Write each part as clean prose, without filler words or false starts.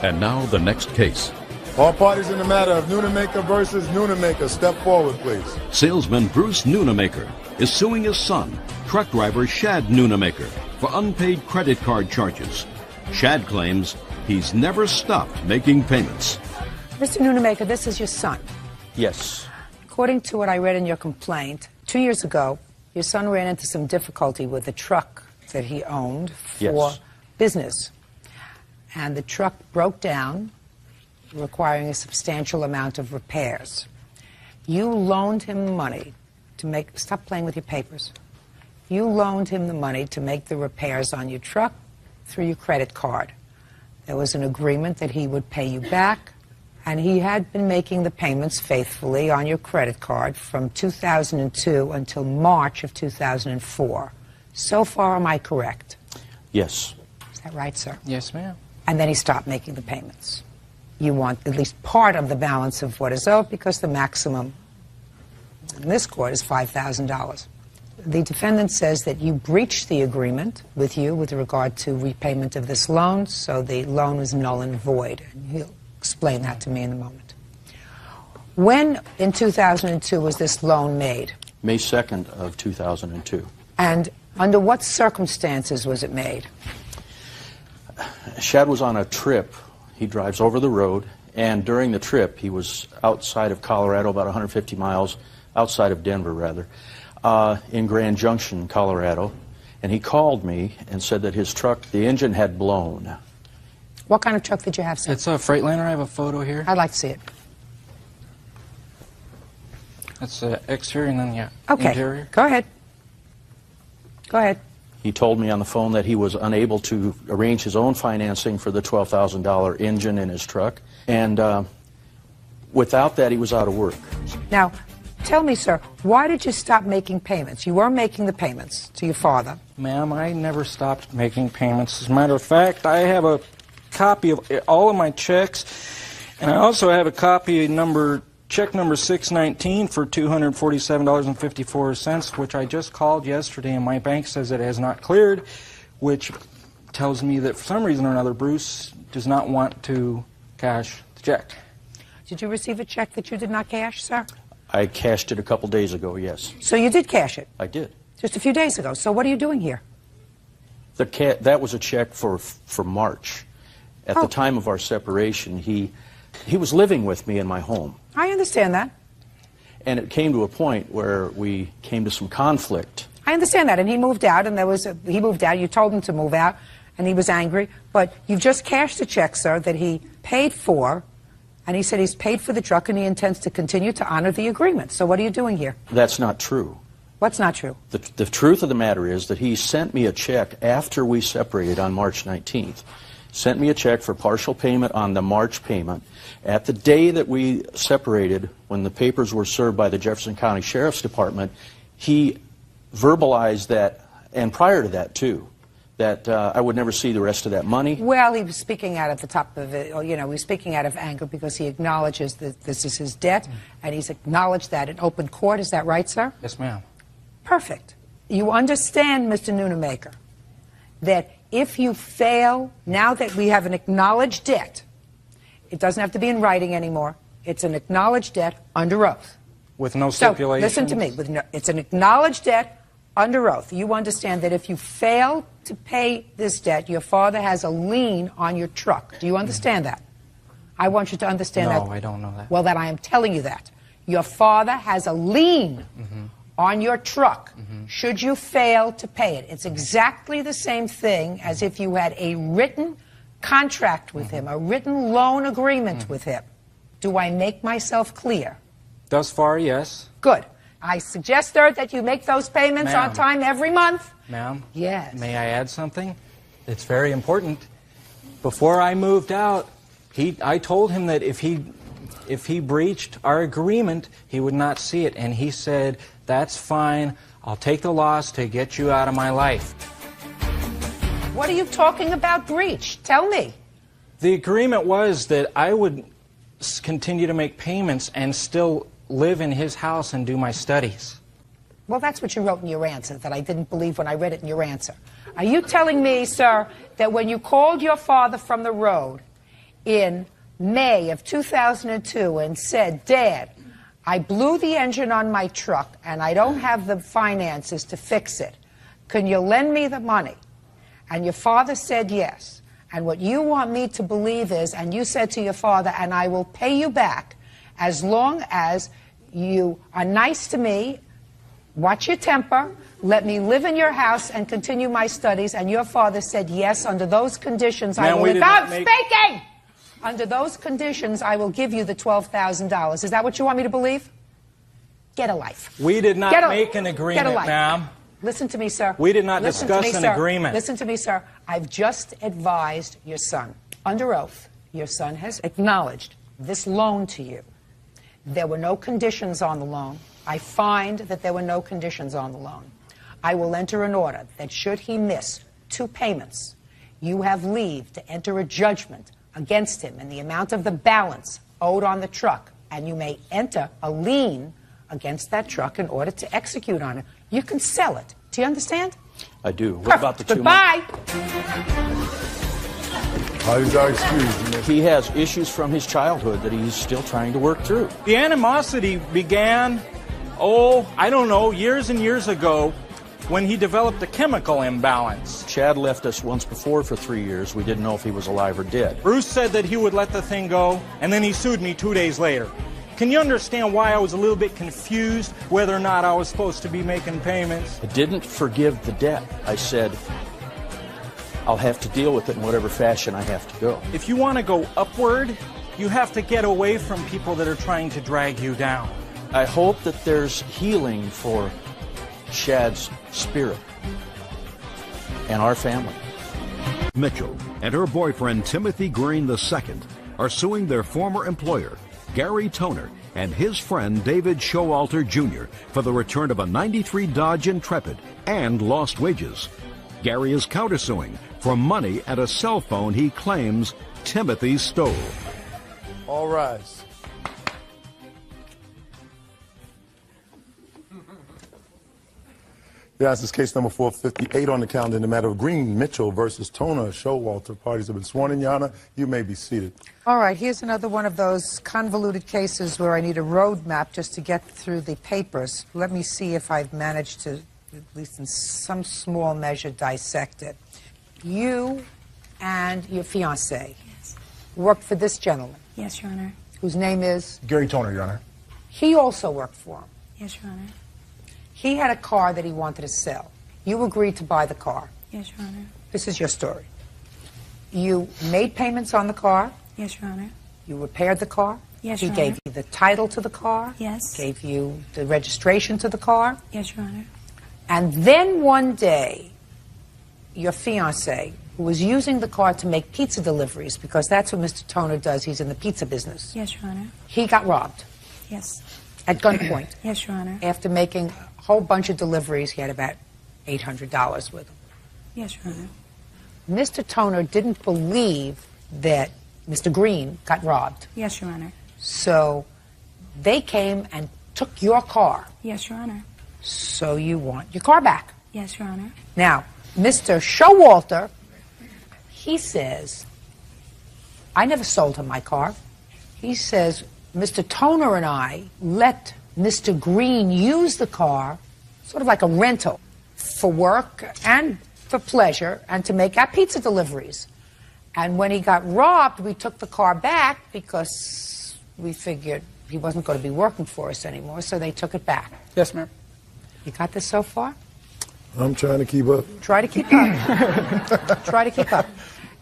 And now the next case. All parties in the matter of Noonamaker versus Noonamaker, step forward, please. Salesman Bruce Noonamaker is suing his son, truck driver Shad Noonamaker, for unpaid credit card charges. Shad claims he's never stopped making payments. Mr. Noonamaker, this is your son. Yes. According to what I read in your complaint, 2 years ago, your son ran into some difficulty with a truck that he owned for business. And the truck broke down, requiring a substantial amount of repairs. You loaned him money to make... Stop playing with your papers. You loaned him the money to make the repairs on your truck through your credit card. There was an agreement that he would pay you back, and he had been making the payments faithfully on your credit card from 2002 until March of 2004. So far, am I correct? Yes. Is that right, sir? Yes, ma'am. And then he stopped making the payments. You want at least part of the balance of what is owed because the maximum in this court is $5,000. The defendant says that you breached the agreement with you with regard to repayment of this loan, so the loan was null and void. And he'll explain that to me in a moment. When in 2002 was this loan made? May 2nd of 2002. And under what circumstances was it made? Shad was on a trip. He drives over the road, and during the trip, he was outside of Colorado, about 150 miles outside of Denver, rather, in Grand Junction, Colorado, and he called me and said that his truck, the engine had blown. What kind of truck did you have, sir? It's a Freightliner. I have a photo here. I'd like to see it. That's the exterior and then, yeah, okay. Interior. Go ahead. Go ahead. He told me on the phone that he was unable to arrange his own financing for the $12,000 engine in his truck, and without that, he was out of work. Now, tell me, sir, why did you stop making payments? You were making the payments to your father. Ma'am, I never stopped making payments. As a matter of fact, I have a copy of all of my checks, and I also have a copy of check number 619 for $247.54, which I just called yesterday, and my bank says it has not cleared, which tells me that for some reason or another, Bruce does not want to cash the check. Did you receive a check that you did not cash, sir? I cashed it a couple days ago, yes. So you did cash it? I did. Just a few days ago. So what are you doing here? That was a check for March. At the time of our separation, he was living with me in my home. I understand that. And it came to a point where we came to some conflict. I understand that. And he moved out, and he moved out. You told him to move out, and he was angry. But you've just cashed a check, sir, that he paid for, and he said he's paid for the truck, and he intends to continue to honor the agreement. So what are you doing here? That's not true. What's not true? The truth of the matter is that he sent me a check after we separated on March 19th. Sent me a check for partial payment on the March payment. At the day that we separated, when the papers were served by the Jefferson County Sheriff's Department, he verbalized that, and prior to that too, that I would never see the rest of that money. Well, he was speaking out of the top of it, or, he was speaking out of anger because he acknowledges that this is his debt, and he's acknowledged that in open court. Is that right, sir? Yes, ma'am. Perfect. You understand, Mr. Noonamaker, that if you fail, now that we have an acknowledged debt, it doesn't have to be in writing anymore. It's an acknowledged debt under oath. With no stipulations? So, listen to me. It's an acknowledged debt under oath. You understand that if you fail to pay this debt, your father has a lien on your truck. Do you understand that? I want you to understand that. No, I don't know that. Well, then I am telling you that. Your father has a lien on your truck should you fail to pay it. It's exactly the same thing as if you had a written contract with him, a written loan agreement with him. Do I make myself clear? Thus far, yes. Good. I suggest, sir, that you make those payments on time every month. Ma'am? Yes. May I add something? It's very important. Before I moved out, I told him that if he breached our agreement, he would not see it. And he said, that's fine. I'll take the loss to get you out of my life. What are you talking about breach? Tell me. The agreement was that I would continue to make payments and still live in his house and do my studies. Well, that's what you wrote in your answer that I didn't believe when I read it in your answer. Are you telling me, sir, that when you called your father from the road, in May of 2002 and said, Dad, I blew the engine on my truck and I don't have the finances to fix it. Can you lend me the money? And your father said yes. And what you want me to believe is, and you said to your father, and I will pay you back as long as you are nice to me, watch your temper, let me live in your house and continue my studies. And your father said yes, under those conditions I will... Speaking! Under those conditions, I will give you the $12,000. Is that what you want me to believe? Get a life. We did not make an agreement, ma'am. Listen to me, sir. We did not discuss an agreement. Listen to me, sir. I've just advised your son, under oath, your son has acknowledged this loan to you. There were no conditions on the loan. I find that there were no conditions on the loan. I will enter an order that should he miss 2 payments, you have leave to enter a judgment against him in the amount of the balance owed on the truck, and you may enter a lien against that truck in order to execute on it. You can sell it. Do you understand? I do. What about the 2 Goodbye. He's our excuse. He has issues from his childhood that he's still trying to work through. The animosity began, I don't know, years and years ago when he developed a chemical imbalance. Chad left us once before for 3 years. We didn't know if he was alive or dead. Bruce said that he would let the thing go, and then he sued me 2 days later. Can you understand why I was a little bit confused whether or not I was supposed to be making payments? I didn't forgive the debt. I said, I'll have to deal with it in whatever fashion I have to go. If you want to go upward, you have to get away from people that are trying to drag you down. I hope that there's healing for Chad's spirit and our family. Mitchell and her boyfriend Timothy Green II are suing their former employer, Gary Toner, and his friend David Showalter Jr. for the return of a '93 Dodge Intrepid and lost wages. Gary is countersuing for money and a cell phone he claims Timothy stole. All rise. Yes, it's case number 458 on the calendar in the matter of Green, Mitchell versus Toner. Showalter. Parties have been sworn in, Your Honor. You may be seated. All right, here's another one of those convoluted cases where I need a road map just to get through the papers. Let me see if I've managed to, at least in some small measure, dissect it. You and your fiancé worked for this gentleman. Yes, Your Honor. Whose name is? Gary Toner, Your Honor. He also worked for him. Yes, Your Honor. He had a car that he wanted to sell. You agreed to buy the car. Yes, Your Honor. This is your story. You made payments on the car. Yes, Your Honor. You repaired the car. Yes, He Your gave Honor. you the title to the car. Yes. Gave you the registration to the car. Yes, Your Honor. And then one day, your fiancé, who was using the car to make pizza deliveries, because that's what Mr. Toner does, he's in the pizza business. Yes, Your Honor. He got robbed Yes. at gunpoint. Yes, Your Honor. After making a whole bunch of deliveries, he had about $800 with him. Yes, Your Honor. Mr. Toner didn't believe that Mr. Green got robbed. Yes, Your Honor. So they came and took your car. Yes, Your Honor. So you want your car back. Yes, Your Honor. Now, Mr. Showalter, he says, I never sold him my car. He says, Mr. Toner and I let Mr. Green use the car sort of like a rental for work and for pleasure and to make our pizza deliveries. And when he got robbed, we took the car back because we figured he wasn't going to be working for us anymore, so they took it back. Yes, ma'am. You got this so far? I'm trying to keep up. Try to keep up. Try to keep up.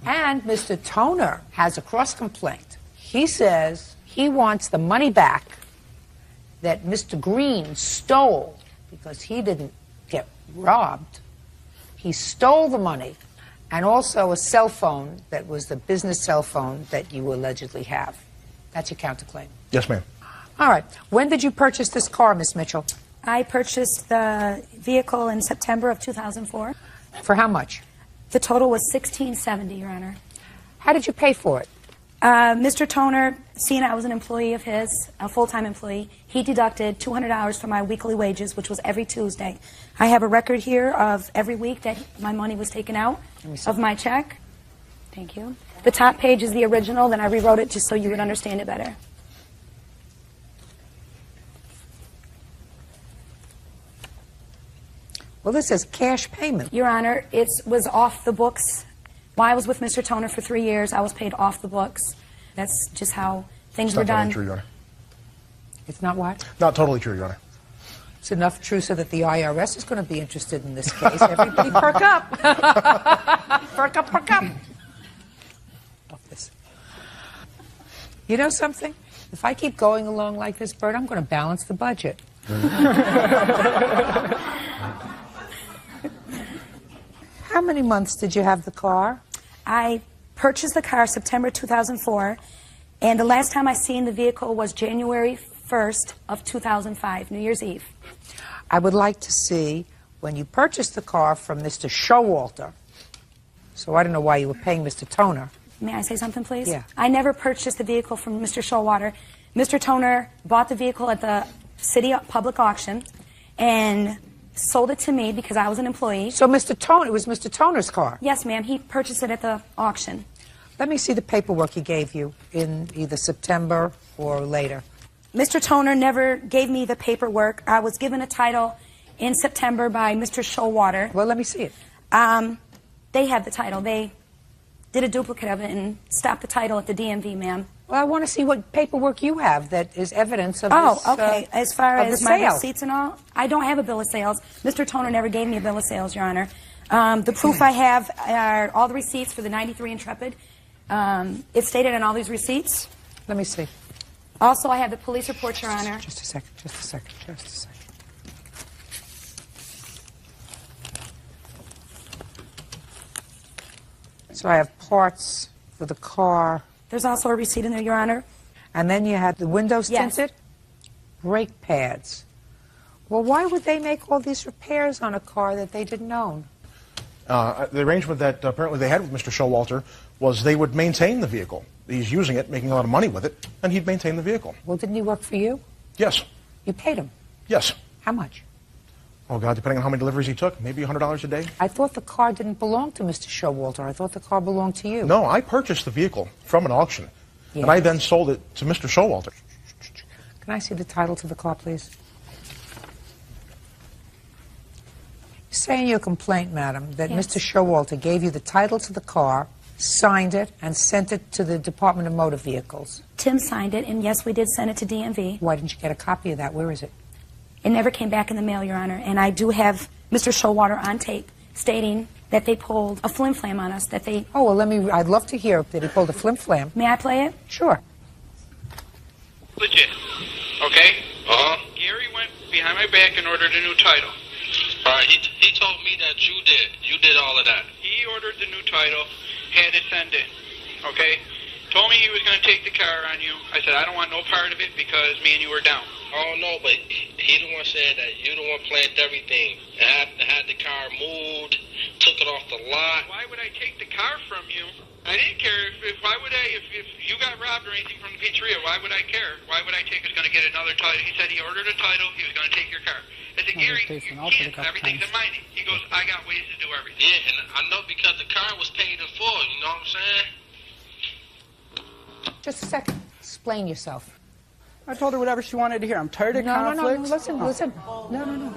And Mr. Toner has a cross complaint. He says he wants the money back that Mr. Green stole because he didn't get robbed. He stole the money and also a cell phone that was the business cell phone that you allegedly have. That's your counterclaim. Yes, ma'am. All right. When did you purchase this car, Miss Mitchell? I purchased the vehicle in September of 2004. For how much? The total was $1,670, Your Honor. How did you pay for it? Mr. Toner, seeing I was an employee of his, a full-time employee, he deducted $200 from my weekly wages, which was every Tuesday. I have a record here of every week that my money was taken out of my check. Thank you. The top page is the original, then I rewrote it just so you would understand it better. Well, this says cash payment. Your Honor, it was off the books. While I was with Mr. Toner for 3 years, I was paid off the books. That's just how things were done. Not totally true, Your Honor. It's not what? Not totally true, Your Honor. It's enough true so that the IRS is going to be interested in this case. Everybody perk up. Perk up, perk up. Love this. You know something? If I keep going along like this, Bert, I'm going to balance the budget. How many months did you have the car? I purchased the car September 2004, and the last time I seen the vehicle was January 1st of 2005, New Year's Eve. I would like to see when you purchased the car from Mr. Showalter. So I don't know why you were paying Mr. Toner. May I say something, please? Yeah. I never purchased the vehicle from Mr. Showalter. Mr. Toner bought the vehicle at the city public auction and sold it to me because I was an employee. So Mr. Toner, it was Mr. Toner's car? Yes, ma'am. He purchased it at the auction. Let me see the paperwork he gave you in either September or later. Mr. Toner never gave me the paperwork. I was given a title in September by Mr. Showalter. Well, let me see it. They have the title. They did a duplicate of it and stopped the title at the DMV, ma'am. Well, I want to see what paperwork you have that is evidence of Oh, this, okay. As far as my sale. receipts and all, I don't have a bill of sales. Mr. Toner never gave me a bill of sales, Your Honor. The proof I have are all the receipts for the 93 Intrepid. It's stated on all these receipts. Let me see. Also, I have the police report, Your Honor. Just a second, just a second, just a second. So I have parts for the car. There's also a receipt in there, Your Honor. And then you had the windows Yes. tinted? Brake pads. Well, why would they make all these repairs on a car that they didn't own? The arrangement that apparently they had with Mr. Showalter was they would maintain the vehicle. He's using it, making a lot of money with it, and he'd maintain the vehicle. Well, didn't he work for you? Yes. You paid him. Yes. How much? Oh, God, depending on how many deliveries he took, maybe $100 a day. I thought the car didn't belong to Mr. Showalter. I thought the car belonged to you. No, I purchased the vehicle from an auction, and I then sold it to Mr. Showalter. Can I see the title to the car, please? You say in your complaint, madam, that Yes. Mr. Showalter gave you the title to the car, signed it, and sent it to the Department of Motor Vehicles. Tim signed it, and yes, we did send it to DMV. Why didn't you get a copy of that? Where is it? It never came back in the mail, Your Honor. And I do have Mr. Showalter on tape stating that they pulled a flim-flam on us, that they... Oh, well, I'd love to hear that he pulled a flim-flam. May I play it? Sure. Legit. Okay? Gary went behind my back and ordered a new title. Alright, he told me that you did. You did all of that. He ordered the new title, had it sent in. Okay? Told me he was going to take the car on you. I said, I don't want no part of it because me and you were down. Oh, no, but he the one said that you the one planned everything. Had the car moved, took it off the lot. Why would I take the car from you? I didn't care. If you got robbed or anything from the pizzeria, why would I care? Why would I take was going to get another title? He said he ordered a title. He was going to take your car. I said, Gary, you can't. Everything's in my name. He goes, I got ways to do everything. Yeah, and I know because the car was paid in full, you know what I'm saying? Just a second. Explain yourself. I told her whatever she wanted to hear. I'm tired of conflicts. Listen. No.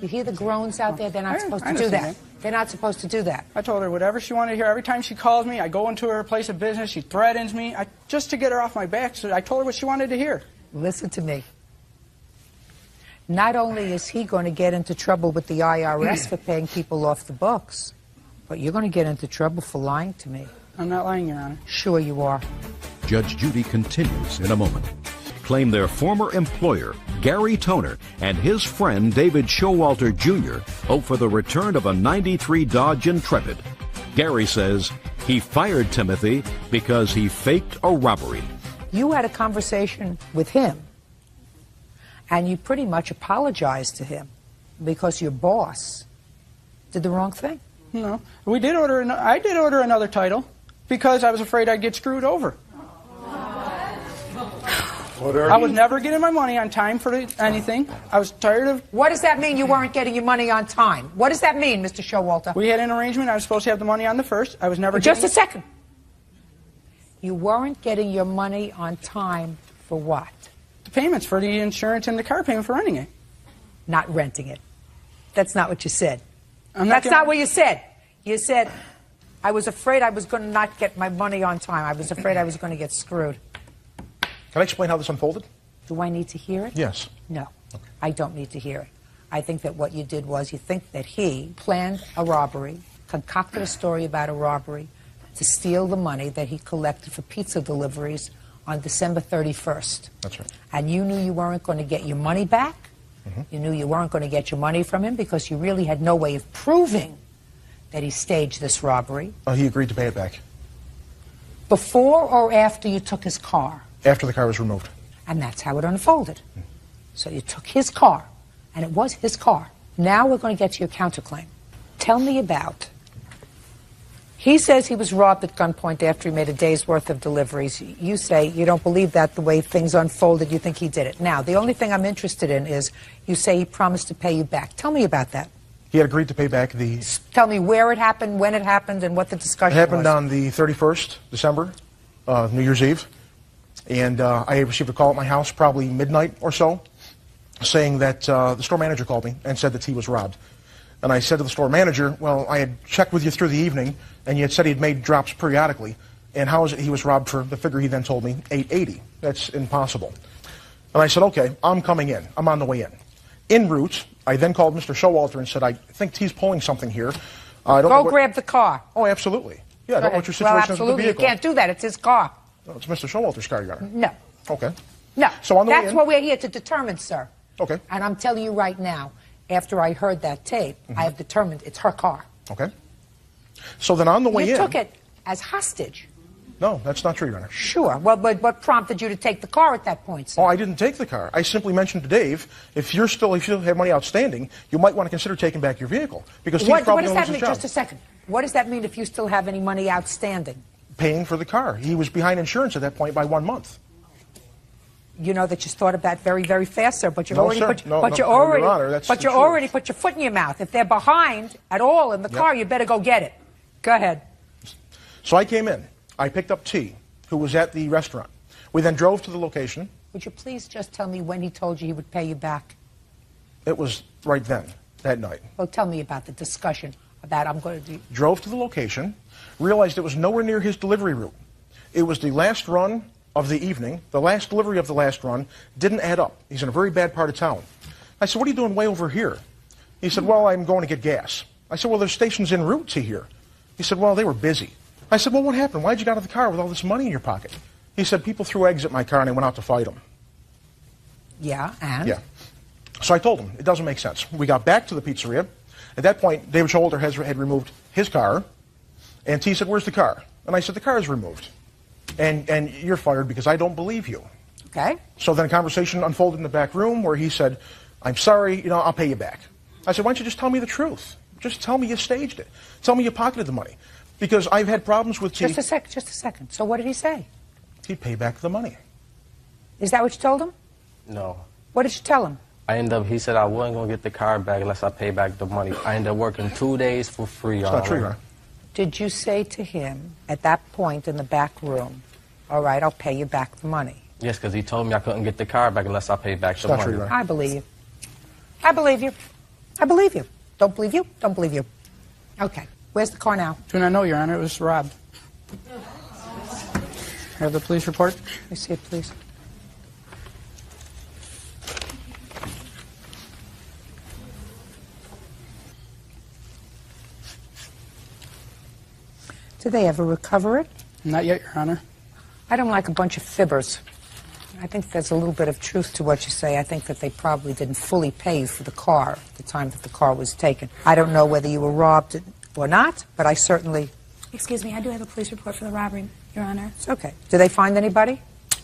You hear the groans out there? They're not supposed to do that. They're not supposed to do that. I told her whatever she wanted to hear. Every time she calls me, I go into her place of business. She threatens me just to get her off my back. So I told her what she wanted to hear. Listen to me. Not only is he going to get into trouble with the IRS for paying people off the books, but you're going to get into trouble for lying to me. I'm not lying, Your Honor. Sure you are. Judge Judy continues in a moment. Claim their former employer, Gary Toner, and his friend David Showalter Jr. hope for the return of a 93 Dodge Intrepid. Gary says he fired Timothy because he faked a robbery. You had a conversation with him, and you pretty much apologized to him because your boss did the wrong thing. No. I did order another title because I was afraid I'd get screwed over. I was never getting my money on time for anything. I was tired of... What does that mean, you weren't getting your money on time? What does that mean, Mr. Showalter? We had an arrangement. I was supposed to have the money on the 1st. I was never Just a second. You weren't getting your money on time for what? The payments for the insurance and the car payment for renting it. Not renting it. That's not what you said. That's not what you said. You said, I was afraid I was going to not get my money on time. I was afraid I was going to get screwed. Can I explain how this unfolded? Do I need to hear it? Yes. No, I don't need to hear it. I think that what you did was you think that he planned a robbery, concocted a story about a robbery to steal the money that he collected for pizza deliveries on December 31st. That's right. And you knew you weren't going to get your money back. You knew you weren't going to get your money from him because you really had no way of proving that he staged this robbery. He agreed to pay it back. Before or after you took his car? After the car was removed. And that's how it unfolded. So you took his car, and it was his car. Now we're going to get to your counterclaim. Tell me about. He says he was robbed at gunpoint after he made a day's worth of deliveries. You say you don't believe that the way things unfolded. You think he did it. Now, the only thing I'm interested in is you say he promised to pay you back. Tell me about that. He had agreed to pay back the... Tell me where it happened, when it happened, and what the discussion was. It happened on the 31st, December, New Year's Eve. And I received a call at my house, probably midnight or so, saying that the store manager called me and said that he was robbed. And I said to the store manager, well, I had checked with you through the evening, and you had said he'd made drops periodically. And how is it he was robbed for the figure he then told me, $880? That's impossible. And I said, okay, I'm coming in. I'm on the way in. En route, I then called Mr. Showalter and said, I think he's pulling something here. I don't know what... grab the car. Oh, absolutely. Yeah, I don't know what your situation is with the absolutely. vehicle. You can't do that. It's his car. No, it's Mr. Showalter's car, Your Honor. No. Okay. No. So on the way That's in... what we're here to determine, sir. Okay. And I'm telling you right now, after I heard that tape, I have determined it's her car. Okay. So then on the way in... You took it as hostage. No, that's not true, Your Honor. Sure. Well, but what prompted you to take the car at that point, sir? Oh, I didn't take the car. I simply mentioned to Dave, if you still have money outstanding, you might want to consider taking back your vehicle. Because he's probably going to lose his job. Just a second. What does that mean if you still have any money outstanding? Paying for the car. He was behind insurance at that point by 1 month. You know that you thought of that very, very fast, sir. But you've No, already sir. put, No, but no, you Your already, Honor, that's but the you truth. already put your foot in your mouth. If they're behind at all in the car, you better go get it. Go ahead. So I came in. I picked up T, who was at the restaurant. We then drove to the location. Would you please just tell me when he told you he would pay you back? It was right then, that night. Well, tell me about the discussion about I'm going to do... Drove to the location, realized it was nowhere near his delivery route. It was the last run of the evening. The last delivery of the last run didn't add up. He's in a very bad part of town. I said, what are you doing way over here? He said, well, I'm going to get gas. I said, well, there's stations en route to here. He said, well, they were busy. I said, well, what happened? Why'd you get out of the car with all this money in your pocket? He said, people threw eggs at my car and I went out to fight them. Yeah, and? Yeah. So I told him, it doesn't make sense. We got back to the pizzeria. At that point, David Showalter had removed his car. And T said, where's the car? And I said, the car is removed. And you're fired because I don't believe you. Okay. So then a conversation unfolded in the back room where he said, I'm sorry, I'll pay you back. I said, why don't you just tell me the truth? Just tell me you staged it. Tell me you pocketed the money. Because I've had problems with T. Just a second. So what did he say? He'd pay back the money. Is that what you told him? No. What did you tell him? He said I wasn't going to get the car back unless I pay back the money. I ended up working 2 days for free. It's not true, Your Honor. Did you say to him at that point in the back room, all right, I'll pay you back the money? Yes, because he told me I couldn't get the car back unless I paid back the money. True, Your Honor. I believe you. I believe you. I believe you. Don't believe you? Don't believe you. Okay. Where's the car now? Do not know, Your Honor. It was robbed. Have the police report? Let me see it, please. Did they ever recover it? Not yet, Your Honor. I don't like a bunch of fibbers. I think there's a little bit of truth to what you say. I think that they probably didn't fully pay you for the car at the time that the car was taken. I don't know whether you were robbed or not, but I certainly... Excuse me, I do have a police report for the robbery, Your Honor. It's okay. Did they find anybody?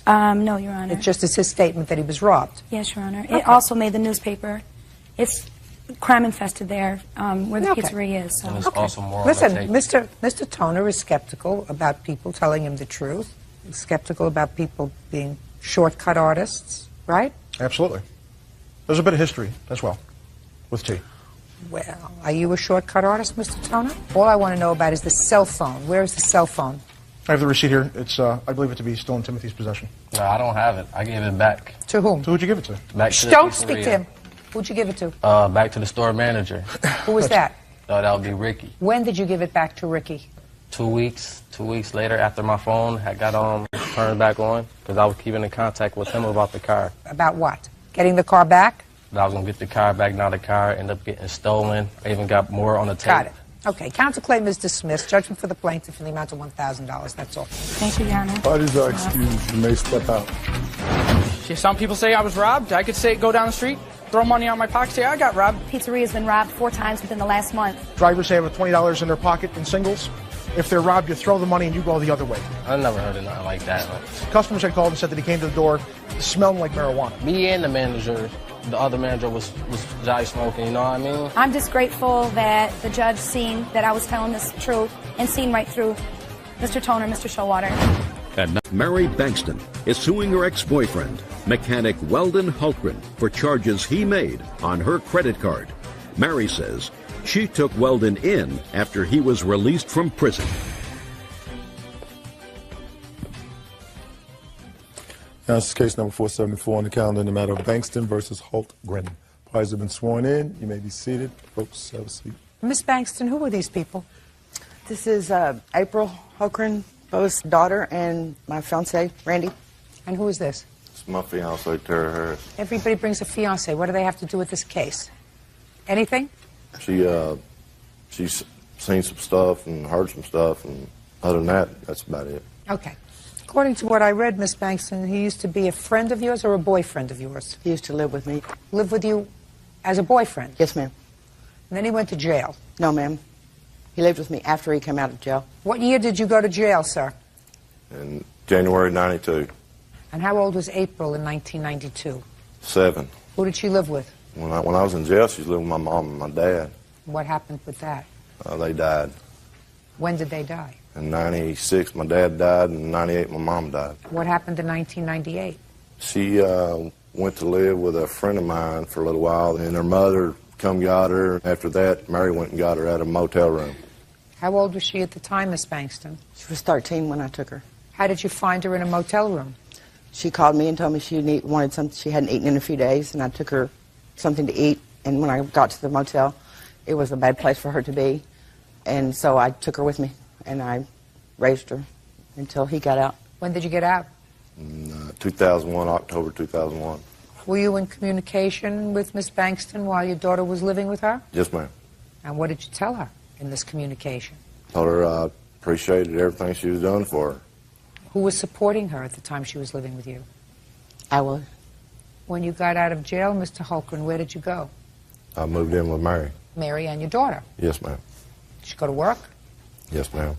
No, Your Honor. It just is his statement that he was robbed. Yes, Your Honor. Okay. It also made the newspaper. It's crime infested there, where the pizzeria is. So. And it's also more Listen, on the tape. Mr. Toner is skeptical about people telling him the truth. He's skeptical about people being shortcut artists, right? Absolutely. There's a bit of history as well with T. Well, are you a shortcut artist, Mr. Toner? All I want to know about is the cell phone. Where is the cell phone? I have the receipt here. It's, I believe it to be still in Timothy's possession. No, I don't have it. I gave it back. To whom? So who'd you give it to? Back to the Don't pizzeria. speak to him. Who'd you give it to? Back to the store manager. Who was that? That would be Ricky. When did you give it back to Ricky? 2 weeks. 2 weeks later, after my phone had got turned back on, because I was keeping in contact with him about the car. About what? Getting the car back? That I was going to get the car back. Now the car ended up getting stolen. I even got more on the tape. Got it. Okay, counterclaim is dismissed. Judgment for the plaintiff in the amount of $1,000. That's all. Thank you, Your Honor. Parties are excused. You may step out. Some people say I was robbed. I could say, go down the street, throw money out my pocket, say I got robbed. Pizzeria has been robbed 4 times within the last month. Drivers have $20 in their pocket in singles. If they're robbed, you throw the money and you go the other way. I never heard of nothing like that. Customers had called and said that he came to the door smelling like marijuana. Me and the manager, the other manager was jolly smoking, you know what I mean? I'm just grateful that the judge seen that I was telling this truth and seen right through Mr. Toner, Mr. Showalter. And now Mary Bankston is suing her ex-boyfriend, mechanic Weldon Hultgren, for charges he made on her credit card. Mary says she took Weldon in after he was released from prison. Now, this is case number 474 on the calendar in the matter of Bankston versus Hultgren. Parties have been sworn in. You may be seated. Folks, have a seat. Miss Bankston, who are these people? This is April Hultgren, Bo's daughter, and my fiance, Randy. And who is this? It's my fiance, Tara Harris. Everybody brings a fiance. What do they have to do with this case? Anything? She's seen some stuff and heard some stuff, and other than that, that's about it. Okay. According to what I read, Miss Bankston, he used to be a friend of yours or a boyfriend of yours? He used to live with me. Live with you as a boyfriend? Yes, ma'am. And then he went to jail? No, ma'am. He lived with me after he came out of jail. What year did you go to jail, sir? In January '92. And how old was April in 1992? 7. Who did she live with? When I was in jail, she was living with my mom and my dad. What happened with that? They died. When did they die? In '96, my dad died, and in '98, my mom died. What happened in 1998? She went to live with a friend of mine for a little while, and her mother come got her. After that, Mary went and got her out of a motel room. How old was she at the time, Miss Bankston? She was 13 when I took her. How did you find her in a motel room? She called me and told me she wanted something she hadn't eaten in a few days, and I took her something to eat. And when I got to the motel, it was a bad place for her to be. And so I took her with me, and I raised her until he got out. When did you get out? 2001, October 2001. Were you in communication with Miss Bankston while your daughter was living with her? Yes, ma'am. And what did you tell her in this communication? Told her I appreciated everything she was doing for her. Who was supporting her at the time she was living with you? I was. When you got out of jail, Mr. Hultgren, where did you go? I moved in with Mary. Mary and your daughter? Yes, ma'am. Did you go to work? Yes, ma'am.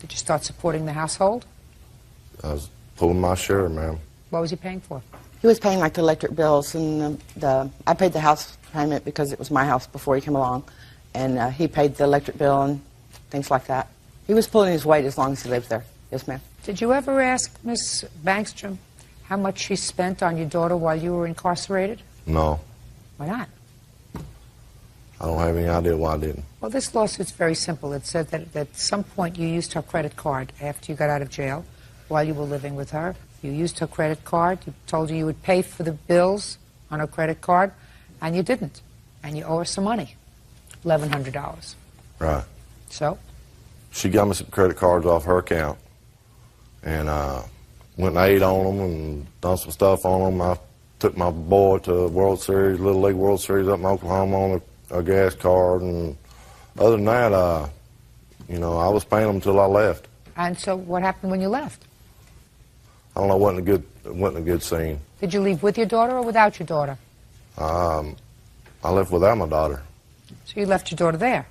Did you start supporting the household? I was pulling my share, ma'am. What was he paying for? He was paying like the electric bills, and I paid the house payment because it was my house before he came along, and he paid the electric bill and things like that. He was pulling his weight as long as he lived there. Yes, ma'am. Did you ever ask Miss Bankstrom how much she spent on your daughter while you were incarcerated? No. Why not? I don't have any idea why I didn't. Well, this lawsuit's very simple. It said that at some point you used her credit card after you got out of jail while you were living with her. You used her credit card. You told her you would pay for the bills on her credit card, and you didn't. And you owe her some money, $1,100. Right. So? She got me some credit cards off her account, and went and ate on them and done some stuff on them. I took my boy to World Series, Little League World Series up in Oklahoma on a gas card, and other than that, I was paying them until I left. And so what happened when you left? I don't know, it wasn't a good scene. Did you leave with your daughter or without your daughter? I left without my daughter. So you left your daughter there?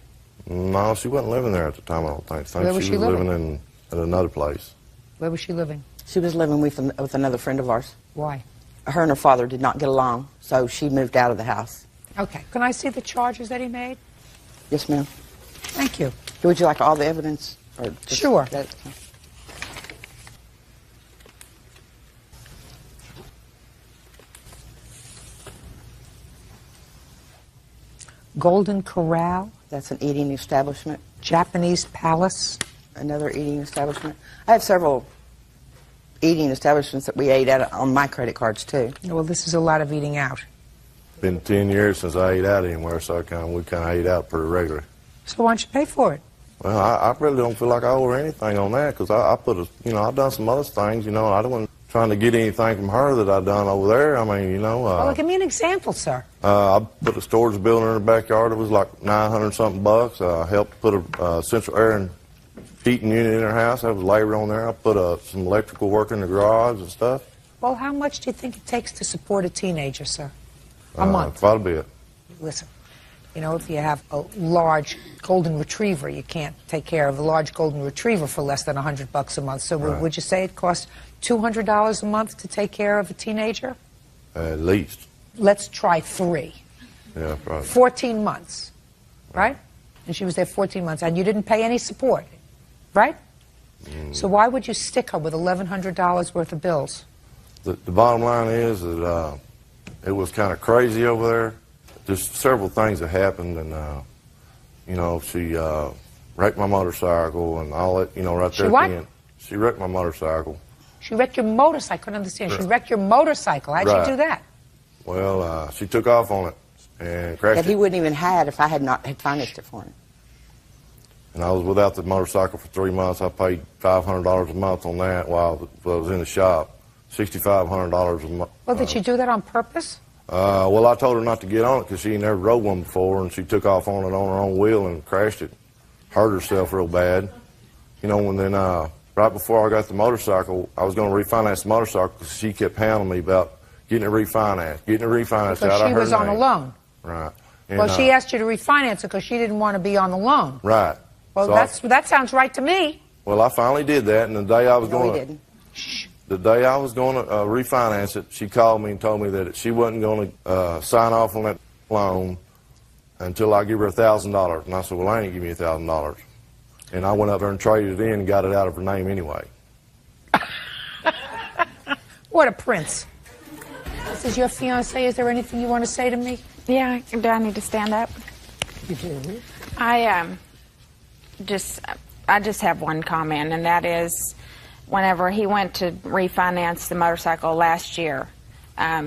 No, she wasn't living there at the time, I don't think. Where was she living? Living in another place. Where was she living? She was living with another friend of ours. Why? Her and her father did not get along, so she moved out of the house. Okay. Can I see the charges that he made? Yes, ma'am. Thank you. Would you like all the evidence? Or just sure. That? Golden Corral. That's an eating establishment. Japanese Palace. Another eating establishment. I have several eating establishments that we ate at on my credit cards, too. Well, this is a lot of eating out. Been 10 years since I ate out anywhere, so we kind of ate out pretty regularly. So why don't you pay for it? Well, I really don't feel like I owe her anything on that, because I put a, I've done some other things, I wasn't trying to get anything from her that I've done over there. I mean, Well, give me an example, sir. I put a storage building in her backyard. It was like $900-something bucks. I helped put a central air and heating unit in her house. That was labor on there. I put some electrical work in the garage and stuff. Well, how much do you think it takes to support a teenager, sir? A month? Quite a bit. Listen, if you have a large golden retriever, you can't take care of a large golden retriever for less than $100 a month. So would you say it costs $200 a month to take care of a teenager? At least. Let's try 3. Yeah, probably. 14 months, right? And she was there 14 months, and you didn't pay any support, right? So why would you stick her with $1,100 worth of bills? The bottom line is that it was kind of crazy over there. There's several things that happened, and, she wrecked my motorcycle and all that, right there at the end. She wrecked my motorcycle. She wrecked your motorcycle. I couldn't understand. She wrecked your motorcycle. How'd she do that? Well, she took off on it and crashed That he wouldn't even had if I had not had financed it for him. And I was without the motorcycle for 3 months. I paid $500 a month on that while I was in the shop. $6,500 a month. Well, did she do that on purpose? Well, I told her not to get on it because she never rode one before, and she took off on it on her own wheel and crashed it. Hurt herself real bad. And then right before I got the motorcycle, I was going to refinance the motorcycle because she kept hounding me about getting it refinanced, Because out of her she was on a name. loan. Right. And, Well, she asked you to refinance it because she didn't want to be on the loan. Right. Well, So that sounds right to me. Well, I finally did that, and the day I was No, going he to... didn't. The day I was going to refinance it, she called me and told me that she wasn't going to sign off on that loan until I give her $1,000. And I said, well, I ain't give you $1,000. And I went up there and traded it in and got it out of her name anyway. What a prince. This is your fiancé. Is there anything you want to say to me? Yeah, do I need to stand up? You do. I just have one comment, and that is whenever he went to refinance the motorcycle last year,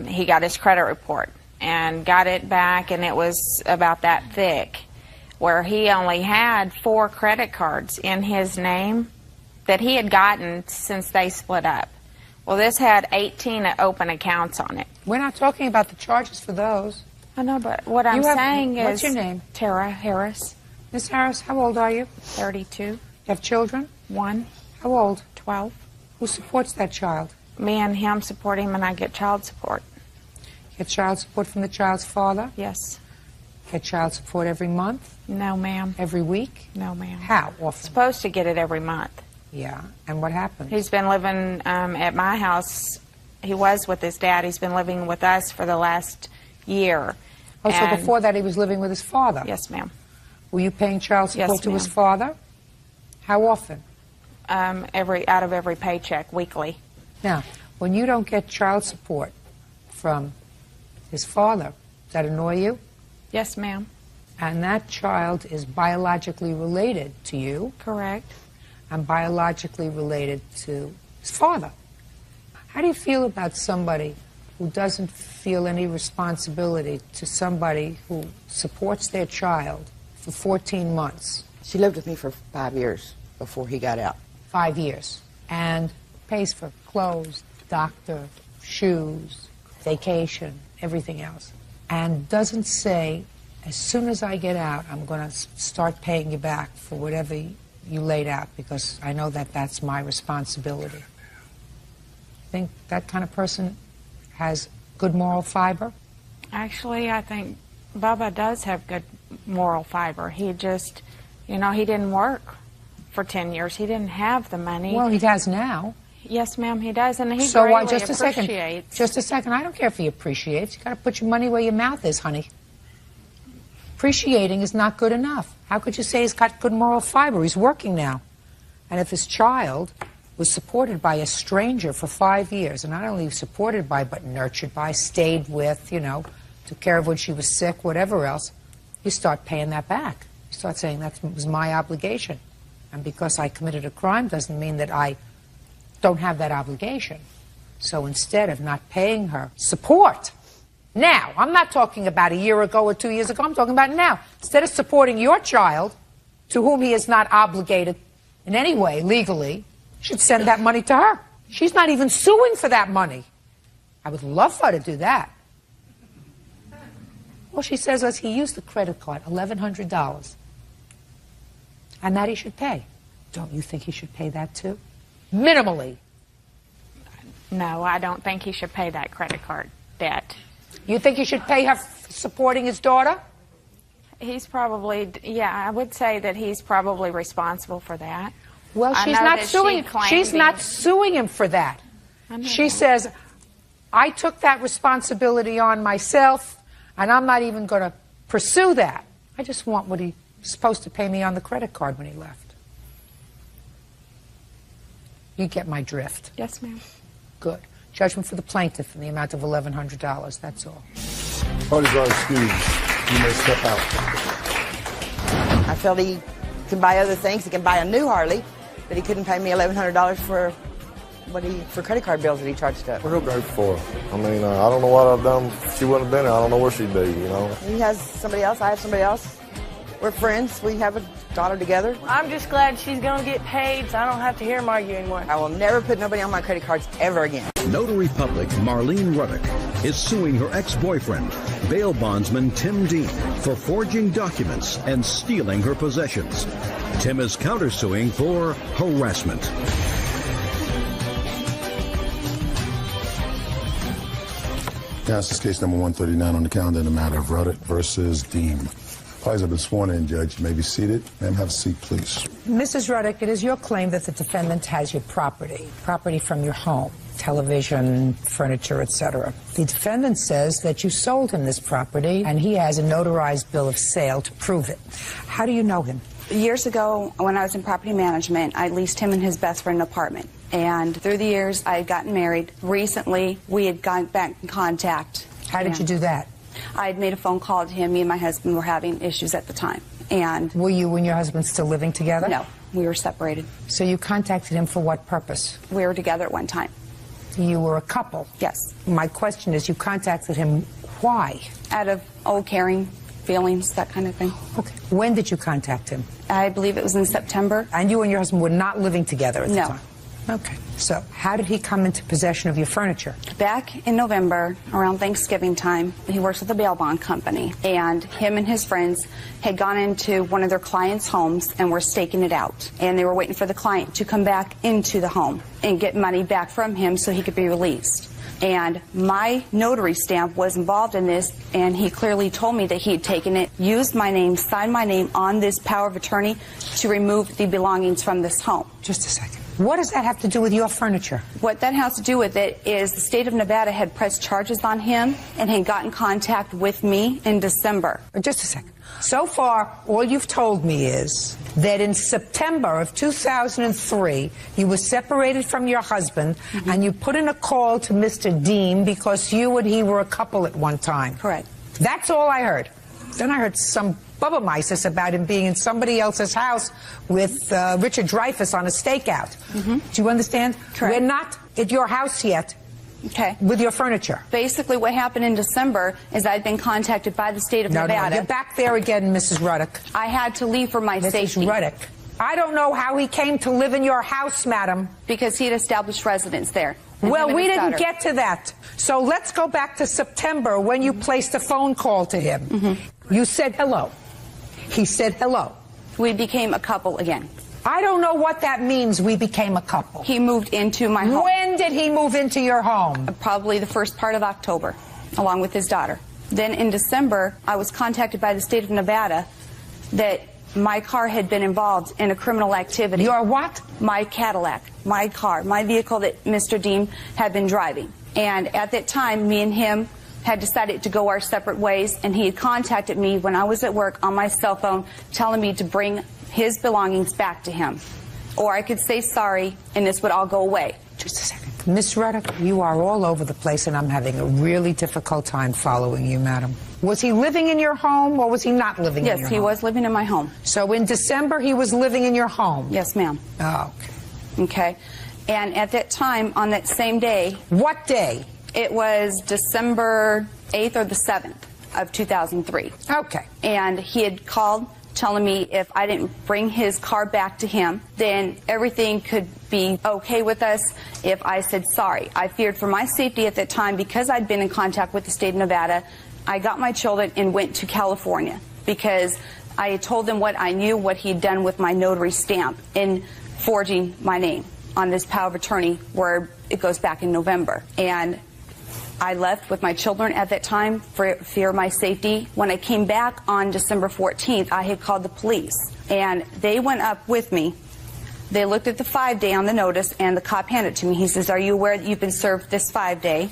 he got his credit report and got it back, and it was about that thick, where he only had 4 credit cards in his name that he had gotten since they split up. Well, this had 18 open accounts on it. We're not talking about the charges for those. I know, but what I'm saying is... What's your name? Tara Harris. Miss Harris, how old are you? 32. You have children? 1. How old? 12. Who supports that child? Me and him support him, and I get child support. Get child support from the child's father? Yes. Get child support every month? No, ma'am. Every week? No, ma'am. How often? Supposed to get it every month. Yeah. And what happened? He's been living at my house. He was with his dad. He's been living with us for the last year. Oh, so before that he was living with his father? Yes, ma'am. Were you paying child support Yes, to his ma'am. father? How often? Out of every paycheck, weekly. Now, when you don't get child support from his father, does that annoy you? Yes, ma'am. And that child is biologically related to you. Correct. And biologically related to his father. How do you feel about somebody who doesn't feel any responsibility to somebody who supports their child for 14 months? She lived with me for 5 years before he got out. 5 years. And pays for clothes, doctor, shoes, vacation, everything else. And doesn't say, as soon as I get out, I'm going to start paying you back for whatever you laid out, because I know that that's my responsibility. Think that kind of person has good moral fiber? Actually, I think Bubba does have good moral fiber. He just, he didn't work for 10 years. He didn't have the money. Well, he does now. Yes, ma'am, he does, and he So greatly just a second. appreciates. Just a second. I don't care if he appreciates. You got to put your money where your mouth is, honey. Appreciating is not good enough. How could you say he's got good moral fiber? He's working now. And if his child was supported by a stranger for 5 years, and not only supported by, but nurtured by, stayed with, took care of when she was sick, whatever else, you start paying that back. You start saying that was my obligation. And because I committed a crime doesn't mean that I don't have that obligation. So instead of not paying her support, now, I'm not talking about a year ago or 2 years ago, I'm talking about now. Instead of supporting your child, to whom he is not obligated in any way legally, you should send that money to her. She's not even suing for that money. I would love her to do that. All she says is he used the credit card, $1,100, and that he should pay. Don't you think he should pay that too? Minimally. No, I don't think he should pay that credit card debt. You think he should pay her for supporting his daughter? He's probably, yeah, I would say that he's probably responsible for that. Well, she's not suing. She's not suing him for that. She says, I took that responsibility on myself, and I'm not even going to pursue that. I just want what he's supposed to pay me on the credit card when he left. You get my drift. Yes, ma'am. Good. Judgment for the plaintiff in the amount of $1,100. That's all. Parties are excused. You may step out. I felt he can buy other things. He can buy a new Harley, but he couldn't pay me $1,100 for for credit card bills that he charged up. We're real grateful for her. I mean, I don't know what I've done. If she wouldn't have been here, I don't know where she'd be, you know. He has somebody else. I have somebody else. We're friends. We have a daughter together. I'm just glad she's going to get paid, so I don't have to hear him argue anymore. I will never put nobody on my credit cards ever again. Notary Public Marlene Ruddock is suing her ex-boyfriend, bail bondsman Tim Dean, for forging documents and stealing her possessions. Tim is countersuing for harassment. This is case number 139 on the calendar in the matter of Ruddock versus Dean. Parties have been sworn in, Judge. You may be seated. Ma'am, have a seat, please. Mrs. Ruddock, it is your claim that the defendant has your property from your home, television, furniture, etc. The defendant says that you sold him this property, and he has a notarized bill of sale to prove it. How do you know him? Years ago, when I was in property management, I leased him and his best friend an apartment. And through the years, I had gotten married. Recently, we had gone back in contact. How did you do that? I had made a phone call to him. Me and my husband were having issues at the time. And were you and your husband still living together? No, we were separated. So you contacted him for what purpose? We were together at one time. You were a couple? Yes. My question is, you contacted him why? Out of caring feelings, that kind of thing. Okay. When did you contact him? I believe it was in September. And you and your husband were not living together at the time? No. Okay. So how did he come into possession of your furniture? Back in November, around Thanksgiving time, he works with a bail bond company, and him and his friends had gone into one of their clients' homes and were staking it out. And they were waiting for the client to come back into the home and get money back from him so he could be released. And my notary stamp was involved in this, and he clearly told me that he had taken it, used my name, signed my name on this power of attorney to remove the belongings from this home. Just a second. What does that have to do with your furniture? What that has to do with it is the state of Nevada had pressed charges on him and had got in contact with me in December. Just a second. So far, all you've told me is that in September of 2003, you were separated from your husband, and you put in a call to Mr. Dean because you and he were a couple at one time. Correct. That's all I heard. Then I heard some bubba-mices about him being in somebody else's house with Richard Dreyfuss on a stakeout. Do you understand? Correct. We're not at your house yet. Okay. With your furniture. Basically, what happened in December is I'd been contacted by the state of Nevada. No, you're back there again, Mrs. Ruddock. I had to leave for my safety. Mrs. Ruddock, I don't know how he came to live in your house, madam. Because he had established residence there. Well, we didn't get to that. So let's go back to September when you placed a phone call to him. You said hello. He said hello. We became a couple again. I don't know what that means, we became a couple. He moved into my home. When did he move into your home? Probably the first part of October, along with his daughter. Then in December, I was contacted by the state of Nevada that my car had been involved in a criminal activity. Your what? My Cadillac, my car, my vehicle that Mr. Dean had been driving. And at that time, me and him had decided to go our separate ways, and he had contacted me when I was at work on my cell phone telling me to bring his belongings back to him. Or I could say sorry, and this would all go away. Just a second. Miss Reddick, you are all over the place, and I'm having a really difficult time following you, madam. Was he living in your home, or was he not living in your home? Yes, he was living in my home. So in December, he was living in your home? Yes, ma'am. Oh, okay. Okay. And at that time, on that same day... What day? It was December 8th or the 7th of 2003. Okay. And he had called telling me if I didn't bring his car back to him, then everything could be okay with us if I said sorry. I feared for my safety at that time because I'd been in contact with the state of Nevada. I got my children and went to California because I had told them what I knew, what he'd done with my notary stamp in forging my name on this power of attorney where it goes back in November. And I left with my children at that time for fear of my safety. When I came back on December 14th, I had called the police, and they went up with me. They looked at the 5-day on the notice, and the cop handed it to me. He says, "Are you aware that you've been served this 5-day?"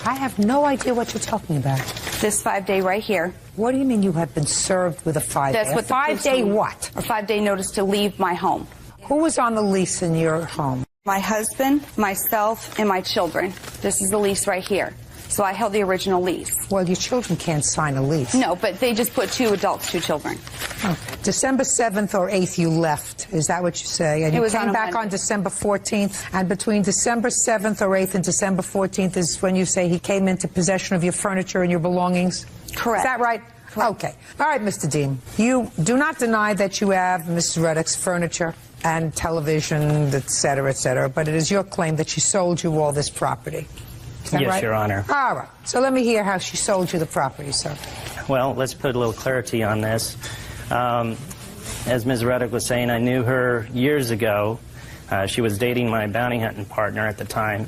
I have no idea what you're talking about. This 5-day right here. What do you mean you have been served with a 5-day? That's what a 5-day what? A 5-day notice to leave my home. Who was on the lease in your home? My husband, myself, and my children. This is the lease right here. So I held the original lease. Well, your children can't sign a lease. No, but they just put 2 adults, 2 children. Okay. December 7th or 8th you left. Is that what you say? And you came back on December 14th. And between December 7th or 8th and December 14th is when you say he came into possession of your furniture and your belongings? Correct. Is that right? Correct. Okay. All right, Mr. Dean. You do not deny that you have Mrs. Reddick's furniture and television, et cetera, but it is your claim that she sold you all this property. Is that yes, right? Your Honor. All right. So let me hear how she sold you the property, sir. Well, let's put a little clarity on this. As Ms. Reddick was saying, I knew her years ago. She was dating my bounty hunting partner at the time.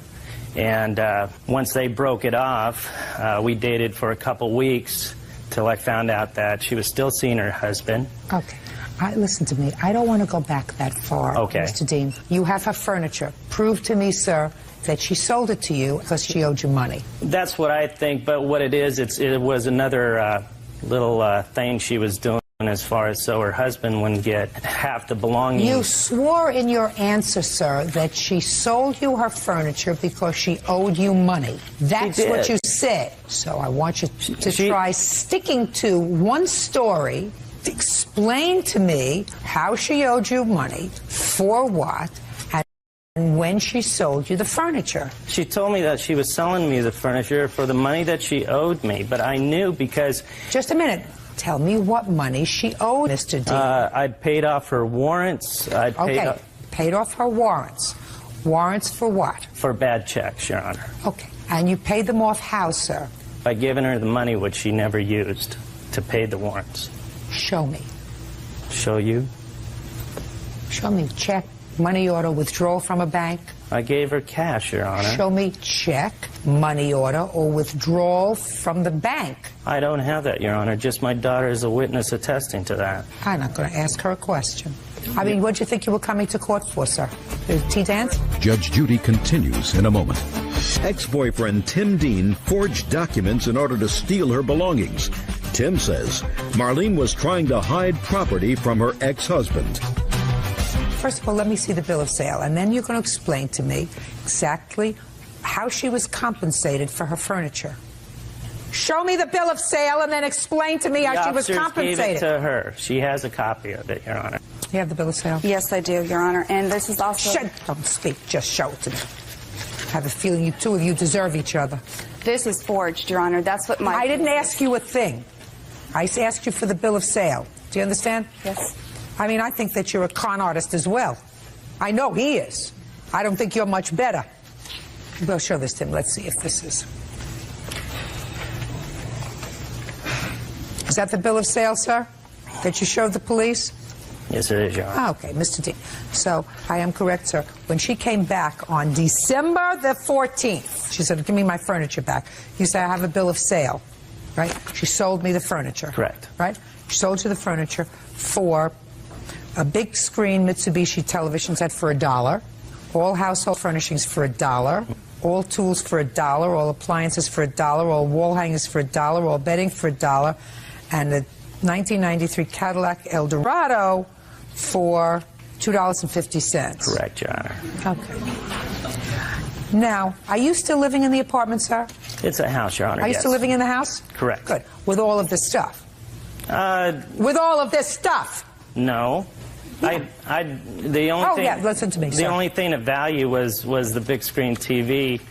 And once they broke it off, we dated for a couple weeks till I found out that she was still seeing her husband. Okay. Listen to me. I don't want to go back that far, okay. Mr. Dean. You have her furniture. Prove to me, sir, that she sold it to you because she owed you money. That's what I think, but what it is, it was another little thing she was doing as far as so her husband wouldn't get half the belongings. You swore in your answer, sir, that she sold you her furniture because she owed you money. That's what you said. So I want you to try sticking to one story. Explain to me how she owed you money, for what, and when she sold you the furniture. She told me that she was selling me the furniture for the money that she owed me, but I knew because... Just a minute. Tell me what money she owed, Mr. Dean. I'd paid off her warrants. Paid off her warrants. Warrants for what? For bad checks, Your Honor. Okay. And you paid them off how, sir? By giving her the money which she never used to pay the warrants. Show me. Show you? Show me check, money order, withdrawal from a bank. I gave her cash, Your Honor. Show me check, money order, or withdrawal from the bank. I don't have that, Your Honor. Just my daughter is a witness attesting to that. I'm not going to ask her a question. I mean, what do you think you were coming to court for, sir? The tea dance? Judge Judy continues in a moment. Ex-boyfriend Tim Dean forged documents in order to steal her belongings. Tim says Marlene was trying to hide property from her ex-husband. First of all, let me see the bill of sale, and then you're going to explain to me exactly how she was compensated for her furniture. Show me the bill of sale, and then explain to me how she was compensated. Gave it to her. She has a copy of it, Your Honor. You have the bill of sale? Yes, I do, Your Honor. And this is also... Don't speak. Just show it to me. I have a feeling you two of you deserve each other. This is forged, Your Honor. That's what my... I didn't ask you a thing. I asked you for the bill of sale. Do you understand? Yes. I mean, I think that you're a con artist as well. I know he is. I don't think you're much better. We'll show this to him. Let's see if this is. Is that the bill of sale, sir, that you showed the police? Yes, it is, Your Honor. Okay, Mr. Dean. So I am correct, sir. When she came back on December the 14th, she said, give me my furniture back. You said, I have a bill of sale, right? She sold me the furniture. Correct. Right? She sold you the furniture for a big screen Mitsubishi television set for $1, all household furnishings for $1, all tools for $1, all appliances for $1, all wall hangers for $1, all bedding for $1, and the 1993 Cadillac Eldorado for $2.50. Correct, Your Honor. Okay. Now, are you still living in the apartment, sir? It's a house, Your Honor. Are you yes. still living in the house? Correct. Good. With all of this stuff? With all of this stuff? No. The only thing. Yeah, listen to me, The sir. only thing of value was the big screen TV.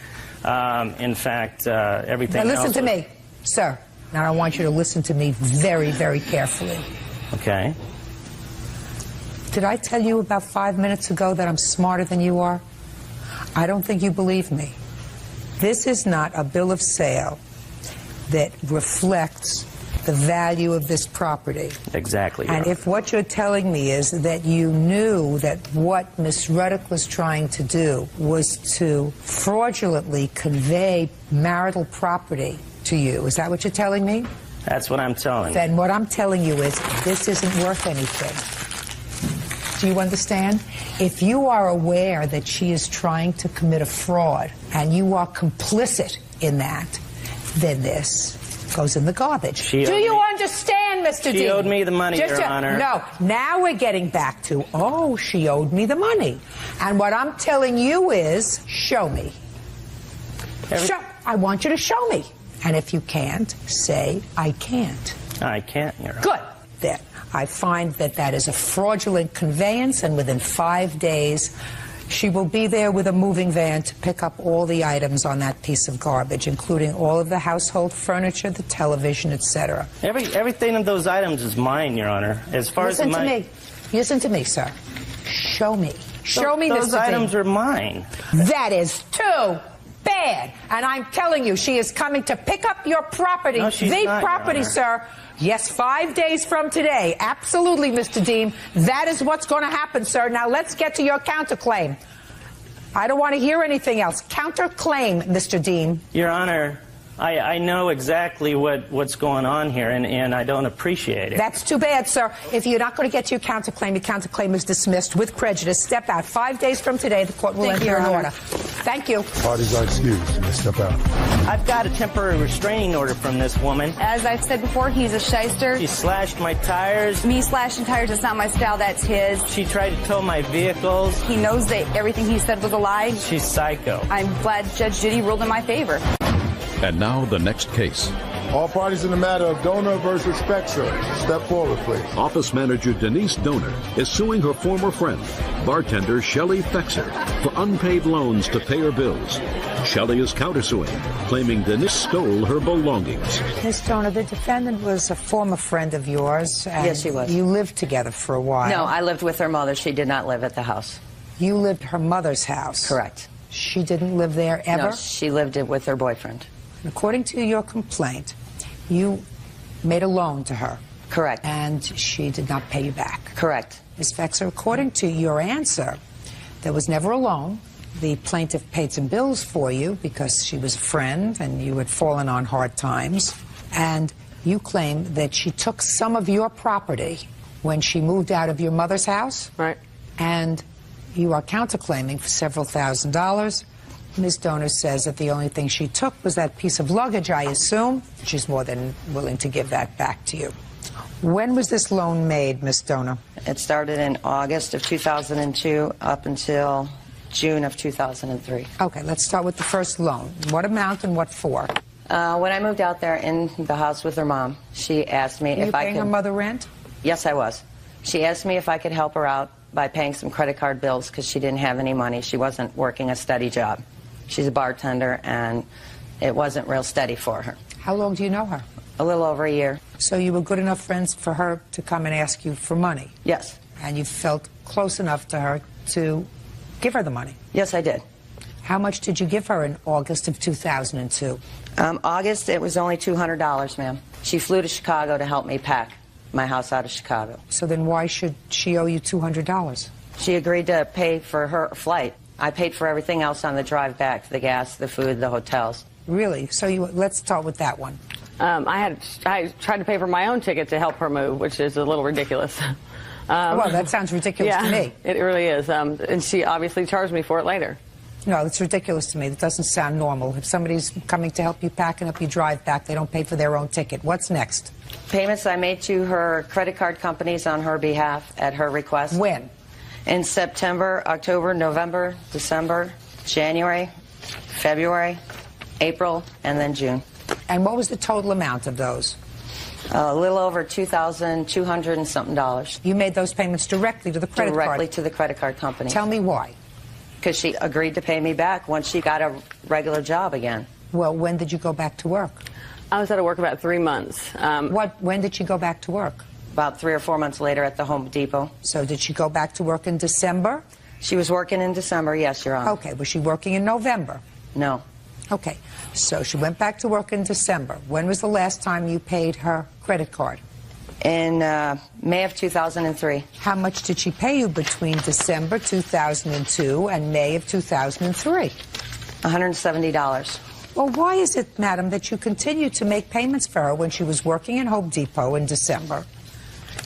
In fact, everything Now else. listen to me, sir. Now I want you to listen to me very, very carefully. Okay. Did I tell you about 5 minutes ago that I'm smarter than you are? I don't think you believe me. This is not a bill of sale that reflects the value of this property. Exactly. And if what you're telling me is that you knew that what Miss Ruddock was trying to do was to fraudulently convey marital property to you, is that what you're telling me? That's what I'm telling you. Then what I'm telling you is this isn't worth anything. Do you understand? If you are aware that she is trying to commit a fraud and you are complicit in that, then this goes in the garbage. Do you understand, Mr. D? She owed me the money, Your Honor. No, now we're getting back to, oh, she owed me the money. And what I'm telling you is, show me. I want you to show me. And if you can't, say, I can't. I can't, Your Honor. Good. Then I find that that is a fraudulent conveyance, and within 5 days, she will be there with a moving van to pick up all the items on that piece of garbage, including all of the household furniture, the television, etc. Everything of those items is mine, Your Honor. As far as Listen to me. Listen to me, sir. Show me. Show me, those Mr. items Dean. are mine. That is too bad. And I'm telling you, she is coming to pick up your property. No, she's the not, property, Your sir. Honor. Yes, 5 days from today. Absolutely, Mr. Dean. That is what's going to happen, sir. Now let's get to your counterclaim. I don't want to hear anything else. Counterclaim, Mr. Dean. Your Honor, I know exactly what's going on here, and I don't appreciate it. That's too bad, sir. If you're not going to get to your counterclaim is dismissed with prejudice. Step out. 5 days from today, the court will enter an order. Thank you. Parties are excused. You may step out. I've got a temporary restraining order from this woman. As I've said before, he's a shyster. She slashed my tires. Me slashing tires is not my style, that's his. She tried to tow my vehicles. He knows that everything he said was a lie. She's psycho. I'm glad Judge Judy ruled in my favor. And now the next case. All parties in the matter of Donor versus Spexer. Step forward, please. Office manager Denise Donor is suing her former friend, bartender Shelley Fexer, for unpaid loans to pay her bills. Shelley is countersuing, claiming Denise stole her belongings. Ms. Donor, the defendant was a former friend of yours. And yes, she was. You lived together for a while. No, I lived with her mother. She did not live at the house. You lived at her mother's house. Correct. She didn't live there ever? No, she lived with her boyfriend. According to your complaint, you made a loan to her. Correct. And she did not pay you back. Correct. Ms. Fexer, according to your answer, there was never a loan. The plaintiff paid some bills for you because she was a friend and you had fallen on hard times. And you claim that she took some of your property when she moved out of your mother's house. Right. And you are counterclaiming for several $1,000s. Ms. Donor says that the only thing she took was that piece of luggage, I assume. She's more than willing to give that back to you. When was this loan made, Ms. Donor? It started in August of 2002 up until June of 2003. Okay, let's start with the first loan. What amount and what for? When I moved out there in the house with her mom, she asked me Were you if I paying could... her mother rent? Yes, I was. She asked me if I could help her out by paying some credit card bills because she didn't have any money. She wasn't working a steady job. She's a bartender, and it wasn't real steady for her. How long do you know her? A little over a year. So you were good enough friends for her to come and ask you for money? Yes. And you felt close enough to her to give her the money? Yes, I did. How much did you give her in August of 2002? August, it was only $200, ma'am. She flew to Chicago to help me pack my house out of Chicago. So then why should she owe you $200? She agreed to pay for her flight. I paid for everything else on the drive back, the gas, the food, the hotels. Really? So let's start with that one. I tried to pay for my own ticket to help her move, which is a little ridiculous. Well, that sounds ridiculous to me. It really is. And she obviously charged me for it later. No, it's ridiculous to me. That doesn't sound normal. If somebody's coming to help you pack and up your drive back, they don't pay for their own ticket. What's next? Payments I made to her credit card companies on her behalf at her request. When? In September, October, November, December, January, February, April, and then June. And what was the total amount of those? A little over $2,200 and something dollars. You made those payments directly to the credit card? Directly to the credit card company. Tell me why. Because she agreed to pay me back once she got a regular job again. Well, when did you go back to work? I was out of work about 3 months. When did she go back to work? About 3 or 4 months later at the Home Depot. So did she go back to work in December? She was working in December, yes, Your Honor. Okay, was she working in November? No. Okay, so she went back to work in December. When was the last time you paid her credit card? In May of 2003. How much did she pay you between December 2002 and May of 2003? $170. Well, why is it, madam, that you continue to make payments for her when she was working in Home Depot in December?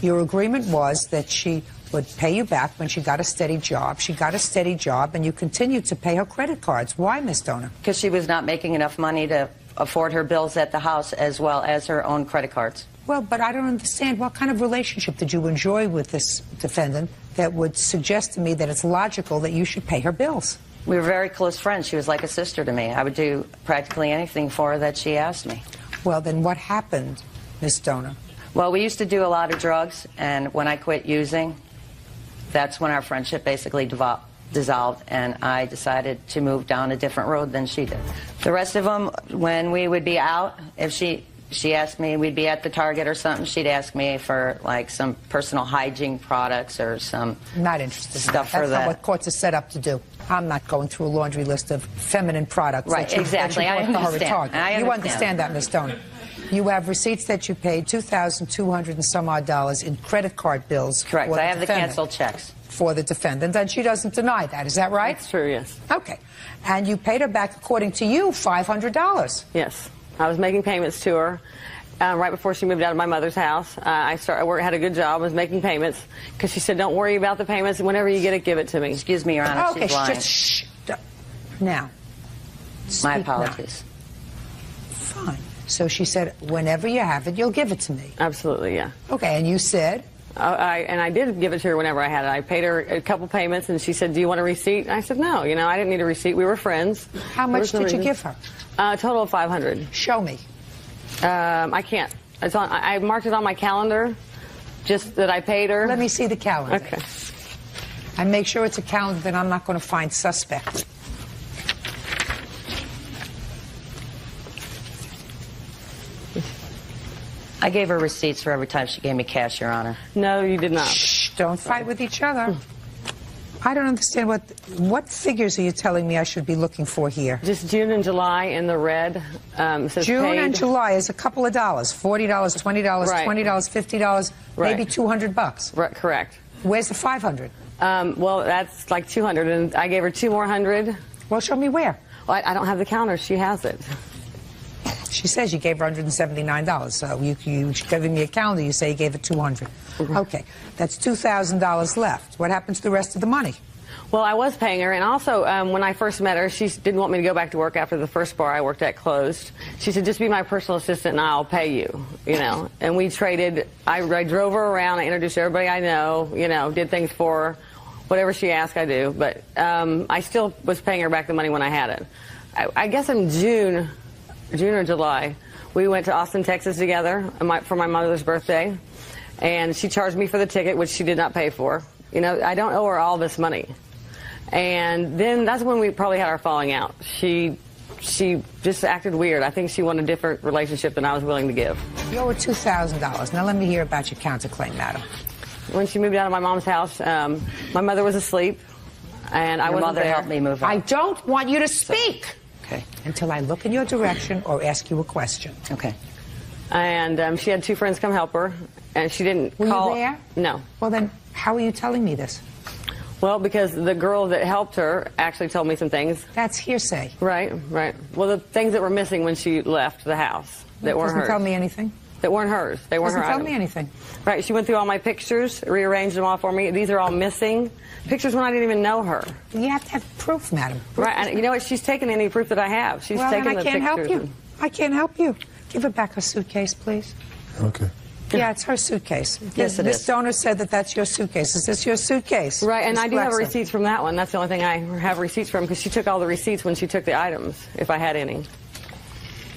Your agreement was that she would pay you back when she got a steady job. She got a steady job, and you continued to pay her credit cards. Why, Miss Donor? Because she was not making enough money to afford her bills at the house as well as her own credit cards. Well, but I don't understand. What kind of relationship did you enjoy with this defendant that would suggest to me that it's logical that you should pay her bills? We were very close friends. She was like a sister to me. I would do practically anything for her that she asked me. Well, then what happened, Miss Donor? Well, we used to do a lot of drugs, and when I quit using, that's when our friendship basically dissolved, and I decided to move down a different road than she did. The rest of them, when we would be out, if she asked me, we'd be at the Target or something, she'd ask me for like some personal hygiene products or some not interested stuff for That's that. not what courts are set up to do. I'm not going through a laundry list of feminine products. Right, that you, exactly. That you bought for her at Target. I You understand that, Miss Donor. You have receipts that you paid $2,200 and some odd dollars in credit card bills. Correct. For I have the canceled checks. For the defendant, and she doesn't deny that. Is that right? That's true, yes. Okay. And you paid her back, according to you, $500. Yes. I was making payments to her right before she moved out of my mother's house. I had a good job, was making payments, because she said, don't worry about the payments. Whenever you get it, give it to me. Excuse me, Your Honor, okay, she's lying. Just shh. Now. My apologies. Now. Fine. So she said, whenever you have it, you'll give it to me. Absolutely, yeah. Okay, and you said? And I did give it to her whenever I had it. I paid her a couple payments, and she said, do you want a receipt? And I said, no, you know, I didn't need a receipt. We were friends. How much did you give her? A total of $500. Show me. I can't. It's on. I marked it on my calendar, just that I paid her. Let me see the calendar. Okay. And make sure it's a calendar that I'm not going to find suspect. I gave her receipts for every time she gave me cash, Your Honor. No, you did not. Shh, don't fight with each other. I don't understand what figures are you telling me I should be looking for here? Just June and July in the red. Says June paid. and July is a couple of dollars. $40, $20, Right. $20, $50, Right. maybe $200. Right, correct. Where's the $500? Well, that's like $200, and I gave her $2 more. Well, show me where. Well, I don't have the counter. She has it. She says you gave her $179. So you giving me a calendar, you say you gave her $200. Okay, that's $2,000 left. What happened to the rest of the money? Well, I was paying her, and also when I first met her, she didn't want me to go back to work after the first bar I worked at closed. She said, just be my personal assistant and I'll pay you, you know. And we traded. I drove her around. I introduced everybody I know, you know, did things for her. Whatever she asked, I do. But I still was paying her back the money when I had it. I guess in June or July, we went to Austin, Texas together for my mother's birthday. And she charged me for the ticket, which she did not pay for. You know, I don't owe her all this money. And then that's when we probably had our falling out. She just acted weird. I think she wanted a different relationship than I was willing to give. You owe her $2,000. Now let me hear about your counterclaim, madam. When she moved out of my mom's house, my mother was asleep, and I wasn't there. Your mother helped me move out. I don't want you to speak. Okay. Until I look in your direction or ask you a question. Okay. And she had two friends come help her, and she didn't Were call. you there? No. Well, then how are you telling me this? Well, because the girl that helped her actually told me some things. That's hearsay. Right, right. Well, the things that were missing when she left the house that weren't hers. Doesn't tell me anything. That weren't hers. They weren't her Doesn't tell items. me anything. Right, she went through all my pictures, rearranged them all for me. These are all missing. Pictures when I didn't even know her. You have to have proof, madam. Proof. Right, and you know what? She's taken any proof that I have. She's Well, taken then I the can't help pictures. you. I can't help you. Give her back her suitcase, please. Okay. Yeah, it's her suitcase. Yes, it Miss is. Donor said that that's your suitcase. Is this your suitcase? Right, and Ms. I do have Blexer? receipts from that one. That's the only thing I have receipts from, because she took all the receipts when she took the items, if I had any.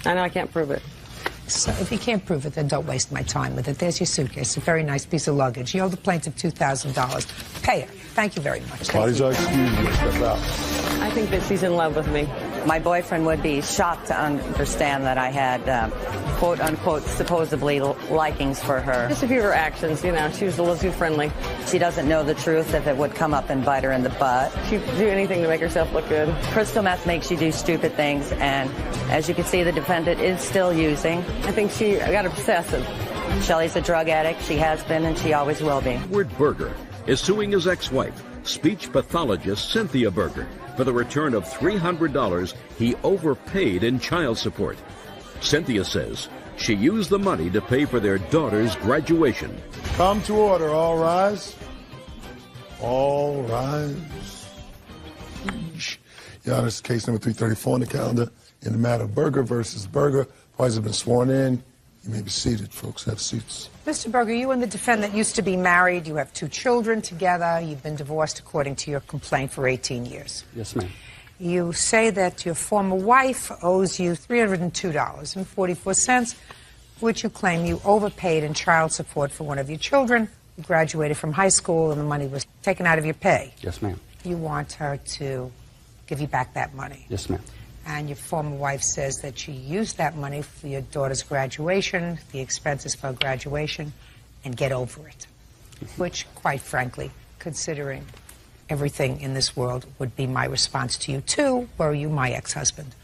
I know I can't prove it. So if you can't prove it, then don't waste my time with it. There's your suitcase, a very nice piece of luggage. You owe the plaintiff $2,000. Pay her. Thank you very much. Parties are excused. Step out. I think that she's in love with me. My boyfriend would be shocked to understand that I had, quote unquote, supposedly likings for her. Just a few of her actions, you know, she was a little too friendly. She doesn't know the truth if it would come up and bite her in the butt. She'd do anything to make herself look good. Crystal meth makes you do stupid things, and as you can see, the defendant is still using. I think she got obsessive. Shelley's a drug addict. She has been, and she always will be. Edward Berger is suing his ex-wife, speech pathologist Cynthia Berger, for the return of $300 he overpaid in child support. Cynthia says she used the money to pay for their daughter's graduation. Come to order. All rise. All rise. Your Honor, this is case number 334 on the calendar in the matter of Berger versus Berger. Parties have been sworn in. You may be seated, folks. Have seats. Mr. Berger, you and the defendant used to be married. You have 2 children together. You've been divorced according to your complaint for 18 years. Yes, ma'am. You say that your former wife owes you $302.44, which you claim you overpaid in child support for one of your children. You graduated from high school and the money was taken out of your pay. Yes, ma'am. You want her to give you back that money. Yes, ma'am. And your former wife says that she used that money for your daughter's graduation, the expenses for her graduation, and get over it. Which, quite frankly, considering everything in this world, would be my response to you, too, were you my ex-husband.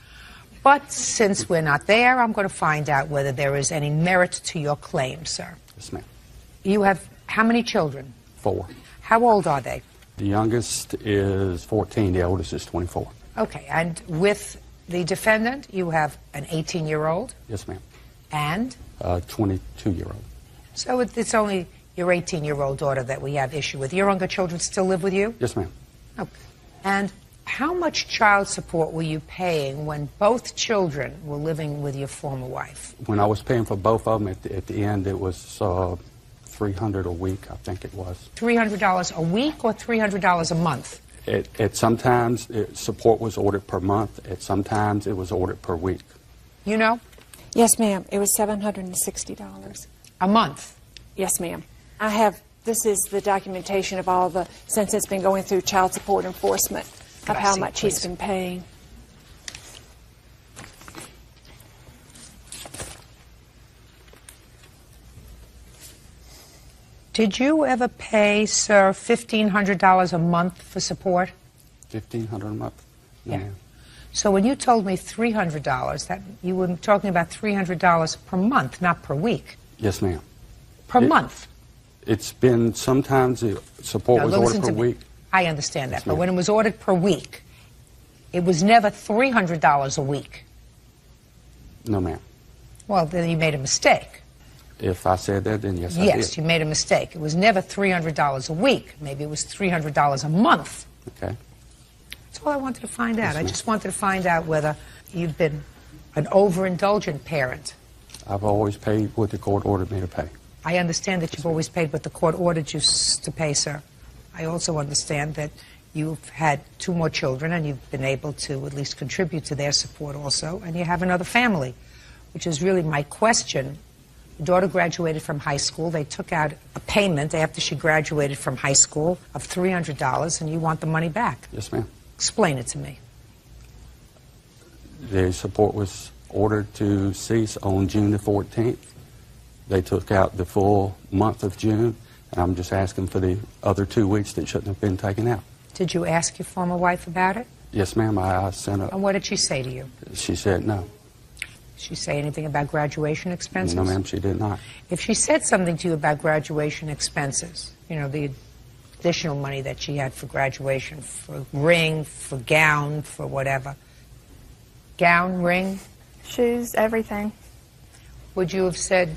But since we're not there, I'm going to find out whether there is any merit to your claim, sir. Yes, ma'am. You have how many children? 4. How old are they? The youngest is 14. The oldest is 24. Okay, and with the defendant, you have an 18-year-old Yes, ma'am. and 22-year-old. so it's only your 18-year-old daughter that we have issue with. Your younger children still live with you? Yes, ma'am. Okay. And how much child support were you paying when both children were living with your former wife? When I was paying for both of them, at the end, it was $300 a week, I think it was. $300 a week or $300 a month? Sometimes support was ordered per month. Sometimes it was ordered per week. You know? Yes, ma'am. It was $760. A month? Yes, ma'am. This is the documentation of all the, since it's been going through child support enforcement, of how much he's been paying. Did you ever pay, sir, $1,500 a month for support? $1,500 a month? No, Yeah. ma'am. So when you told me $300, that you were talking about $300 per month, not per week. Yes, ma'am. Per month. It's been, sometimes support Now, was listen ordered per to me. week. I understand that, Yes, but ma'am. when it was ordered per week, it was never $300 a week. No, ma'am. Well, then you made a mistake. If I said that, then yes, I Yes, did. you made a mistake. It was never $300 a week. Maybe it was $300 a month. Okay. That's all I wanted to find out. Yes, I ma'am. just wanted to find out whether you've been an overindulgent parent. I've always paid what the court ordered me to pay. I understand that you've always paid what the court ordered you to pay, sir. I also understand that you've had 2 more children and you've been able to at least contribute to their support also, and you have another family, which is really my question. Your daughter graduated from high school. They took out a payment after she graduated from high school of $300, and you want the money back. Yes, ma'am. Explain it to me. The support was ordered to cease on June the 14th. They took out the full month of June, and I'm just asking for the other 2 weeks that shouldn't have been taken out. Did you ask your former wife about it? Yes, ma'am. I sent And what did she say to you? She said no. Did she say anything about graduation expenses? No, ma'am, she did not. If she said something to you about graduation expenses, you know, the additional money that she had for graduation, for ring, for gown, for whatever. Gown, ring? Shoes, everything. Would you have said,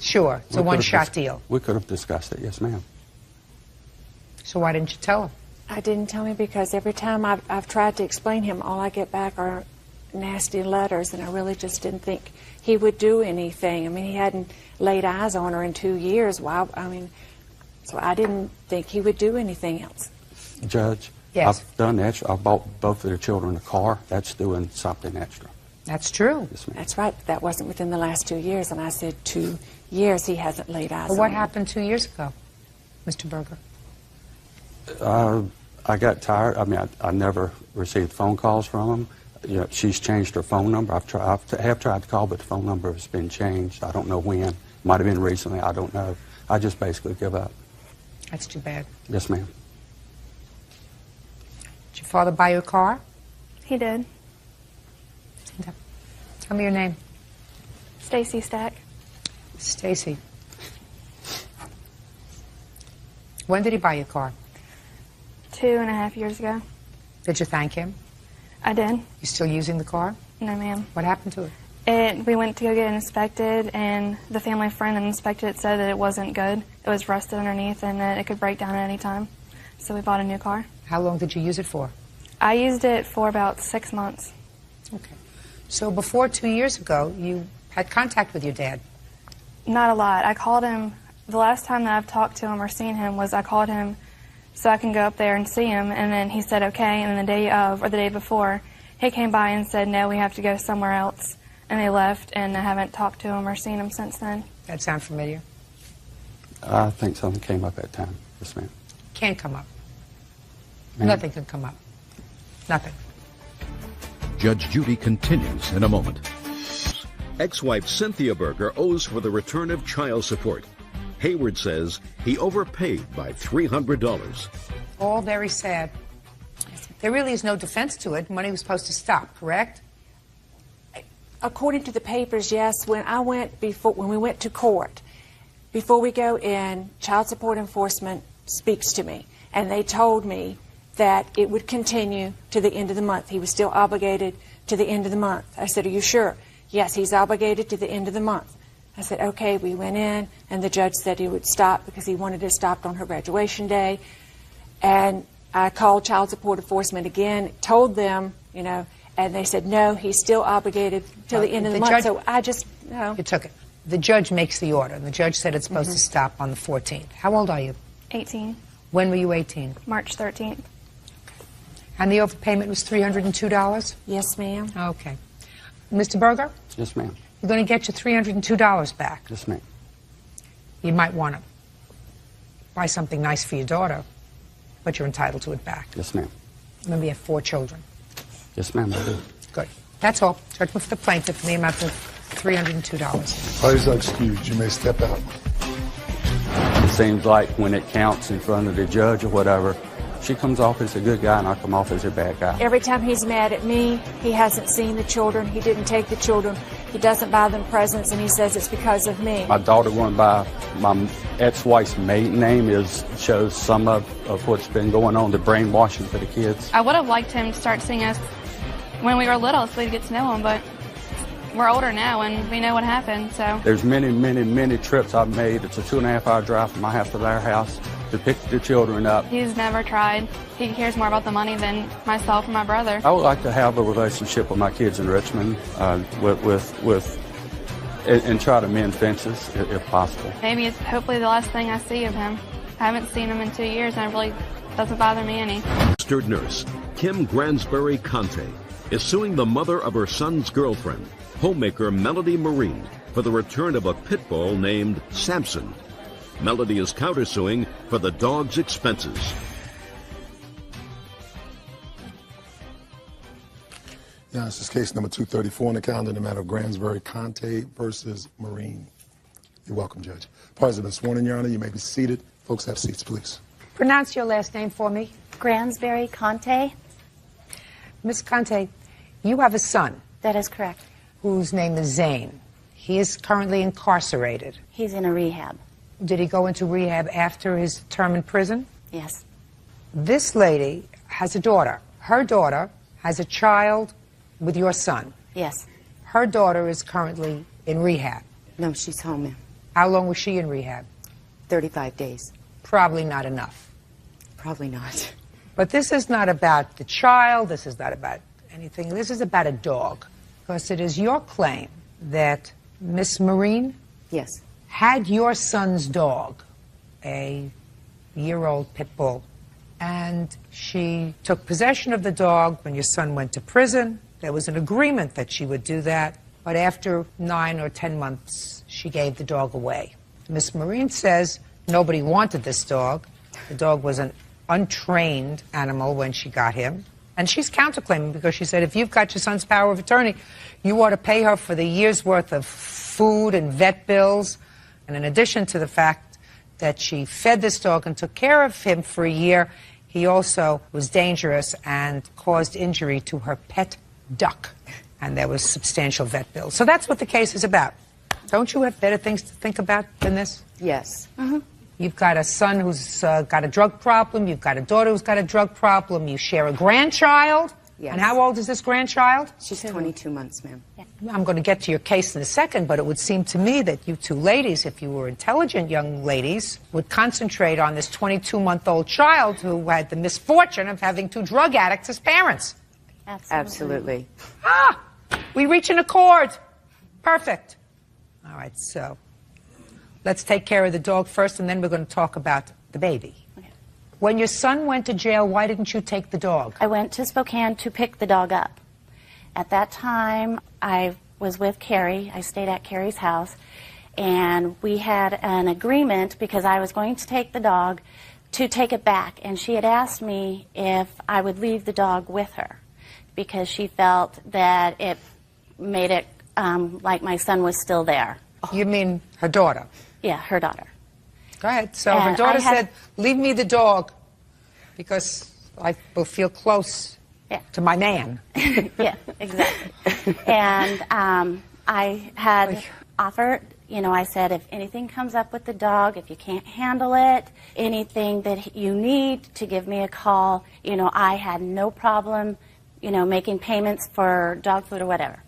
Sure, it's a one-shot deal? We could have discussed it, yes, ma'am. So why didn't you tell him? I didn't tell him because every time I've tried to explain him, all I get back are nasty letters, and I really just didn't think he would do anything. I mean, he hadn't laid eyes on her in 2 years. Wow, I mean, so I didn't think he would do anything else. Judge, Yes. I've done extra. I bought both of their children a car. That's doing something extra. That's true. Yes, ma'am. That's right. That wasn't within the last 2 years, and I said 2 years he hasn't laid eyes Well, on what her. happened 2 years ago, Mr. Berger? I got tired. I mean, I never received phone calls from him. You know, she's changed her phone number. I have tried to call, but the phone number has been changed. I don't know when. Might have been recently. I don't know. I just basically give up. That's too bad. Yes, ma'am. Did your father buy you a car? He did. Tell me your name. Stacy Stack. Stacy. When did he buy you a car? 2.5 years ago. Did you thank him? I did. You still using the car? No, ma'am. What happened to it? We went to go get it inspected, and the family friend that inspected it said that it wasn't good. It was rusted underneath, and that it could break down at any time. So we bought a new car. How long did you use it for? I used it for about 6 months. Okay. So before 2 years ago, you had contact with your dad? Not a lot. I called him. The last time that I've talked to him or seen him was I called him so I can go up there and see him, and then he said okay, and then the day of, or the day before, he came by and said, no, we have to go somewhere else, and they left, and I haven't talked to him or seen him since then. That sound familiar? I think something came up that time. Yes, ma'am. Can't come up. Ma'am? Nothing can come up. Nothing. Judge Judy continues in a moment. Ex-wife Cynthia Berger owes for the return of child support. Hayward says he overpaid by $300. All very sad. There really is no defense to it. Money was supposed to stop, correct? According to the papers, yes. When we went to court, before we go in, child support enforcement speaks to me, and they told me that it would continue to the end of the month. He was still obligated to the end of the month. I said, are you sure? Yes, he's obligated to the end of the month. I said, okay. We went in, and the judge said he would stop because he wanted it stopped on her graduation day. And I called child support enforcement again, told them, you know, and they said, no, he's still obligated till the end of the month. Judge, so I just, you know. You took it. The judge makes the order, and the judge said it's supposed to stop on the 14th. How old are you? 18. When were you 18? March 13th. And the overpayment was $302? Yes, ma'am. Okay. Mr. Berger? Yes, ma'am. You're going to get your $302 back. Yes, ma'am. You might want to buy something nice for your daughter, but you're entitled to it back. Yes, ma'am. Remember, you have 4 children. Yes, ma'am, I do. Good. That's all. Judgment for the plaintiff in the amount of $302. Parties are excused. You may step out. It seems like when it counts in front of the judge or whatever, she comes off as a good guy and I come off as a bad guy. Every time he's mad at me, he hasn't seen the children. He didn't take the children. He doesn't buy them presents, and he says it's because of me. My daughter went by my ex-wife's maiden name shows some of what's been going on, the brainwashing for the kids. I would have liked him to start seeing us when we were little so we'd get to know him, but we're older now and we know what happened, so. There's many trips I've made. It's a 2.5-hour drive from my house to their house to pick the children up. He's never tried. He cares more about the money than myself and my brother. I would like to have a relationship with my kids in Richmond and try to mend fences if possible. Maybe it's hopefully the last thing I see of him. I haven't seen him in 2 years and it really doesn't bother me any. Registered nurse Kim Gransberry Conte is suing the mother of her son's girlfriend, homemaker Melody Marine, for the return of a pit bull named Samson. Melody is countersuing for the dog's expenses. Yeah, this is case number 234 on the calendar in the matter of Gransberry Conte versus Marine. You're welcome, Judge. Parties have been sworn in, Your Honor. You may be seated. Folks, have seats, please. Pronounce your last name for me. Gransberry Conte. Miss Conte, you have a son. That is correct. Whose name is Zane. He is currently incarcerated. He's in a rehab. Did he go into rehab after his term in prison? Yes. This lady has a daughter. Her daughter has a child with your son. Yes. Her daughter is currently in rehab. No, she's home, ma'am. How long was she in rehab? 35 days. Probably not enough. Probably not. But this is not about the child. This is not about anything. This is about a dog, because it is your claim that Miss Marine Yes. had your son's dog, a year-old pit bull, and she took possession of the dog when your son went to prison. There was an agreement that she would do that, but after 9 or 10 months, she gave the dog away. Miss Marine says nobody wanted this dog. The dog was an untrained animal when she got him. And she's counterclaiming because she said, if you've got your son's power of attorney, you ought to pay her for the year's worth of food and vet bills. And in addition to the fact that she fed this dog and took care of him for a year, he also was dangerous and caused injury to her pet duck. And there was substantial vet bills. So that's what the case is about. Don't you have better things to think about than this? Yes. You've got a son who's got a drug problem. You've got a daughter who's got a drug problem. You share a grandchild. Yes. And how old is this grandchild? She's 22 months, ma'am. I'm going to get to your case in a second, but it would seem to me that you two ladies, if you were intelligent young ladies, would concentrate on this 22-month-old child who had the misfortune of having 2 drug addicts as parents. Absolutely. Ah! We reach an accord. Perfect. All right, so let's take care of the dog first, and then we're going to talk about the baby. Okay. When your son went to jail, why didn't you take the dog? I went to Spokane to pick the dog up. At that time, I was with Carrie. I stayed at Carrie's house, and we had an agreement because I was going to take the dog to take it back, and she had asked me if I would leave the dog with her because she felt that it made it like my son was still there. You mean her daughter? Yeah, her daughter. Go ahead. So And her daughter I had- said, leave me the dog because I will feel close to my man. Yeah, exactly. And I had offered, I said, if anything comes up with the dog, if you can't handle it, anything that you need to give me a call, I had no problem, making payments for dog food or whatever.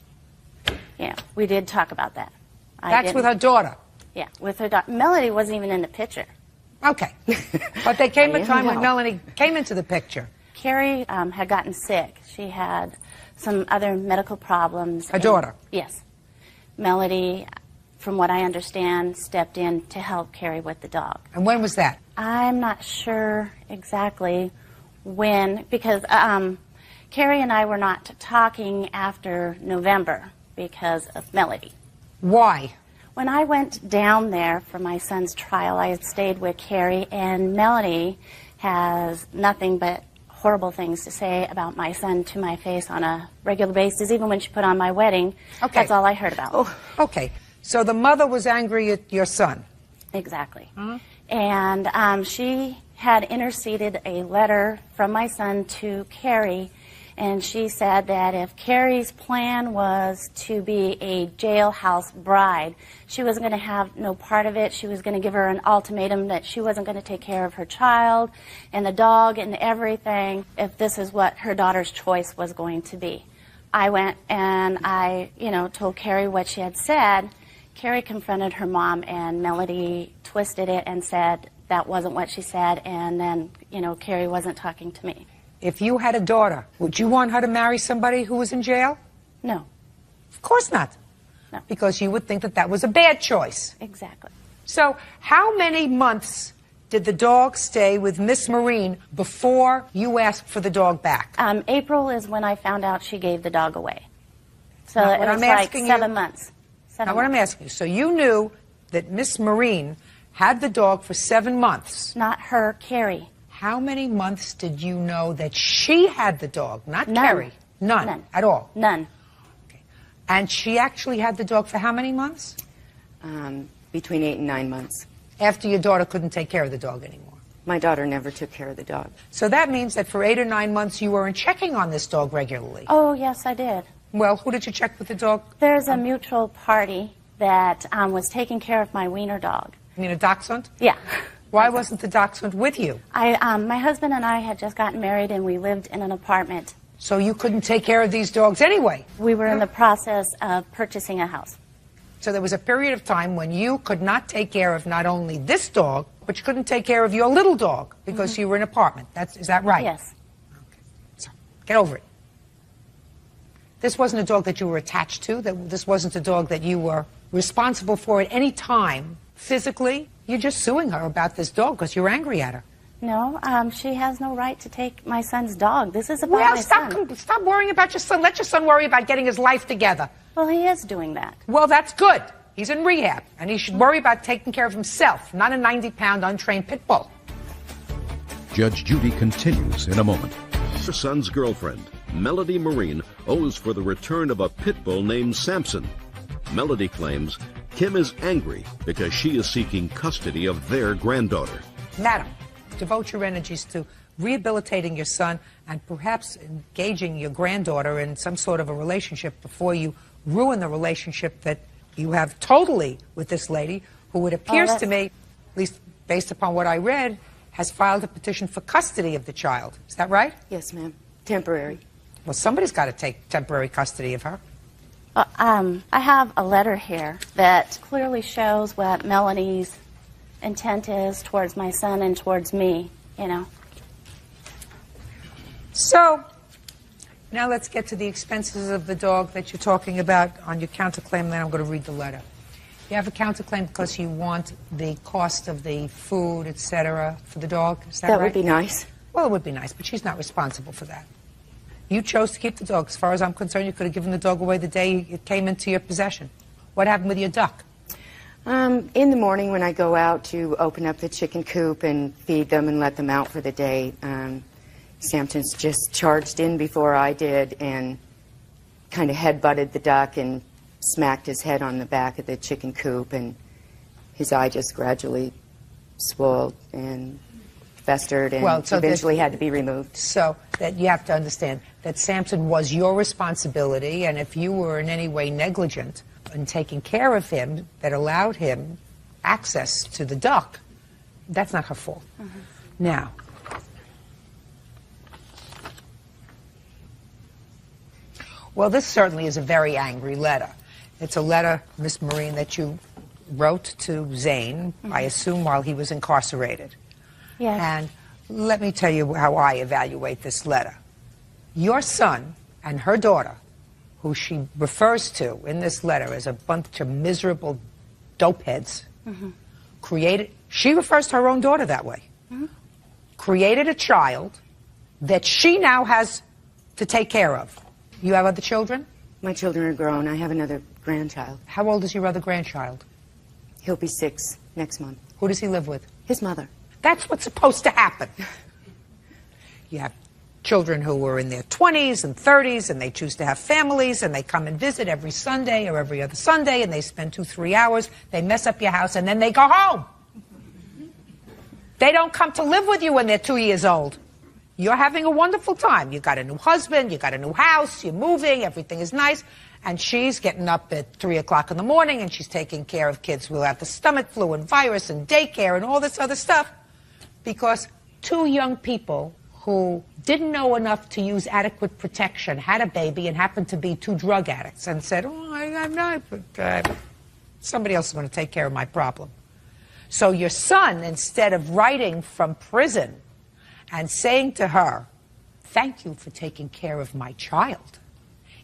We did talk about that. That's with her daughter? Yeah, with her daughter. Melody wasn't even in the picture. Okay. But there came I a time when know. Melanie came into the picture. Carrie had gotten sick. She had some other medical problems. Her daughter? Yes. Melody, from what I understand, stepped in to help Carrie with the dog. And when was that? I'm not sure exactly when, because Carrie and I were not talking after November because of Melody. Why? When I went down there for my son's trial, I had stayed with Carrie, and Melody has nothing but horrible things to say about my son to my face on a regular basis. Even when she put on my wedding, that's all I heard about. Oh, okay. So the mother was angry at your son? Exactly. And she had interceded a letter from my son to Carrie, and she said that if Carrie's plan was to be a jailhouse bride, she wasn't going to have no part of it. She was going to give her an ultimatum that she wasn't going to take care of her child and the dog and everything if this is what her daughter's choice was going to be. I went and I, told Carrie what she had said. Carrie confronted her mom, and Melody twisted it and said that wasn't what she said, and then, Carrie wasn't talking to me. If you had a daughter, would you want her to marry somebody who was in jail? No. Of course not. No. Because you would think that that was a bad choice. Exactly. So how many months did the dog stay with Miss Marine before you asked for the dog back? April is when I found out she gave the dog away. So Now, it what was I'm like asking 7 you- months. Now, what I'm asking you, so you knew that Miss Marine had the dog for 7 months. Not her, Carrie. How many months did you know that she had the dog, not None. Carrie? None. None. At all? None. Okay. And she actually had the dog for how many months? Between 8 and 9 months. After your daughter couldn't take care of the dog anymore. My daughter never took care of the dog. So that means that for 8 or 9 months you weren't checking on this dog regularly. Oh, yes, I did. Well, who did you check with the dog? There's a mutual party that was taking care of my wiener dog. You mean a dachshund? Yeah. Why wasn't the dachshund with you? My husband and I had just gotten married, and we lived in an apartment. So you couldn't take care of these dogs anyway? We were in the process of purchasing a house. So there was a period of time when you could not take care of not only this dog, but you couldn't take care of your little dog because you were in an apartment. Is that right? Yes. So get over it. This wasn't a dog that you were attached to, that this wasn't a dog that you were responsible for at any time physically. You're just suing her about this dog because you're angry at her. No, she has no right to take my son's dog. This is about my son. Stop worrying about your son. Let your son worry about getting his life together. Well, he is doing that. Well, that's good. He's in rehab, and he should worry about taking care of himself, not a 90-pound untrained pit bull. Judge Judy continues in a moment. Her son's girlfriend, Melody Marine, owes for the return of a pit bull named Samson. Melody claims Kim is angry because she is seeking custody of their granddaughter. Madam, devote your energies to rehabilitating your son and perhaps engaging your granddaughter in some sort of a relationship before you ruin the relationship that you have totally with this lady, who it appears to me, at least based upon what I read, has filed a petition for custody of the child. Is that right? Yes, ma'am. Temporary. Well, somebody's got to take temporary custody of her. I have a letter here that clearly shows what Melanie's intent is towards my son and towards me, you know. So, now let's get to the expenses of the dog that you're talking about on your counterclaim, then I'm going to read the letter. You have a counterclaim because you want the cost of the food, etc., for the dog, is that right? That would be nice. Well, it would be nice, but she's not responsible for that. You chose to keep the dog. As far as I'm concerned, you could have given the dog away the day it came into your possession. What happened with your duck? In the morning when I go out to open up the chicken coop and feed them and let them out for the day, Samson's just charged in before I did and kind of head-butted the duck and smacked his head on the back of the chicken coop, and his eye just gradually swelled and festered and eventually had to be removed. So that you have to understand that Samson was your responsibility, and if you were in any way negligent in taking care of him that allowed him access to the duck, that's not her fault. Now, well, this certainly is a very angry letter. It's a letter, Miss Marine, that you wrote to Zane, I assume while he was incarcerated. Yes. And let me tell you how I evaluate this letter. Your son and her daughter, who she refers to in this letter as a bunch of miserable dopeheads, she refers to her own daughter that way, created a child that she now has to take care of. You have other children? My children are grown. I have another grandchild. How old is your other grandchild? He'll be 6 next month. Who does he live with? His mother. That's what's supposed to happen. You have children who are in their 20s and 30s, and they choose to have families, and they come and visit every Sunday or every other Sunday, and they spend 2-3 hours. They mess up your house, and then they go home. They don't come to live with you when they're 2 years old. You're having a wonderful time. You got a new husband, you got a new house, you're moving, everything is nice, and she's getting up at 3 o'clock in the morning, and she's taking care of kids who have the stomach flu and virus and daycare and all this other stuff, because 2 young people who didn't know enough to use adequate protection had a baby and happened to be 2 drug addicts and said, oh, I'm not, somebody else is going to take care of my problem. So your son, instead of writing from prison and saying to her, thank you for taking care of my child.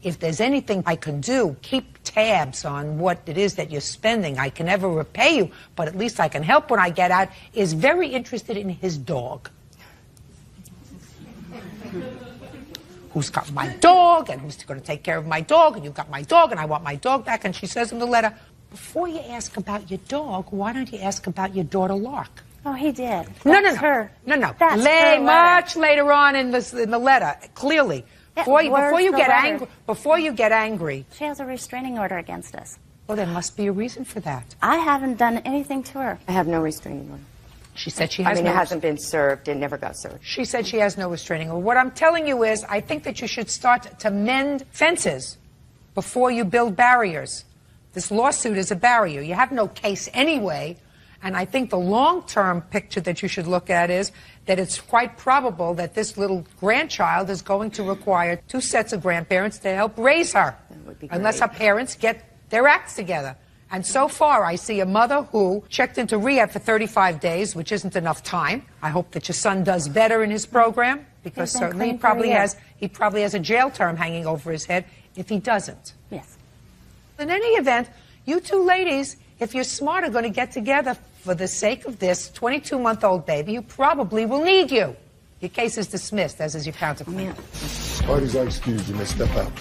If there's anything I can do, keep tabs on what it is that you're spending. I can never repay you, but at least I can help when I get out, is very interested in his dog. Who's got my dog, and who's going to take care of my dog, and you've got my dog, and I want my dog back. And she says in the letter, before you ask about your dog, why don't you ask about your daughter Lark? Oh, he did. No. That's her Much later on in the letter, clearly. Before you get angry. She has a restraining order against us. Well, there must be a reason for that. I haven't done anything to her. I have no restraining order. She said she has it hasn't been served. It never got served. She said she has no restraining order. What I'm telling you is, I think that you should start to mend fences before you build barriers. This lawsuit is a barrier. You have no case anyway. And I think the long-term picture that you should look at is that it's quite probable that this little grandchild is going to require 2 sets of grandparents to help raise her, unless her parents get their acts together. And so far, I see a mother who checked into rehab for 35 days, which isn't enough time. I hope that your son does better in his program, because certainly he probably has a jail term hanging over his head if he doesn't. Yes. In any event, you two ladies, if you're smart, are going to get together for the sake of this 22-month-old baby who probably will need you. Your case is dismissed, as is your counterclaim. Parties are excused. You may step out.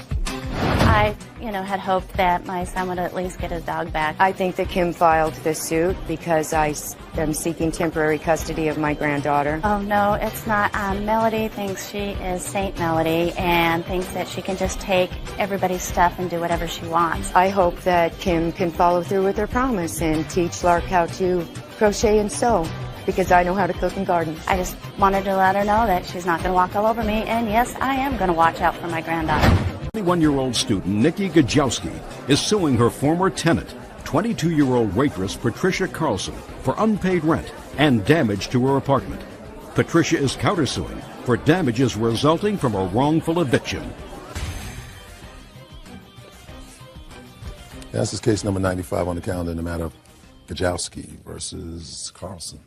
I, had hoped that my son would at least get his dog back. I think that Kim filed this suit because I am seeking temporary custody of my granddaughter. Oh, no, it's not. Melody thinks she is Saint Melody and thinks that she can just take everybody's stuff and do whatever she wants. I hope that Kim can follow through with her promise and teach Lark how to crochet and sew, because I know how to cook and garden. I just wanted to let her know that she's not going to walk all over me, and yes, I am going to watch out for my granddaughter. 21-year-old student Nikki Gajowski is suing her former tenant, 22-year-old waitress Patricia Carlson, for unpaid rent and damage to her apartment. Patricia is countersuing for damages resulting from a wrongful eviction. This is case number 95 on the calendar in the matter of Gajowski versus Carlson.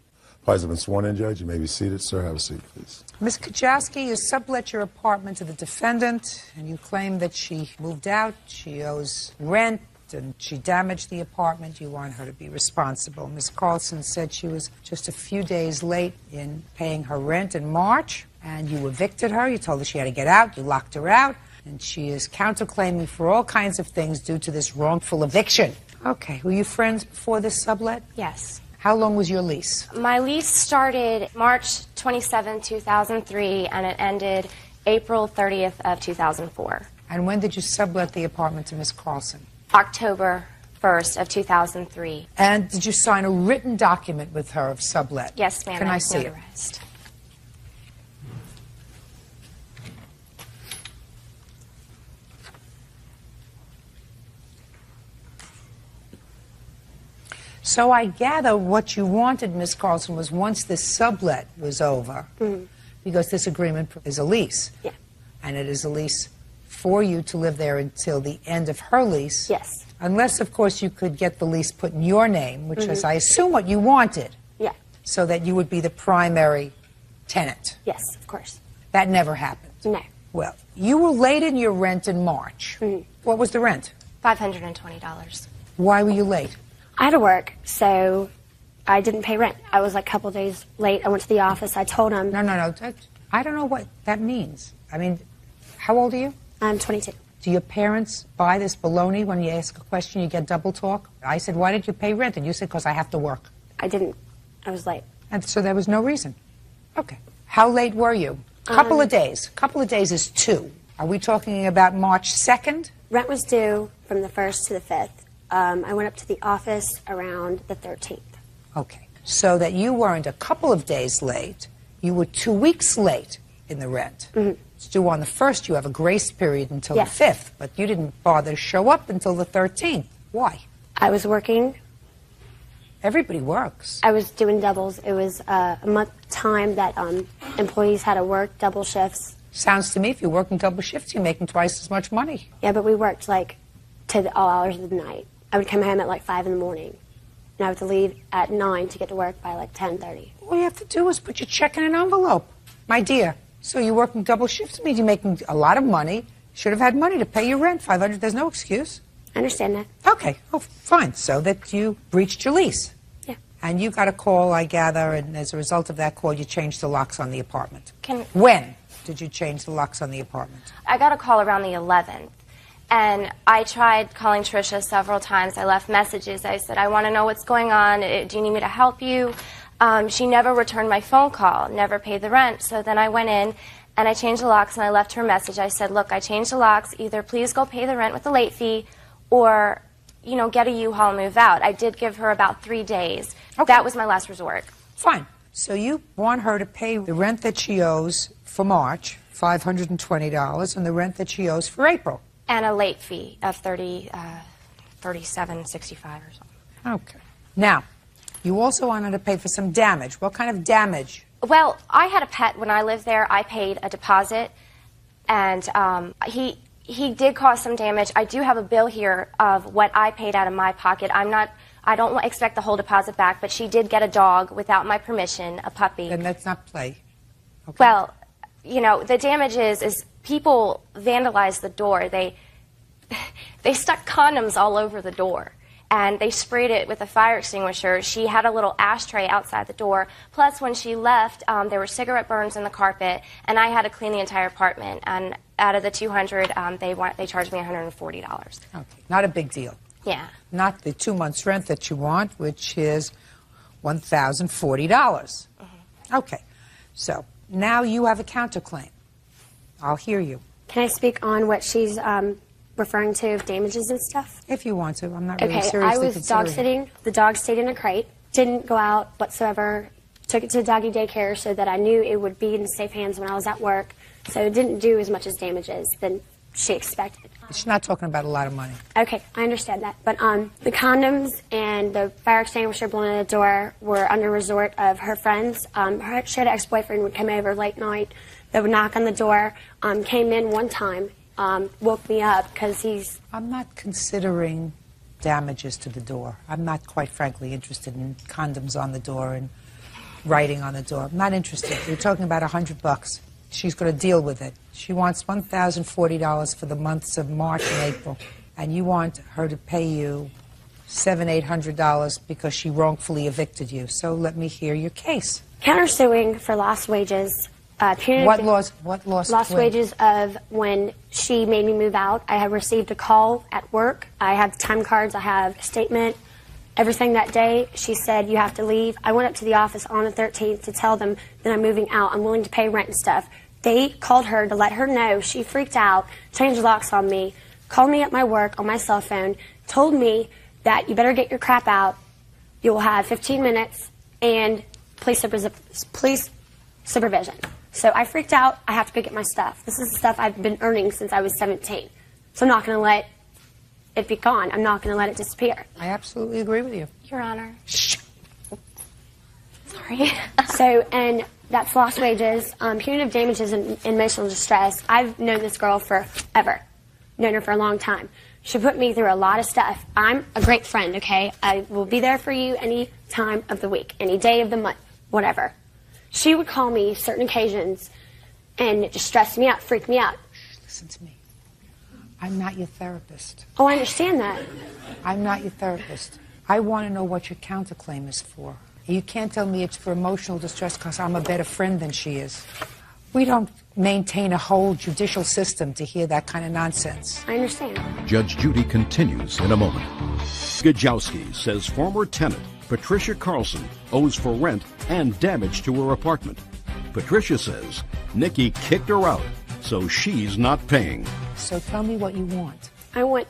Parties have been sworn in, Judge. You may be seated. Sir, have a seat, please. Ms. Kachowski, you sublet your apartment to the defendant, and you claim that she moved out, she owes rent, and she damaged the apartment. You want her to be responsible. Ms. Carlson said she was just a few days late in paying her rent in March, and you evicted her. You told her she had to get out. You locked her out, and she is counterclaiming for all kinds of things due to this wrongful eviction. Okay. Were you friends before this sublet? Yes. How long was your lease? My lease started March 27, 2003, and it ended April 30th of 2004. And when did you sublet the apartment to Ms. Carlson? October 1st of 2003. And did you sign a written document with her of sublet? Yes, ma'am. Can I see it? Notarized. So I gather what you wanted, Ms. Carlson, was once this sublet was over, because this agreement is a lease. Yeah. And it is a lease for you to live there until the end of her lease. Yes. Unless, of course, you could get the lease put in your name, which is, I assume, what you wanted. Yeah. So that you would be the primary tenant. Yes, of course. That never happened. No. Well, you were late in your rent in March. What was the rent? $520. Why were you late? I had to work, so I didn't pay rent. I was like a couple days late. I went to the office. I told them. No. I don't know what that means. I mean, how old are you? I'm 22. Do your parents buy this baloney when you ask a question, you get double talk? I said, why did you pay rent? And you said, because I have to work. I didn't. I was late. And so there was no reason. Okay. How late were you? Couple of days. Couple of days is 2. Are we talking about March 2nd? Rent was due from the 1st to the 5th. I went up to the office around the 13th. Okay. So that you weren't a couple of days late, you were 2 weeks late in the rent. It's due on the 1st. You have a grace period until the 5th, but you didn't bother to show up until the 13th. Why? I was working. Everybody works. I was doing doubles. It was a month time that employees had to work double shifts. Sounds to me, if you're working double shifts, you're making twice as much money. Yeah, but we worked like to all hours of the night. I would come home at like 5 in the morning, and I would have to leave at 9 to get to work by like 10:30. All you have to do is put your check in an envelope. My dear, so you're working double shifts means you're making a lot of money. Should have had money to pay your rent, $500. There's no excuse. I understand that. Okay, oh, fine. So that you breached your lease. Yeah. And you got a call, I gather, and as a result of that call, you changed the locks on the apartment. Can When did you change the locks on the apartment? I got a call around the 11th. And I tried calling Tricia several times. I left messages. I said, I want to know what's going on. Do you need me to help you? She never returned my phone call, never paid the rent. So then I went in and I changed the locks and I left her a message. I said, look, I changed the locks. Either please go pay the rent with the late fee or, get a U-Haul and move out. I did give her about 3 days. Okay. That was my last resort. Fine. So you want her to pay the rent that she owes for March, $520, and the rent that she owes for April. And a late fee of $37.65 or something. Okay. Now, you also wanted to pay for some damage. What kind of damage? Well, I had a pet when I lived there. I paid a deposit, and he did cause some damage. I do have a bill here of what I paid out of my pocket. I don't expect the whole deposit back, but she did get a dog without my permission, a puppy. Then let's not play. Okay. Well, the damage is people vandalized the door. They they stuck condoms all over the door. And they sprayed it with a fire extinguisher. She had a little ashtray outside the door. Plus, when she left, there were cigarette burns in the carpet, and I had to clean the entire apartment. And out of the $200, they charged me $140. Okay, not a big deal. Yeah. Not the 2 months' rent that you want, which is $1,040. Okay, so now you have a counterclaim. I'll hear you. Can I speak on what she's referring to, damages and stuff? If you want to. I'm not really Okay, seriously I was dog sitting. The dog stayed in a crate. Didn't go out whatsoever. Took it to doggy daycare so that I knew it would be in safe hands when I was at work. So it didn't do as much as damages than she expected. She's not talking about a lot of money. Okay, I understand that. But the condoms and the fire extinguisher blown in the door were under resort of her friends. She had an ex-boyfriend would come over late night. They would knock on the door. Came in one time. Woke me up because he's... I'm not considering damages to the door. I'm not, quite frankly, interested in condoms on the door and writing on the door. I'm not interested. You're talking about $100. She's going to deal with it. She wants $1,040 for the months of March and April, and you want her to pay you $700, $800 because she wrongfully evicted you. So let me hear your case. Countersuing for lost wages. What lost wages of when she made me move out. I had received a call at work. I have time cards. I have a statement. Everything that day, she said, you have to leave. I went up to the office on the 13th to tell them that I'm moving out. I'm willing to pay rent and stuff. They called her to let her know. She freaked out, changed locks on me, called me at my work on my cell phone, told me that you better get your crap out. You will have 15 minutes and police supervision. So I freaked out. I have to go get my stuff. This is the stuff I've been earning since I was 17. So I'm not going to let it be gone. I'm not going to let it disappear. I absolutely agree with you. Your Honor. Shh. Sorry. So, and that's lost wages, punitive damages, and emotional distress. I've known this girl forever. Known her for a long time. She put me through a lot of stuff. I'm a great friend, okay? I will be there for you any time of the week, any day of the month, whatever. She would call me certain occasions, and it just stressed me out, freaked me out. Listen to me. I'm not your therapist. Oh, I understand that. I'm not your therapist. I want to know what your counterclaim is for. You can't tell me it's for emotional distress because I'm a better friend than she is. We don't maintain a whole judicial system to hear that kind of nonsense. I understand. Judge Judy continues in a moment. Gajowski says former tenant Patricia Carlson owes for rent and damage to her apartment. Patricia says Nikki kicked her out, so she's not paying. So tell me what you want. I want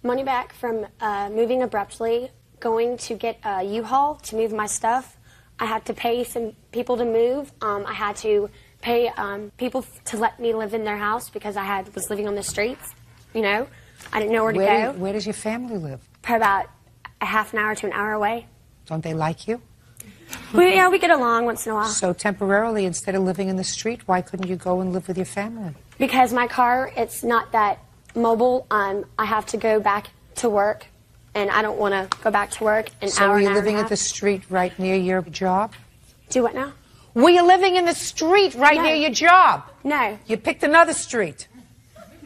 money back from moving abruptly, going to get a U-Haul to move my stuff. I had to pay some people to move. I had to pay people to let me live in their house because I was living on the streets. You know, I didn't know where to go. Where does your family live? Probably about a half an hour to an hour away. Don't they like you? We get along once in a while. So temporarily, instead of living in the street, why couldn't you go and live with your family? Because my car, it's not that mobile. I have to go back to work, and I don't want to go back to work an so hour. So are you living at the street right near your job? Do what now? Were you living in the street right near your job? No. You picked another street?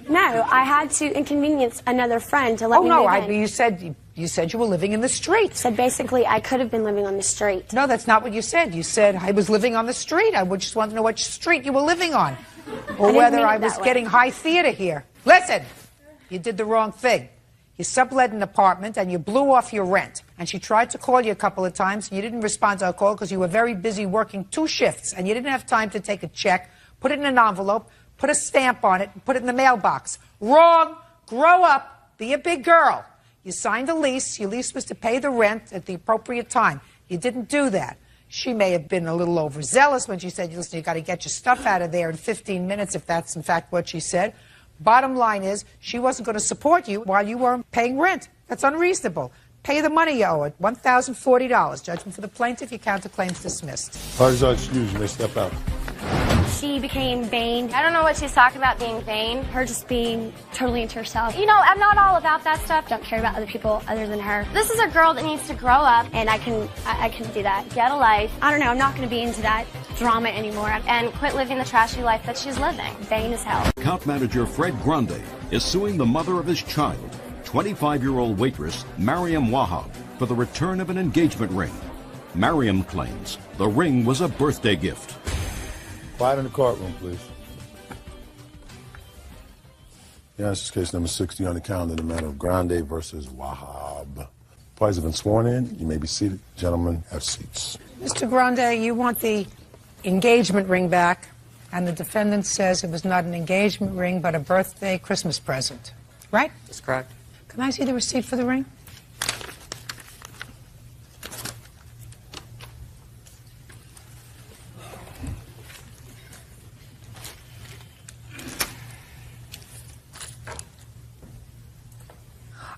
No, I had to inconvenience another friend to let me move in. You said you were living in the street. So basically, I could have been living on the street. No, that's not what you said. You said I was living on the street. I would just want to know which street you were living on. Or whether I was getting high theater here. Listen, you did the wrong thing. You sublet an apartment and you blew off your rent. And she tried to call you a couple of times and you didn't respond to her call because you were very busy working 2 shifts and you didn't have time to take a check, put it in an envelope, put a stamp on it, and put it in the mailbox. Wrong. Grow up. Be a big girl. You signed a lease. Your lease was to pay the rent at the appropriate time. You didn't do that. She may have been a little overzealous when she said, listen, you got to get your stuff out of there in 15 minutes, if that's in fact what she said. Bottom line is, she wasn't going to support you while you weren't paying rent. That's unreasonable. Pay the money you owe it, $1,040. Judgment for the plaintiff, your counterclaim's dismissed. Parties are excused. You may step out. She became vain. I don't know what she's talking about being vain. Her just being totally into herself. You know, I'm not all about that stuff. Don't care about other people other than her. This is a girl that needs to grow up. And I can do that. Get a life. I don't know, I'm not going to be into that drama anymore. And quit living the trashy life that she's living. Vain as hell. Account manager Fred Grande is suing the mother of his child, 25-year-old waitress Mariam Wahab, for the return of an engagement ring. Mariam claims the ring was a birthday gift. Quiet in the courtroom, please. Yeah, this is case number 60 on the calendar in the matter of Grande versus Wahab. Parties have been sworn in. You may be seated. Gentlemen, have seats. Mr. Grande, you want the engagement ring back, and the defendant says it was not an engagement ring but a birthday Christmas present, right? That's correct. Can I see the receipt for the ring?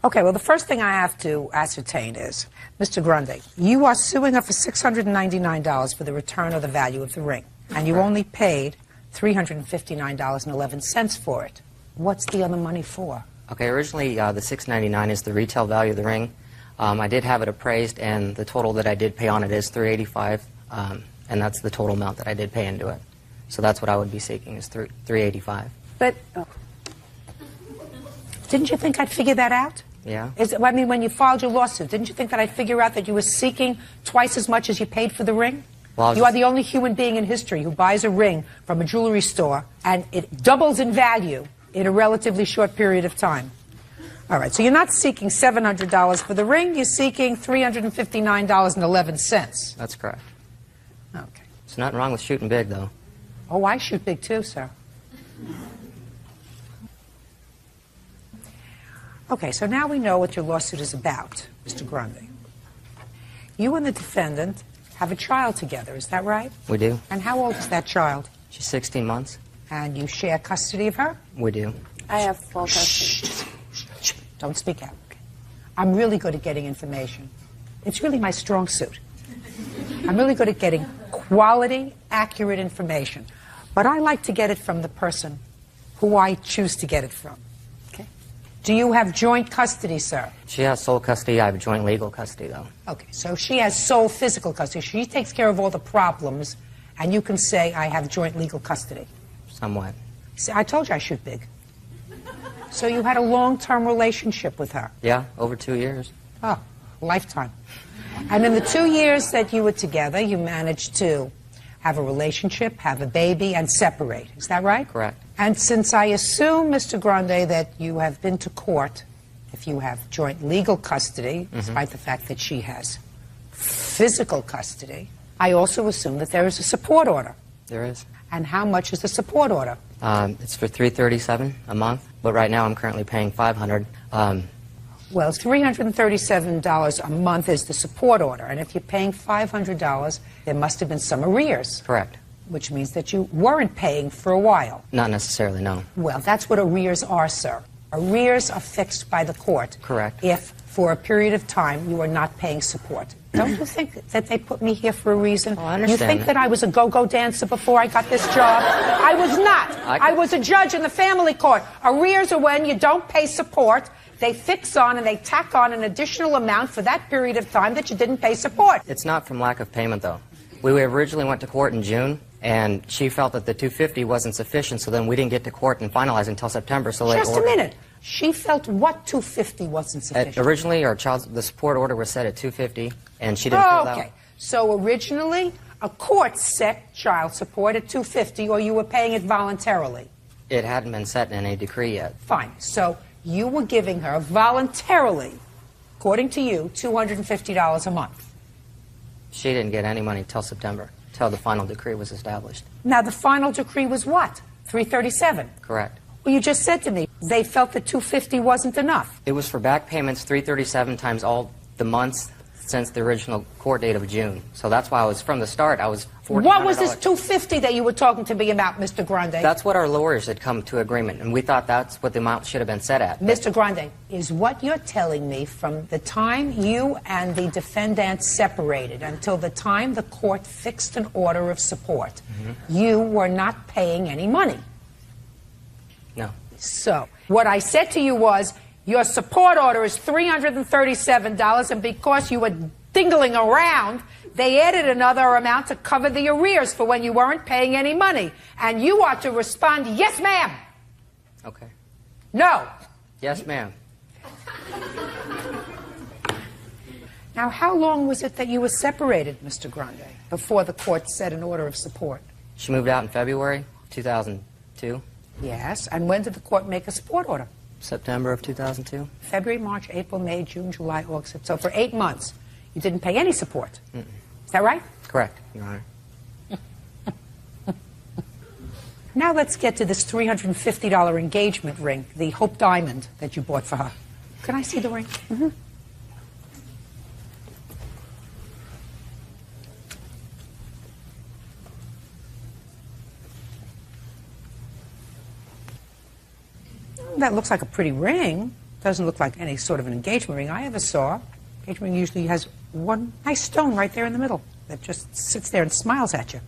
Okay, well, the first thing I have to ascertain is, Mr. Grande, you are suing her for $699 for the return of the value of the ring, and you only paid $359.11 for it. What's the other money for? Okay, originally the $699 is the retail value of the ring. I did have it appraised, and the total that I did pay on it is $385, and that's the total amount that I did pay into it. So that's what I would be seeking is $385. But didn't you think I'd figure that out? Yeah. I mean, when you filed your lawsuit, didn't you think that I'd figure out that you were seeking twice as much as you paid for the ring? Well, you are the only human being in history who buys a ring from a jewelry store and it doubles in value in a relatively short period of time. All right, so you're not seeking $700 for the ring, you're seeking $359.11. That's correct. Okay. There's nothing wrong with shooting big, though. Oh, I shoot big too, sir. Okay, so now we know what your lawsuit is about, Mr. Grande. You and the defendant have a child together, is that right? We do. And how old is that child? She's 16 months. And you share custody of her? We do. I have full custody. Shh. Don't speak out. Okay. I'm really good at getting information. It's really my strong suit. I'm really good at getting quality, accurate information. But I like to get it from the person who I choose to get it from. Do you have joint custody, sir? She has sole custody. I have joint legal custody, though. Okay, so she has sole physical custody. She takes care of all the problems, and you can say, I have joint legal custody. Somewhat. See, I told you I shoot big. So you had a long-term relationship with her? Yeah, over 2 years. Oh, lifetime. And in the 2 years that you were together, you managed to have a relationship, have a baby, and separate. Is that right? Correct. And since I assume, Mr. Grande, that you have been to court, if you have joint legal custody, despite the fact that she has physical custody, I also assume that there is a support order. There is. And how much is the support order? It's for $337 a month, but right now I'm currently paying $500. Well, $337 a month is the support order, and if you're paying $500, there must have been some arrears. Correct. Which means that you weren't paying for a while. Not necessarily, no. Well, that's what arrears are, sir. Arrears are fixed by the court. Correct. If, for a period of time, you are not paying support. Don't you think that they put me here for a reason? Oh, I understand. You think that I was a go-go dancer before I got this job? I was not. I was a judge in the family court. Arrears are when you don't pay support. They fix on and they tack on an additional amount for that period of time that you didn't pay support. It's not from lack of payment, though. We originally went to court in June, and she felt that the $250 wasn't sufficient, so then we didn't get to court and finalize until September. So Just a minute. She felt what $250 wasn't sufficient? Originally, the support order was set at $250, and she didn't fill that. Okay. So originally, a court set child support at $250, or you were paying it voluntarily? It hadn't been set in any decree yet. Fine. So you were giving her voluntarily, according to you, $250 a month. She didn't get any money until September, until the final decree was established. Now, the final decree was what? $337? Correct. Well, you just said to me they felt that $250 wasn't enough. It was for back payments, $337 times all the months since the original court date of June. So that's why I was, from the start, I was $1,400. What was this $250 that you were talking to me about, Mr. Grande? That's what our lawyers had come to agreement, and we thought that's what the amount should have been set at. Mr. Grande, is what you're telling me from the time you and the defendant separated until the time the court fixed an order of support, you were not paying any money? No. So, what I said to you was, your support order is $337, and because you were dingling around, they added another amount to cover the arrears for when you weren't paying any money. And you are to respond, yes, ma'am. Okay. No. Yes, ma'am. Now, how long was it that you were separated, Mr. Grande, before the court set an order of support? She moved out in February 2002. Yes. And when did the court make a support order? September of 2002. February, March, April, May, June, July, August. So for 8 months, you didn't pay any support. Mm-mm. Is that right? Correct, Your Honor. Now let's get to this $350 engagement ring, the Hope Diamond that you bought for her. Can I see the ring? Mm-hmm. That looks like a pretty ring. Doesn't look like any sort of an engagement ring I ever saw. Engagement ring usually has one nice stone right there in the middle that just sits there and smiles at you.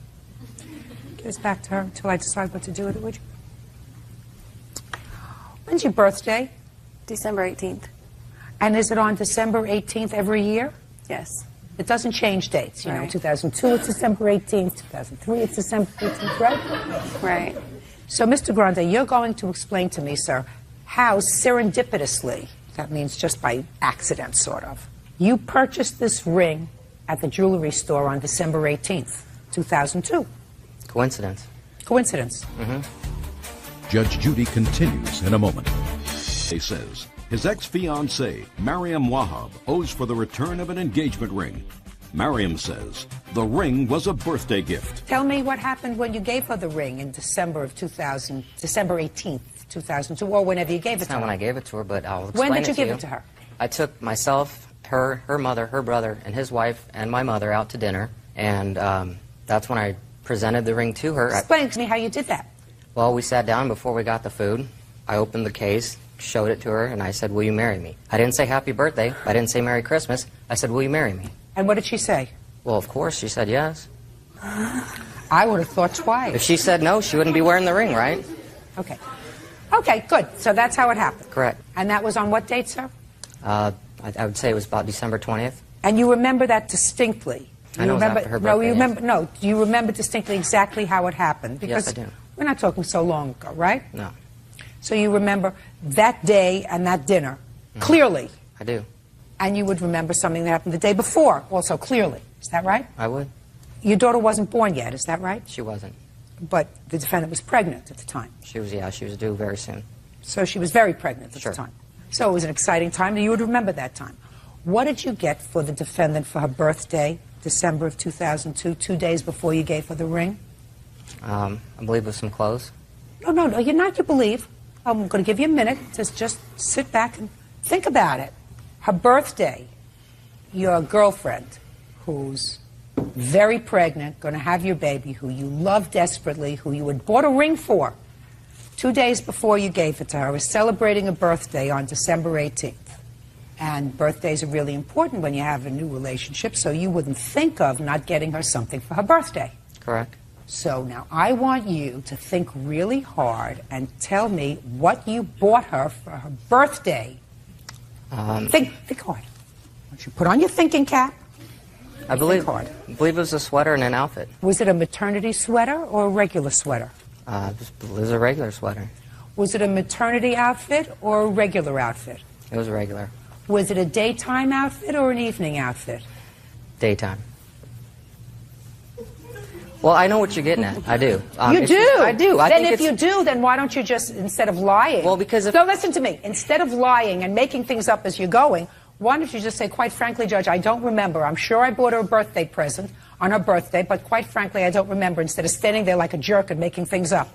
Give this back to her until I decide what to do with it, would you? When's your birthday? December 18th. And is it on December 18th every year? Yes. It doesn't change dates. You know, Right. 2002 it's December 18th, 2003 it's December 18th, right? Right. So, Mr. Grande, you're going to explain to me, sir, how serendipitously, that means just by accident, sort of, you purchased this ring at the jewelry store on December 18th, 2002. Coincidence. Coincidence. Mm-hmm. Judge Judy continues in a moment. He says his ex-fiancée, Mariam Wahab, owes for the return of an engagement ring. Mariam says the ring was a birthday gift. Tell me what happened when you gave her the ring in December of 2000, December 18th, 2002, or whenever you gave it It's to not her. when I gave it to her, but I'll explain When did you it to give you. it to her? I took myself, her mother, her brother, and his wife, and my mother out to dinner, and that's when I presented the ring to her. Explain to me how you did that. Well, we sat down before we got the food. I opened the case, showed it to her, and I said, "Will you marry me?" I didn't say happy birthday. I didn't say Merry Christmas. I said, "Will you marry me?" And what did she say? Well, of course, she said yes. I would have thought twice. If she said no, she wouldn't be wearing the ring, right? Okay. Okay, good. So that's how it happened. Correct. And that was on what date, sir? I would say it was about December 20th. And you remember that distinctly? I know it was remember, after her no, birthday, you yes. remember, no, do you remember distinctly exactly how it happened? Because Yes, I do. we're not talking so long ago, right? No. So you remember that day and that dinner clearly, I do. and you would remember something that happened the day before also clearly. Is that right? I would. Your daughter wasn't born yet, is that right? She wasn't. But the defendant was pregnant at the time. She was due very soon. So she was very pregnant at Sure. the time. So it was an exciting time. You would remember that time. What did you get for the defendant for her birthday, December of 2002, 2 days before you gave her the ring? I believe it was some clothes. No, you're not to believe. I'm going to give you a minute to just sit back and think about it. Her birthday, your girlfriend, who's very pregnant, going to have your baby, who you love desperately, who you had bought a ring for 2 days before you gave it to her, is celebrating a birthday on December 18th. And birthdays are really important when you have a new relationship, so you wouldn't think of not getting her something for her birthday. Correct. So now I want you to think really hard and tell me what you bought her for her birthday. Think hard. Why don't you put on your thinking cap? I believe hard. it was a sweater and an outfit. Was it a maternity sweater or a regular sweater? It was a regular sweater. Was it a maternity outfit or a regular outfit? It was a regular. Was it a daytime outfit or an evening outfit? Daytime. Well, I know what you're getting at. I do. You do? I do. I Then think if you do, then why don't you just, instead of lying... Well, because if... No, listen to me. Instead of lying and making things up as you're going, why don't you just say, quite frankly, Judge, I don't remember. I'm sure I bought her a birthday present on her birthday, but quite frankly, I don't remember, instead of standing there like a jerk and making things up.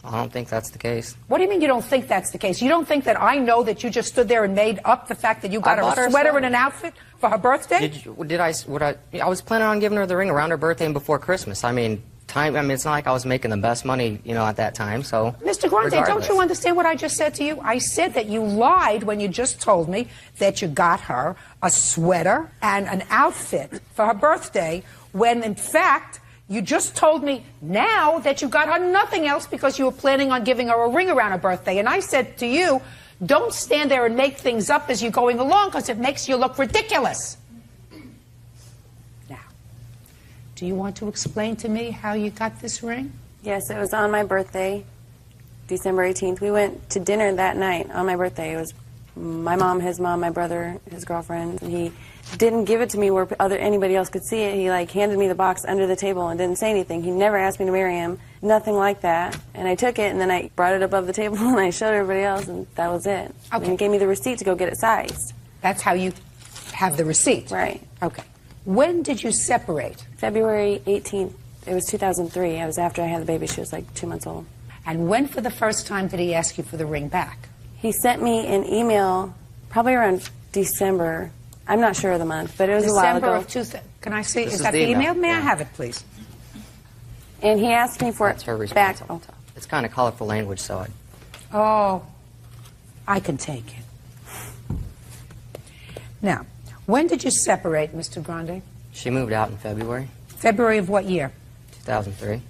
I don't think that's the case. What do you mean you don't think that's the case? You don't think that I know that you just stood there and made up the fact that you got bought her her a a sweater sweater. and an outfit for her birthday? I was planning on giving her the ring around her birthday and before Christmas. It's not like I was making the best money, at that time, so... Mr. Grande, don't regardless. you understand what I just said to you? I said that you lied when you just told me that you got her a sweater and an outfit for her birthday, when in fact you just told me now that you got her nothing else because you were planning on giving her a ring around her birthday. And I said to you, don't stand there and make things up as you're going along because it makes you look ridiculous. Do you want to explain to me how you got this ring? Yes, it was on my birthday. December 18th. We went to dinner that night on my birthday. It was my mom, his mom, my brother, his girlfriend. And he didn't give it to me where anybody else could see it. He like handed me the box under the table and didn't say anything. He never asked me to marry him. Nothing like that. And I took it and then I brought it above the table and I showed everybody else and that was it. Okay. And he gave me the receipt to go get it sized. That's how you have the receipt? Right. Okay. When did you separate? February 18th. It was 2003. It was after I had the baby. She was like 2 months old. And when for the first time did he ask you for the ring back? He sent me an email probably around December. I'm not sure of the month, but it was a while ago. Can I see? Is that the email? May I have it, please? And he asked me for That's her it back. response. It's kind of colorful language, so I can take it. Now, when did you separate, Mr. Grande? she moved out in February February of what year? 2003.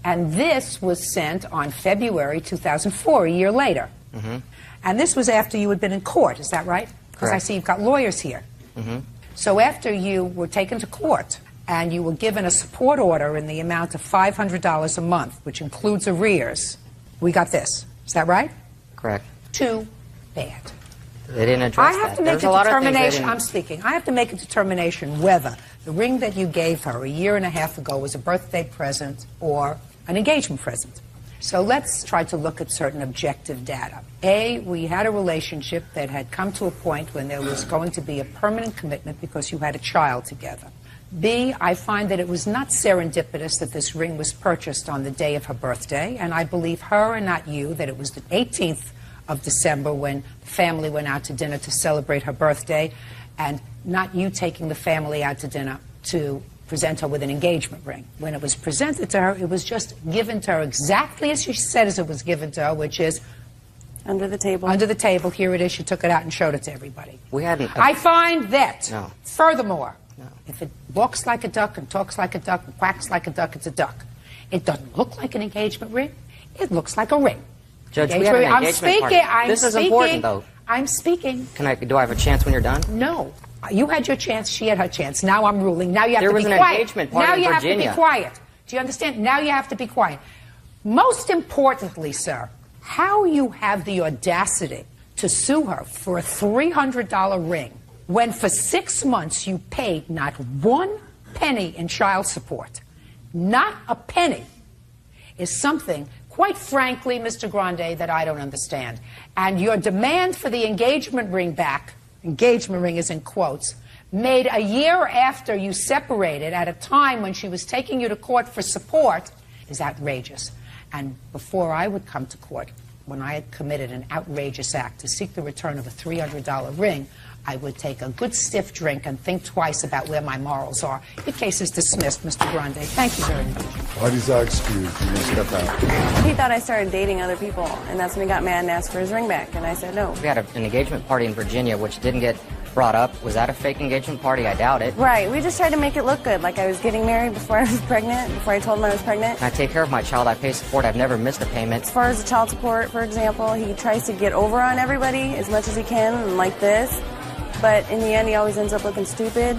And this was sent on February 2004, a year later. Mm-hmm. And this was after you had been in court, is that right? Because I Correct. see you've got lawyers here. Mm-hmm. So after you were taken to court and you were given a support order in the amount of $500 a month, which includes arrears, we got this. Is that right? Correct. Too bad. They didn't address I have that. to make There's a lot of things they determination. didn't- I'm speaking. I have to make a determination whether the ring that you gave her a year and a half ago was a birthday present or an engagement present. So let's try to look at certain objective data. A, we had a relationship that had come to a point when there was going to be a permanent commitment because you had a child together. B, I find that it was not serendipitous that this ring was purchased on the day of her birthday, and I believe her and not you that it was the 18th of December when the family went out to dinner to celebrate her birthday, and not you taking the family out to dinner to present her with an engagement ring. When it was presented to her, it was just given to her exactly as she said as it was given to her, which is under the table. Under the table. Here it is. She took it out and showed it to everybody. We hadn't. I find that, No. furthermore, if it walks like a duck and talks like a duck and quacks like a duck, it's a duck. It doesn't look like an engagement ring. It looks like a ring. Judge, we had an engagement party. This is important, though. I'm speaking. Do I have a chance when you're done? No. You had your chance. She had her chance. Now I'm ruling. Now you have There to be was an quiet. engagement party now in you have Virginia. to be quiet. Do you understand? Now you have to be quiet. Most importantly, sir, how you have the audacity to sue her for a $300 ring when for 6 months you paid not 1 penny in child support, not a penny, is something, quite frankly, Mr. Grande, that I don't understand. And your demand for the engagement ring back, engagement ring is in quotes, made a year after you separated at a time when she was taking you to court for support is outrageous. And before I would come to court, when I had committed an outrageous act to seek the return of a $300 ring, I would take a good stiff drink and think twice about where my morals are. Your case is dismissed, Mr. Grande. Thank you very much. Parties are excused. You may step out. He thought I started dating other people, and that's when he got mad and asked for his ring back, and I said no. We had an engagement party in Virginia, which didn't get brought up. Was that a fake engagement party? I doubt it. Right, we just tried to make it look good, like I was getting married before I was pregnant, before I told him I was pregnant. I take care of my child. I pay support. I've never missed a payment. As far as the child support, for example, he tries to get over on everybody as much as he can, and like this, but in the end he always ends up looking stupid.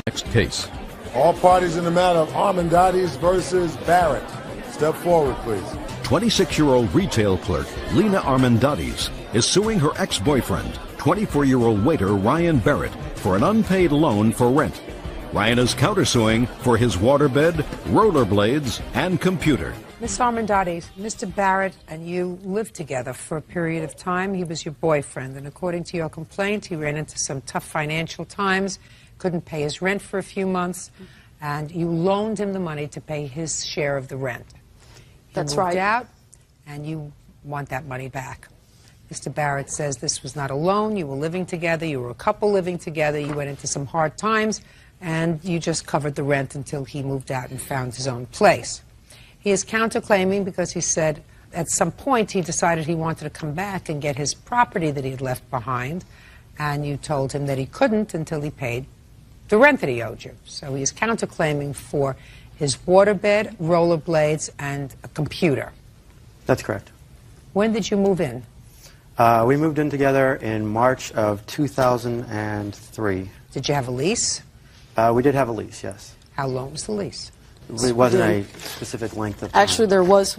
Next case. All parties in the matter of Armendariz versus Barrett. Step forward, please. 26-year-old retail clerk Lena Armendariz is suing her ex-boyfriend, 24-year-old waiter Ryan Barrett, for an unpaid loan for rent. Ryan is countersuing for his waterbed, rollerblades, and computer. Miss Armendariz, Mr. Barrett and you lived together for a period of time. He was your boyfriend, and according to your complaint, he ran into some tough financial times, couldn't pay his rent for a few months, and you loaned him the money to pay his share of the rent. That's He moved right. out, and you want that money back. Mr. Barrett says this was not a loan. You were living together. You were a couple living together. You went into some hard times, and you just covered the rent until he moved out and found his own place. He is counterclaiming because he said at some point he decided he wanted to come back and get his property that he had left behind, and you told him that he couldn't until he paid the rent that he owed you. So he is counterclaiming for his waterbed, rollerblades, and a computer. That's correct. When did you move in? We moved in together in March of 2003. Did you have a lease? We did have a lease, yes. How long was the lease? It wasn't a specific length of time. Actually, there was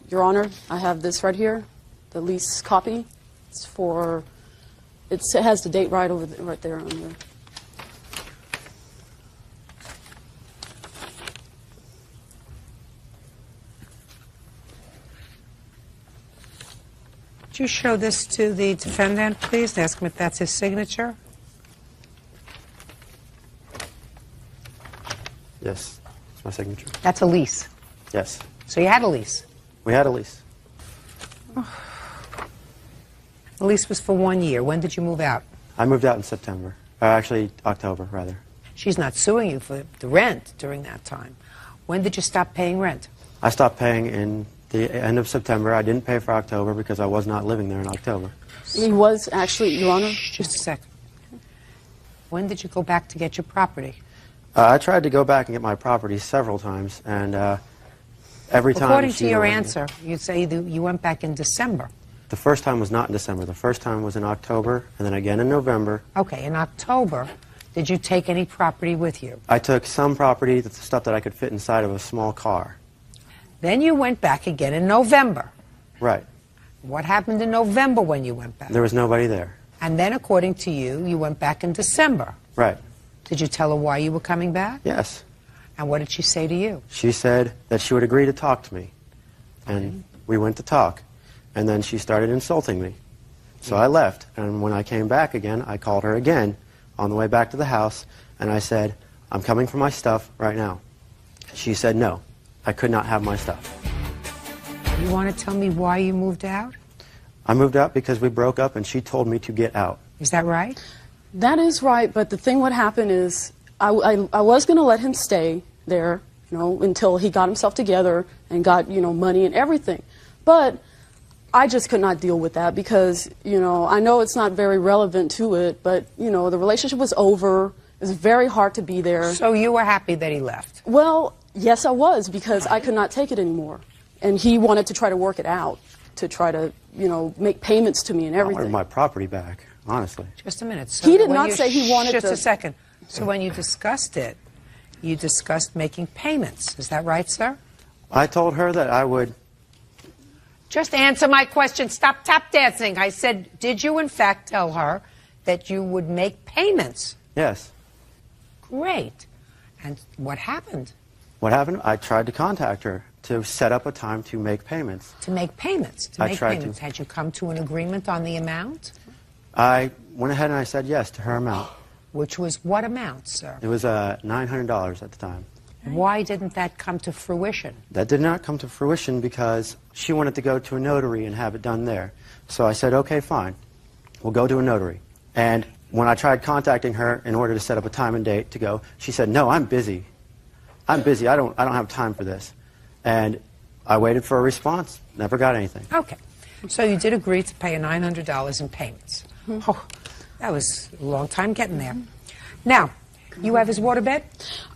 Your Honor, I have this right here, the lease copy. It's for, it has the date right over right there on there. Could you show this to the defendant, please? Ask him if that's his signature. Yes, it's my signature. That's a lease. Yes. So you had a lease. We had a lease. The lease was for 1 year. When did you move out? I moved out in September. Actually, October, rather. She's not suing you for the rent during that time. When did you stop paying rent? I stopped paying in the end of September. I didn't pay for October because I was not living there in October. He was actually, Your Honor. Just a second. When did you go back to get your property? I tried to go back and get my property several times, and every time... According to your answer, you say that you went back in December. The first time was not in December. The first time was in October, and then again in November. Okay, in October, did you take any property with you? I took some property, the stuff that I could fit inside of a small car. Then you went back again in November. Right. What happened in November when you went back? There was nobody there. And then, according to you, you went back in December. Right. Did you tell her why you were coming back? Yes. And what did she say to you? She said that she would agree to talk to me. And we went to talk. And then she started insulting me. So I left. And when I came back again, I called her again on the way back to the house. And I said, I'm coming for my stuff right now. She said no. I could not have my stuff. You want to tell me why you moved out? I moved out because we broke up and she told me to get out. Is that right? That is right, but the thing what happened is I was going to let him stay there, you know, until he got himself together and got, you know, money and everything. But I just could not deal with that because, you know, I know it's not very relevant to it, but, you know, the relationship was over. It was very hard to be there. So you were happy that he left? Well, yes, I was, because I could not take it anymore. And he wanted to try to work it out, to try to, you know, make payments to me and I everything. wanted my property back, honestly. Just a minute. So He did when not you- say he wanted Just to- a second. So when you discussed it, you discussed making payments. Is that right, sir? I told her that I would... Just answer my question. Stop tap dancing. I said, did you in fact tell her that you would make payments? Yes. Great. And what happened? What happened? I tried to contact her to set up a time to make payments. To make payments. To I make tried payments. to. Had you come to an agreement on the amount? I went ahead and I said yes to her amount. Which was what amount, sir? It was $900 at the time. Why didn't that come to fruition? That did not come to fruition because she wanted to go to a notary and have it done there. So I said, okay, fine. We'll go to a notary. And when I tried contacting her in order to set up a time and date to go, she said, no, I'm busy. I'm busy. I don't have time for this. And I waited for a response. Never got anything. Okay. So you did agree to pay $900 in payments. Oh, that was a long time getting there. Now, you have his waterbed?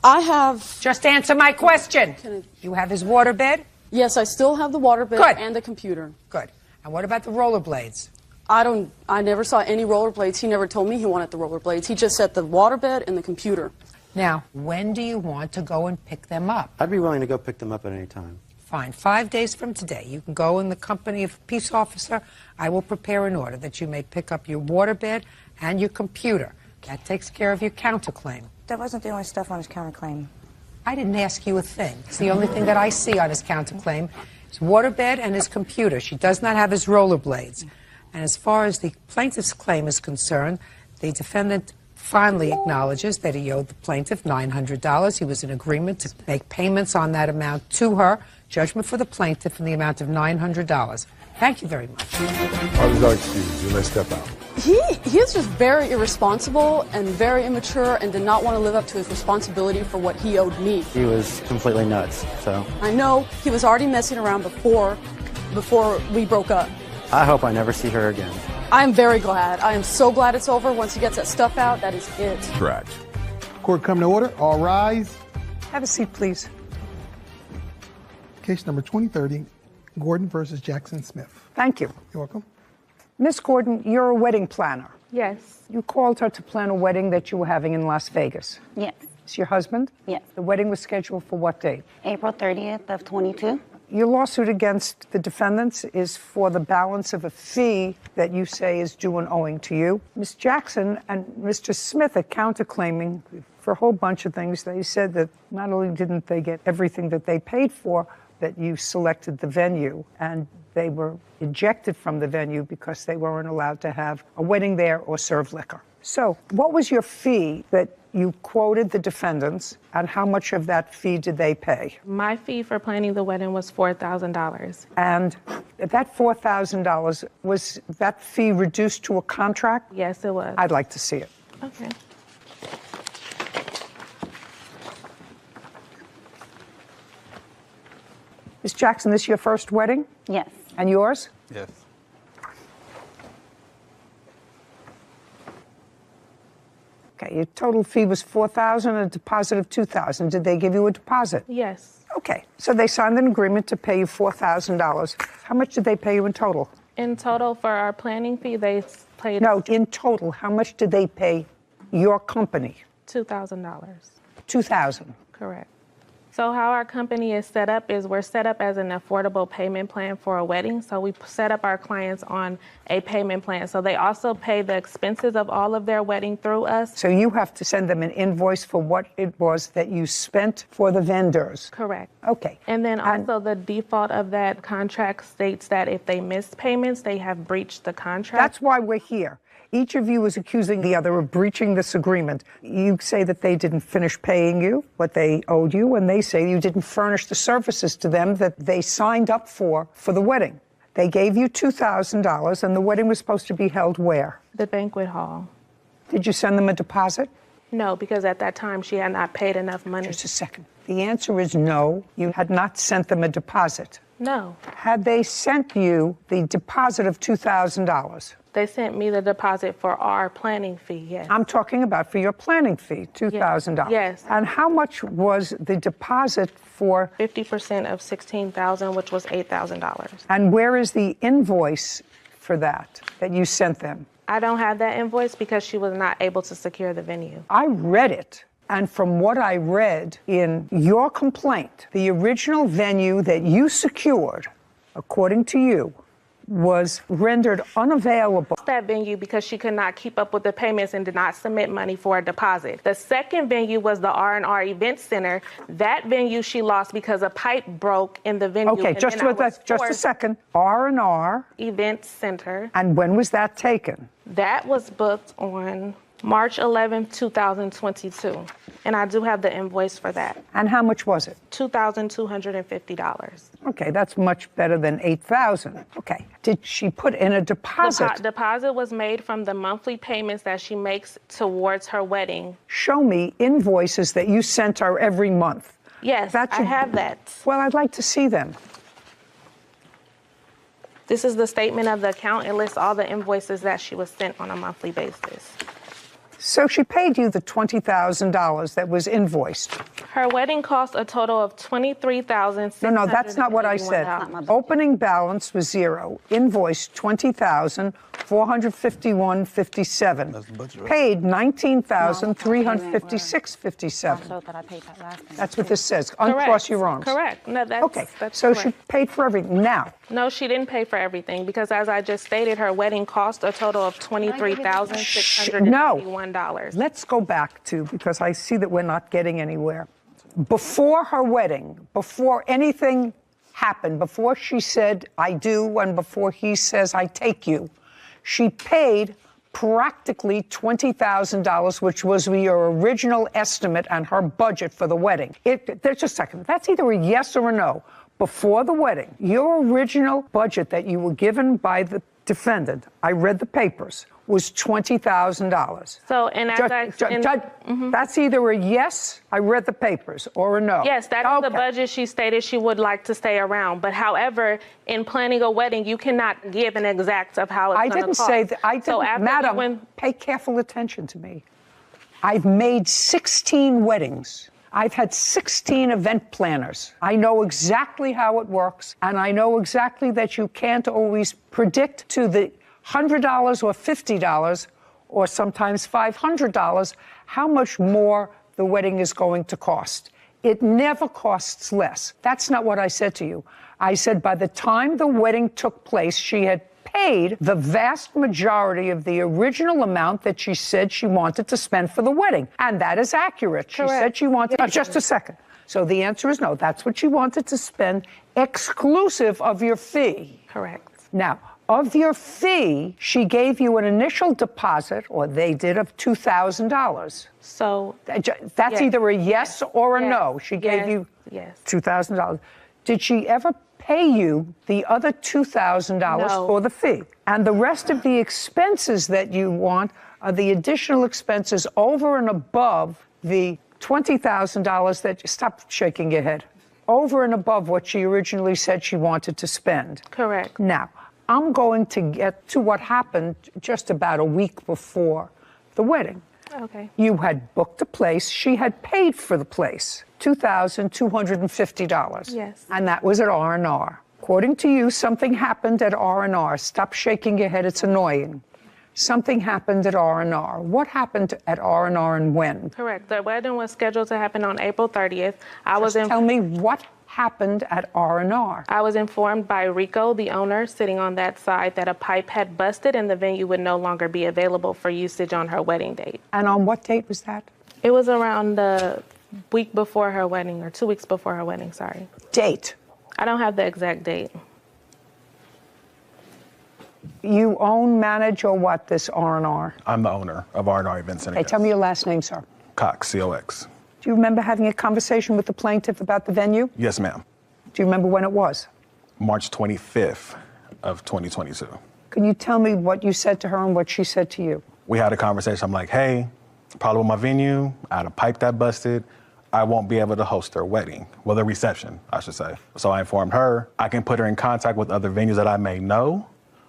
I have... Just answer my question. You have his waterbed? Yes, I still have the waterbed Good. and the computer. Good. And what about the rollerblades? I never saw any rollerblades. He never told me he wanted the rollerblades. He just said the waterbed and the computer. Now, when do you want to go and pick them up? I'd be willing to go pick them up at any time. Fine. 5 days from today, you can go in the company of a peace officer. I will prepare an order that you may pick up your waterbed and your computer. That takes care of your counterclaim. That wasn't the only stuff on his counterclaim. I didn't ask you a thing. It's the only thing that I see on his counterclaim. His waterbed and his computer. She does not have his rollerblades. And as far as the plaintiff's claim is concerned, the defendant finally acknowledges that he owed the plaintiff $900. He was in agreement to make payments on that amount to her. Judgment for the plaintiff in the amount of $900. Thank you very much. Parties are excused. You may step out. He is just very irresponsible and very immature and did not want to live up to his responsibility for what he owed me. He was completely nuts, so... I know he was already messing around before we broke up. I hope I never see her again. I'm very glad. I am so glad it's over. Once he gets that stuff out, that is it. Correct. Court come to order. All rise. Have a seat, please. Case number 2030, Gordon versus Jackson Smith. Thank you. You're welcome. Miss Gordon, you're a wedding planner. Yes. You called her to plan a wedding that you were having in Las Vegas. Yes. It's your husband? Yes. The wedding was scheduled for what date? April 30th of 22. Your lawsuit against the defendants is for the balance of a fee that you say is due and owing to you. Ms. Jackson and Mr. Smith are counterclaiming for a whole bunch of things. They said that not only didn't they get everything that they paid for, that you selected the venue, and they were ejected from the venue because they weren't allowed to have a wedding there or serve liquor. So what was your fee that you quoted the defendants, and how much of that fee did they pay? My fee for planning the wedding was $4,000. And that $4,000, was that fee reduced to a contract? Yes, it was. I'd like to see it. Okay. Ms. Jackson, this is your first wedding? Yes. And yours? Yes. Okay, your total fee was $4,000 and a deposit of $2,000. Did they give you a deposit? Yes. Okay, so they signed an agreement to pay you $4,000. How much did they pay you in total? In total, for our planning fee, they paid No, in total, how much did they pay your company? $2,000. $2,000. Correct. So how our company is set up is we're set up as an affordable payment plan for a wedding. So we set up our clients on a payment plan. So they also pay the expenses of all of their wedding through us. So you have to send them an invoice for what it was that you spent for the vendors. Correct. Okay. And then also the default of that contract states that if they miss payments, they have breached the contract. That's why we're here. Each of you is accusing the other of breaching this agreement. You say that they didn't finish paying you what they owed you, and they say you didn't furnish the services to them that they signed up for the wedding. They gave you $2,000, and the wedding was supposed to be held where? The banquet hall. Did you send them a deposit? No, because at that time she had not paid enough money. Just a second. The answer is no. You had not sent them a deposit. No. Had they sent you the deposit of $2,000? They sent me the deposit for our planning fee, yes. I'm talking about for your planning fee, $2,000. Yes. And how much was the deposit for? 50% of $16,000, which was $8,000. And where is the invoice for that you sent them? I don't have that invoice because she was not able to secure the venue. I read it. And from what I read in your complaint, the original venue that you secured, according to you, was rendered unavailable. That venue because she could not keep up with the payments and did not submit money for a deposit. The second venue was the R&R Event Center. That venue she lost because a pipe broke in the venue. Okay, just a second. R&R Event Center. And when was that taken? That was booked on March 11, 2022. And I do have the invoice for that. And how much was it? $2,250. Okay, that's much better than $8,000. Okay. Did she put in a deposit? Deposit was made from the monthly payments that she makes towards her wedding. Show me invoices that you sent her every month. Yes, I have that. Well, I'd like to see them. This is the statement of the account. It lists all the invoices that she was sent on a monthly basis. So she paid you the $20,000 that was invoiced. Her wedding cost a total of $23,600. No, that's not what I said. Opening balance was zero. Invoice $20,451.57. Paid $19,356.57. That's what this says. Uncross your arms. Correct. No, that's okay. That's so correct. She paid for everything. Now. No, she didn't pay for everything because, as I just stated, her wedding cost a total of $23,651. Let's go back to, because I see that we're not getting anywhere. Before her wedding, before anything happened, before she said, I do, and before he says, I take you, she paid practically $20,000, which was your original estimate and her budget for the wedding. There's a second. That's either a yes or a no. Before the wedding, your original budget that you were given by the defendant, I read the papers, was $20,000. So, and as that's either a yes, I read the papers, or a no. Yes, that's the budget she stated she would like to stay around. But however, in planning a wedding, you cannot give an exact of how it's going to cost. I didn't say that. I didn't, Madam, pay careful attention to me. I've made 16 weddings. I've had 16 event planners. I know exactly how it works, and I know exactly that you can't always predict to the $100 or $50 or sometimes $500 how much more the wedding is going to cost. It never costs less. That's not what I said to you. I said by the time the wedding took place, she had paid the vast majority of the original amount that she said she wanted to spend for the wedding. And that is accurate. She said she wanted, just a second. So the answer is no. That's what she wanted to spend, exclusive of your fee. Correct. Now, of your fee, she gave you an initial deposit, or they did, of $2,000. So that's either a yes or a no. She gave you $2,000. Did she ever pay you the other $2,000 for the fee? And the rest of the expenses that you want are the additional expenses over and above the $20,000 that you, stop shaking your head, over and above what she originally said she wanted to spend. Correct. Now, I'm going to get to what happened just about a week before the wedding. Okay. You had booked a place. She had paid for the place, $2,250. Yes. And that was at R&R. According to you, something happened at R&R. Stop shaking your head. It's annoying. Something happened at R&R. What happened at R&R and when? Correct. The wedding was scheduled to happen on April 30th. Tell me what happened at R&R. I was informed by Rico, the owner, sitting on that side, that a pipe had busted and the venue would no longer be available for usage on her wedding date. And on what date was that? It was around the week before her wedding, or 2 weeks before her wedding, sorry. Date? I don't have the exact date. You own, manage, or what, this R&R? I'm the owner of R&R Event Center. Hey, tell me your last name, sir. Cox, C-O-X. Do you remember having a conversation with the plaintiff about the venue? Yes, ma'am. Do you remember when it was? March 25th of 2022. Can you tell me what you said to her and what she said to you? We had a conversation. I'm like, hey, problem with my venue. I had a pipe that busted. I won't be able to host their wedding. Well, the reception, I should say. So I informed her I can put her in contact with other venues that I may know,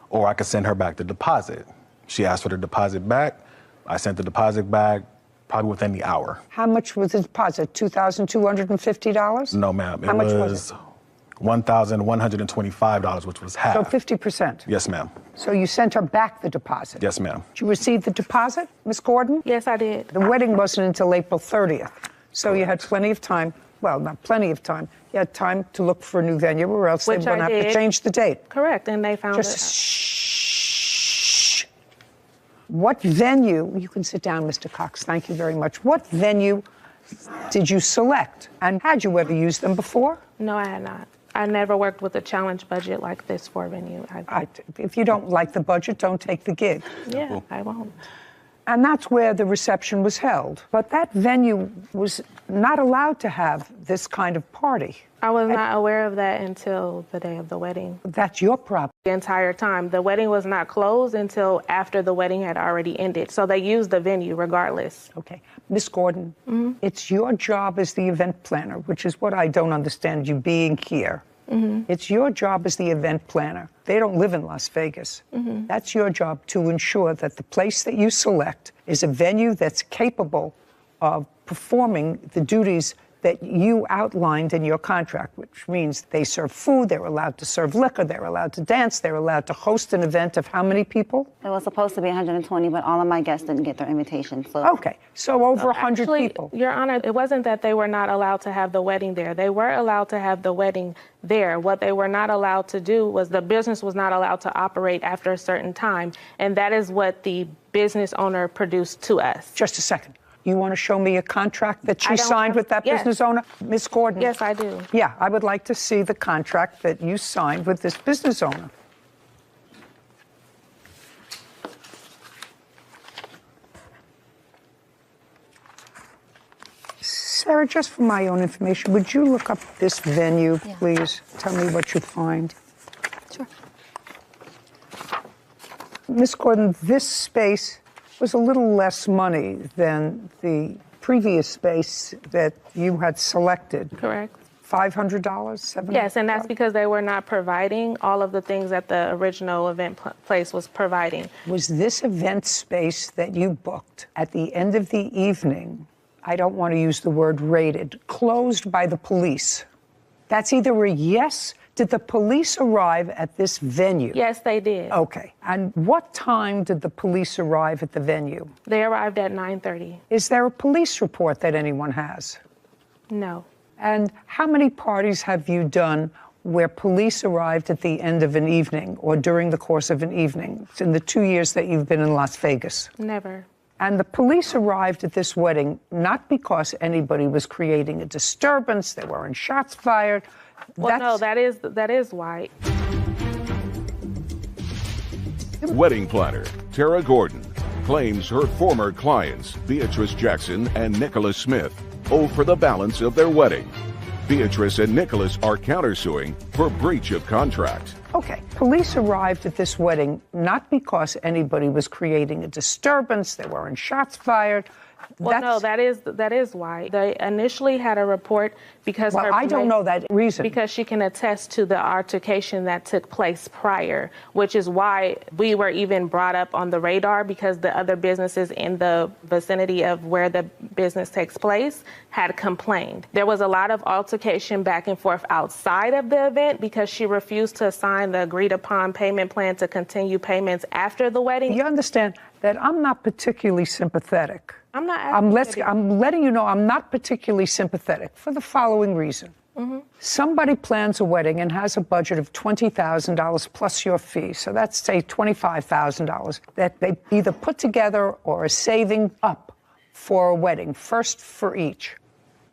or I could send her back the deposit. She asked for the deposit back. I sent the deposit back probably within the hour. How much was the deposit? $2,250? No, ma'am. How much was it? $1,125, which was half. So 50%? Yes, ma'am. So you sent her back the deposit? Yes, ma'am. Did you receive the deposit, Miss Gordon? Yes, I did. The wedding wasn't until April 30th. So you had plenty of time. Well, not plenty of time. You had time to look for a new venue, or else they were going to have to change the date. Correct, and they found Shh. What venue, you can sit down, Mr. Cox, thank you very much. What venue did you select? And had you ever used them before? No, I had not. I never worked with a challenge budget like this for a venue. If you don't like the budget, don't take the gig. Yeah, I won't. And that's where the reception was held. But that venue was not allowed to have this kind of party. I was not aware of that until the day of the wedding. That's your problem. The entire time. The wedding was not closed until after the wedding had already ended. So they used the venue regardless. Okay. Miss Gordon, it's your job as the event planner, which is what I don't understand you being here. It's your job as the event planner. They don't live in Las Vegas. That's your job to ensure that the place that you select is a venue that's capable of performing the duties that you outlined in your contract, which means they serve food, they're allowed to serve liquor, they're allowed to dance, they're allowed to host an event of how many people? It was supposed to be 120, but all of my guests didn't get their invitation. So. Okay, so over 100 people. Your Honor, it wasn't that they were not allowed to have the wedding there. They were allowed to have the wedding there. What they were not allowed to do was the business was not allowed to operate after a certain time, and that is what the business owner produced to us. Just a second. You want to show me a contract that you signed with that business owner? Miss Gordon? Yes, I do. Yeah, I would like to see the contract that you signed with this business owner. Sarah, just for my own information, would you look up this venue, please? Tell me what you find. Sure. Miss Gordon, this space was a little less money than the previous space that you had selected. Correct. $500, $700? Yes, and that's because they were not providing all of the things that the original event place was providing. Was this event space that you booked at the end of the evening, I don't want to use the word raided, closed by the police? That's either a yes. Did the police arrive at this venue? Yes, they did. Okay. And what time did the police arrive at the venue? They arrived at 9:30. Is there a police report that anyone has? No. And how many parties have you done where police arrived at the end of an evening or during the course of an evening in the 2 years that you've been in Las Vegas? Never. And the police arrived at this wedding not because anybody was creating a disturbance, there weren't shots fired. Well, no, that is why. Wedding planner Tara Gordon claims her former clients, Beatrice Jackson and Nicholas Smith, owe for the balance of their wedding. Beatrice and Nicholas are countersuing for breach of contract. Okay, police arrived at this wedding not because anybody was creating a disturbance, there weren't shots fired. Well, no, that is why. They initially had a report because I don't know that reason. Because she can attest to the altercation that took place prior, which is why we were even brought up on the radar, because the other businesses in the vicinity of where the business takes place had complained. There was a lot of altercation back and forth outside of the event because she refused to sign the agreed upon payment plan to continue payments after the wedding. You understand that I'm not particularly sympathetic. I'm not. I'm letting you know I'm not particularly sympathetic for the following reason. Mm-hmm. Somebody plans a wedding and has a budget of $20,000 plus your fee. So that's, say, $25,000 that they either put together or are saving up for a wedding, first for each.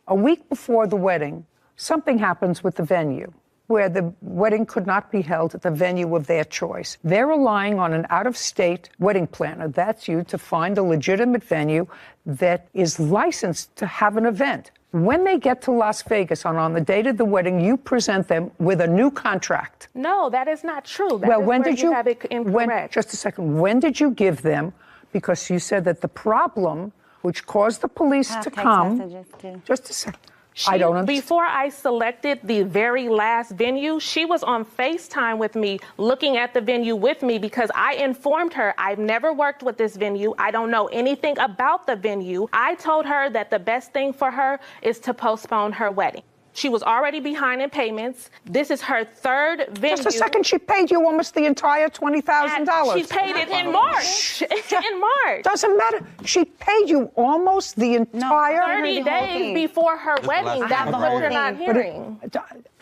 A week before the wedding, something happens with the venue where the wedding could not be held at the venue of their choice. They're relying on an out-of-state wedding planner, that's you, to find a legitimate venue that is licensed to have an event. When they get to Las Vegas on the date of the wedding, you present them with a new contract. No, that is not true. That well, is when where did you have it incorrect. Just a second. When did you give them? Because you said that the problem, which caused the police to come. Just a second. I don't understand. Before I selected the very last venue, she was on FaceTime with me, looking at the venue with me, because I informed her I've never worked with this venue. I don't know anything about the venue. I told her that the best thing for her is to postpone her wedding. She was already behind in payments. This is her third venue. Just a second, she paid you almost the entire $20,000. She paid it in March. In March. Doesn't matter. She paid you almost the entire 30 days before her wedding. That's what you're not hearing.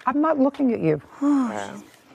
I'm not looking at you.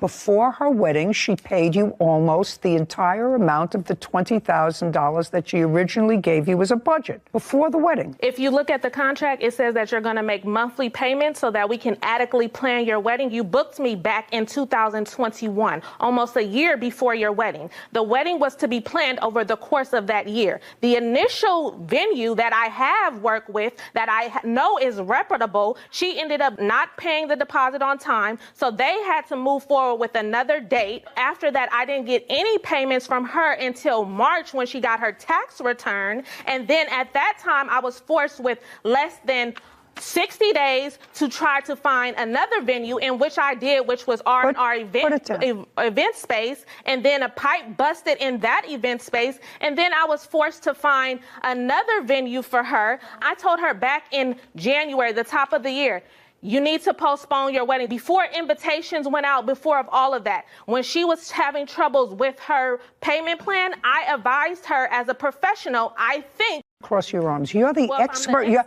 Before her wedding, she paid you almost the entire amount of the $20,000 that she originally gave you as a budget before the wedding. If you look at the contract, it says that you're going to make monthly payments so that we can adequately plan your wedding. You booked me back in 2021, almost a year before your wedding. The wedding was to be planned over the course of that year. The initial venue that I have worked with that I know is reputable, she ended up not paying the deposit on time, so they had to move forward with another date. After that, I didn't get any payments from her until March when she got her tax return. And then at that time, I was forced with less than 60 days to try to find another venue, in which I did, which was our event space. And then a pipe busted in that event space. And then I was forced to find another venue for her. I told her back in January, the top of the year, you need to postpone your wedding. Before invitations went out, before of all of that, when she was having troubles with her payment plan, I advised her as a professional, I think. Cross your arms. You're the expert. You're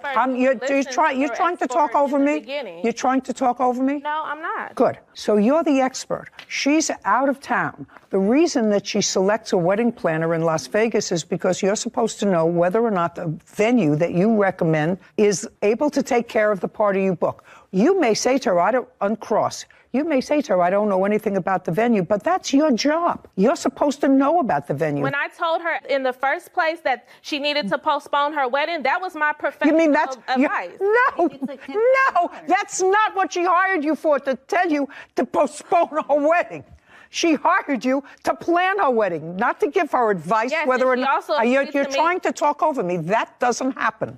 trying to talk over me? You're trying to talk over me? No, I'm not. Good. So you're the expert. She's out of town. The reason that she selects a wedding planner in Las Vegas is because you're supposed to know whether or not the venue that you recommend is able to take care of the party you book. You may say to her, I don't uncross. You may say to her, I don't know anything about the venue, but that's your job. You're supposed to know about the venue. When I told her in the first place that she needed to postpone her wedding, that was my professional You mean that's advice. No, that's not what she hired you for, to tell you to postpone her wedding. She hired you to plan her wedding, not to give her advice whether or not. You're trying to talk over me. That doesn't happen.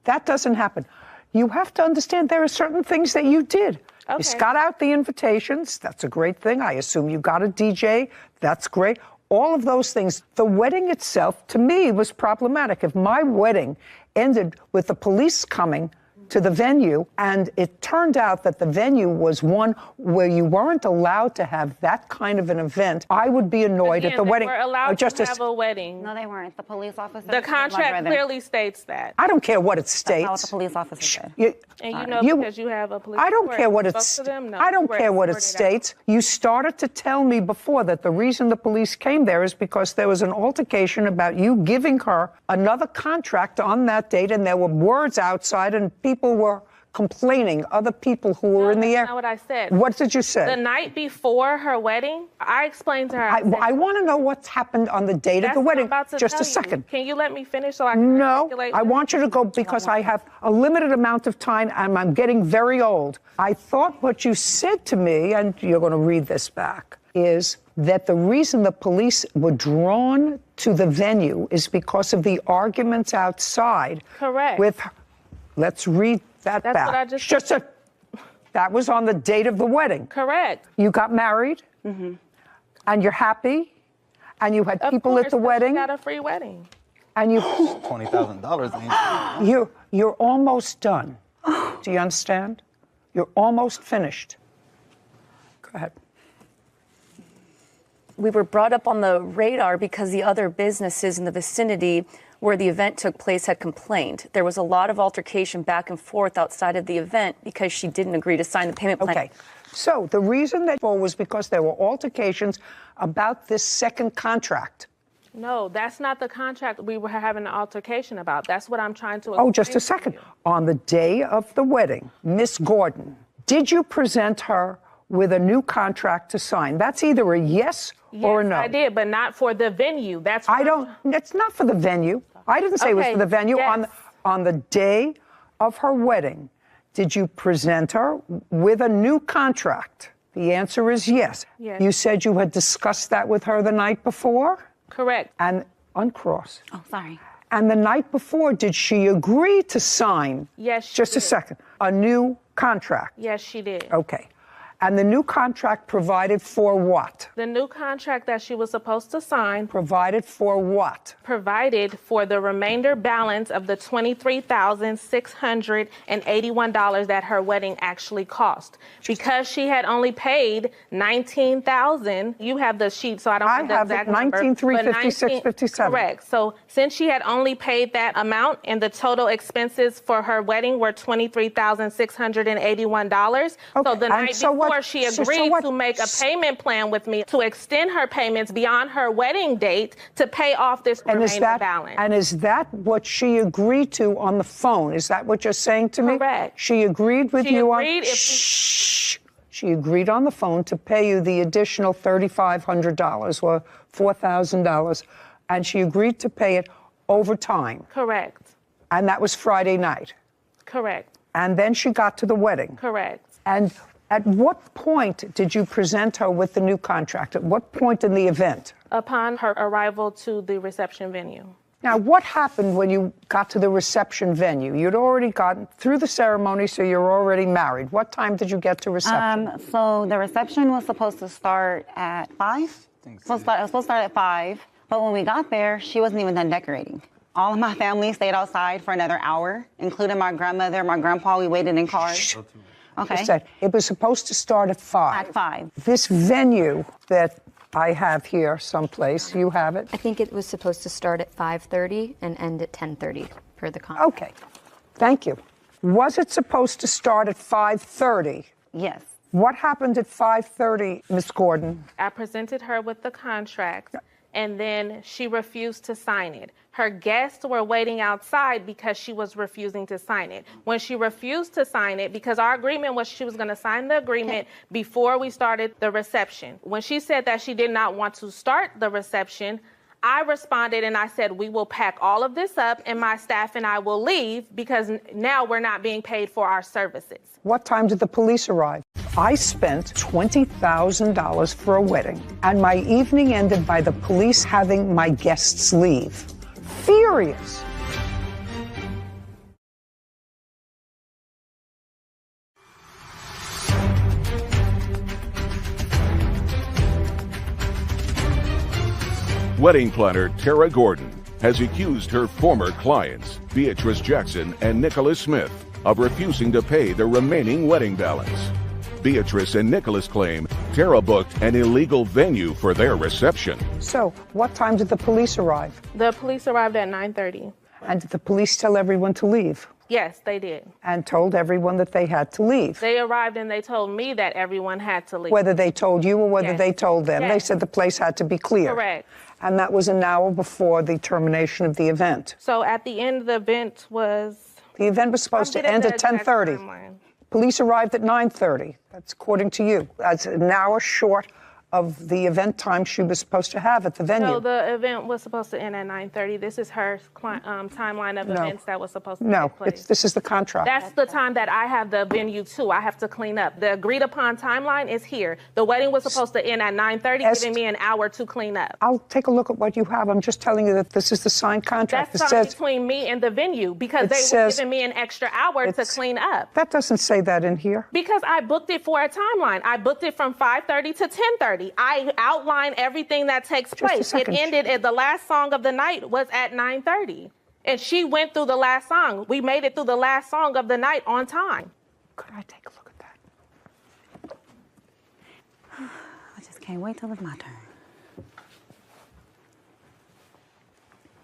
That doesn't happen. You have to understand there are certain things that you did. Okay. You got out the invitations. That's a great thing. I assume you got a DJ. That's great. All of those things. The wedding itself, to me, was problematic. If my wedding ended with the police coming to the venue, and it turned out that the venue was one where you weren't allowed to have that kind of an event, I would be annoyed at the wedding. We're allowed to have a wedding. No, they weren't. The police officer. The contract clearly states that. I don't care what it states. That's not what the police officer said. And you know because you have a police I don't report, care what you it spoke to them? No, I don't you were care what it escorted out. states. You started to tell me before that the reason the police came there is because there was an altercation about you giving her another contract on that date, and there were words outside, and people were complaining, other people who were in the area. That's not what I said. What did you say? The night before her wedding, I explained to her. I want to know what's happened on the date of the wedding. Just a second. Can you let me finish so I can articulate? I want you to go because I have a limited amount of time and I'm getting very old. I thought what you said to me, and you're going to read this back, is that the reason the police were drawn to the venue is because of the arguments outside. Correct. With, let's read that That's back. what I just said. That was on the date of the wedding. Correct. You got married, and you're happy, and you had people at the wedding. You got a free wedding. And you $20,000. You're almost done. Do you understand? You're almost finished. Go ahead. We were brought up on the radar because the other businesses in the vicinity where the event took place had complained. There was a lot of altercation back and forth outside of the event because she didn't agree to sign the payment plan. Okay. So the reason that was because there were altercations about this second contract. No, that's not the contract we were having an altercation about. That's what I'm trying to Oh, just a explain to second. you. On the day of the wedding, Miss Gordon, did you present her with a new contract to sign? That's either a yes or a no. I did, but not for the venue. That's It's not for the venue. I didn't say it was Okay, for the venue. yes. On the day of her wedding, did you present her with a new contract? The answer is yes. Yes. You said you had discussed that with her the night before? Correct. And uncross. Oh, sorry. And the night before, did she agree to sign? Yes, she Just a did. second. A new contract. Yes, she did. Okay. And the new contract provided for what? The new contract that she was supposed to sign Provided for what? provided for the remainder balance of the $23,681 that her wedding actually cost. Because she had only paid $19,000, you have the sheet, so I don't have the have it, exact number. 19,356.57. Correct. So since she had only paid that amount and the total expenses for her wedding were $23,681, so the night before she agreed to make a payment plan with me to extend her payments beyond her wedding date to pay off this remaining balance. And is that what she agreed to on the phone? Is that what you're saying to me? Correct. She agreed with She you agreed on... Shh. She agreed on the phone to pay you the additional $3,500 or $4,000, and she agreed to pay it over time. Correct. And that was Friday night. Correct. And then she got to the wedding. Correct. And at what point did you present her with the new contract? At what point in the event? Upon her arrival to the reception venue. Now, what happened when you got to the reception venue? You'd already gotten through the ceremony, so you're already married. What time did you get to reception? So the reception was supposed to start at 5. It was supposed to start at 5, but when we got there, she wasn't even done decorating. All of my family stayed outside for another hour, including my grandmother, my grandpa. We waited in cars. Okay. I said it was supposed to start at 5. At 5. This venue that I have here someplace, you have it? I think it was supposed to start at 5:30 and end at 10:30 per the contract. Okay. Thank you. Was it supposed to start at 5:30? Yes. What happened at 5:30, Miss Gordon? I presented her with the contract, and then she refused to sign it. Her guests were waiting outside because she was refusing to sign it. When she refused to sign it, because our agreement was she was going to sign the agreement before we started the reception. When she said that she did not want to start the reception, I responded and I said, we will pack all of this up and my staff and I will leave because now we're not being paid for our services. What time did the police arrive? I spent $20,000 for a wedding, and my evening ended by the police having my guests leave. Furious. Wedding planner Tara Gordon has accused her former clients, Beatrice Jackson and Nicholas Smith, of refusing to pay the remaining wedding balance. Beatrice and Nicholas claim Tara booked an illegal venue for their reception. So, what time did the police arrive? The police arrived at 9:30. And did the police tell everyone to leave? Yes, they did. And told everyone that they had to leave? They arrived and they told me that everyone had to leave. Whether they told you or whether Yes. they told them, Yes. they said the place had to be cleared. Correct. And that was an hour before the termination of the event. So at the end, the event was... The event was supposed to end at 10:30. Police arrived at 9:30. That's according to you. That's an hour short of the event time she was supposed to have at the venue. No, the event was supposed to end at 9:30. This is her timeline of events that was supposed to No, take place. this is the contract. That's the time that I have the venue too. I have to clean up. The agreed upon timeline is here. The wedding was supposed to end at 9:30, giving me an hour to clean up. I'll take a look at what you have. I'm just telling you that this is the signed contract. That's signed between me and the venue because they were giving me an extra hour to clean up. That doesn't say that in here. Because I booked it for a timeline. I booked it from 5:30 to 10:30. I outline everything that takes place. It ended at the last song of the night was at 9:30. And she went through the last song. We made it through the last song of the night on time. Could I take a look at that? I just can't wait till it's my turn.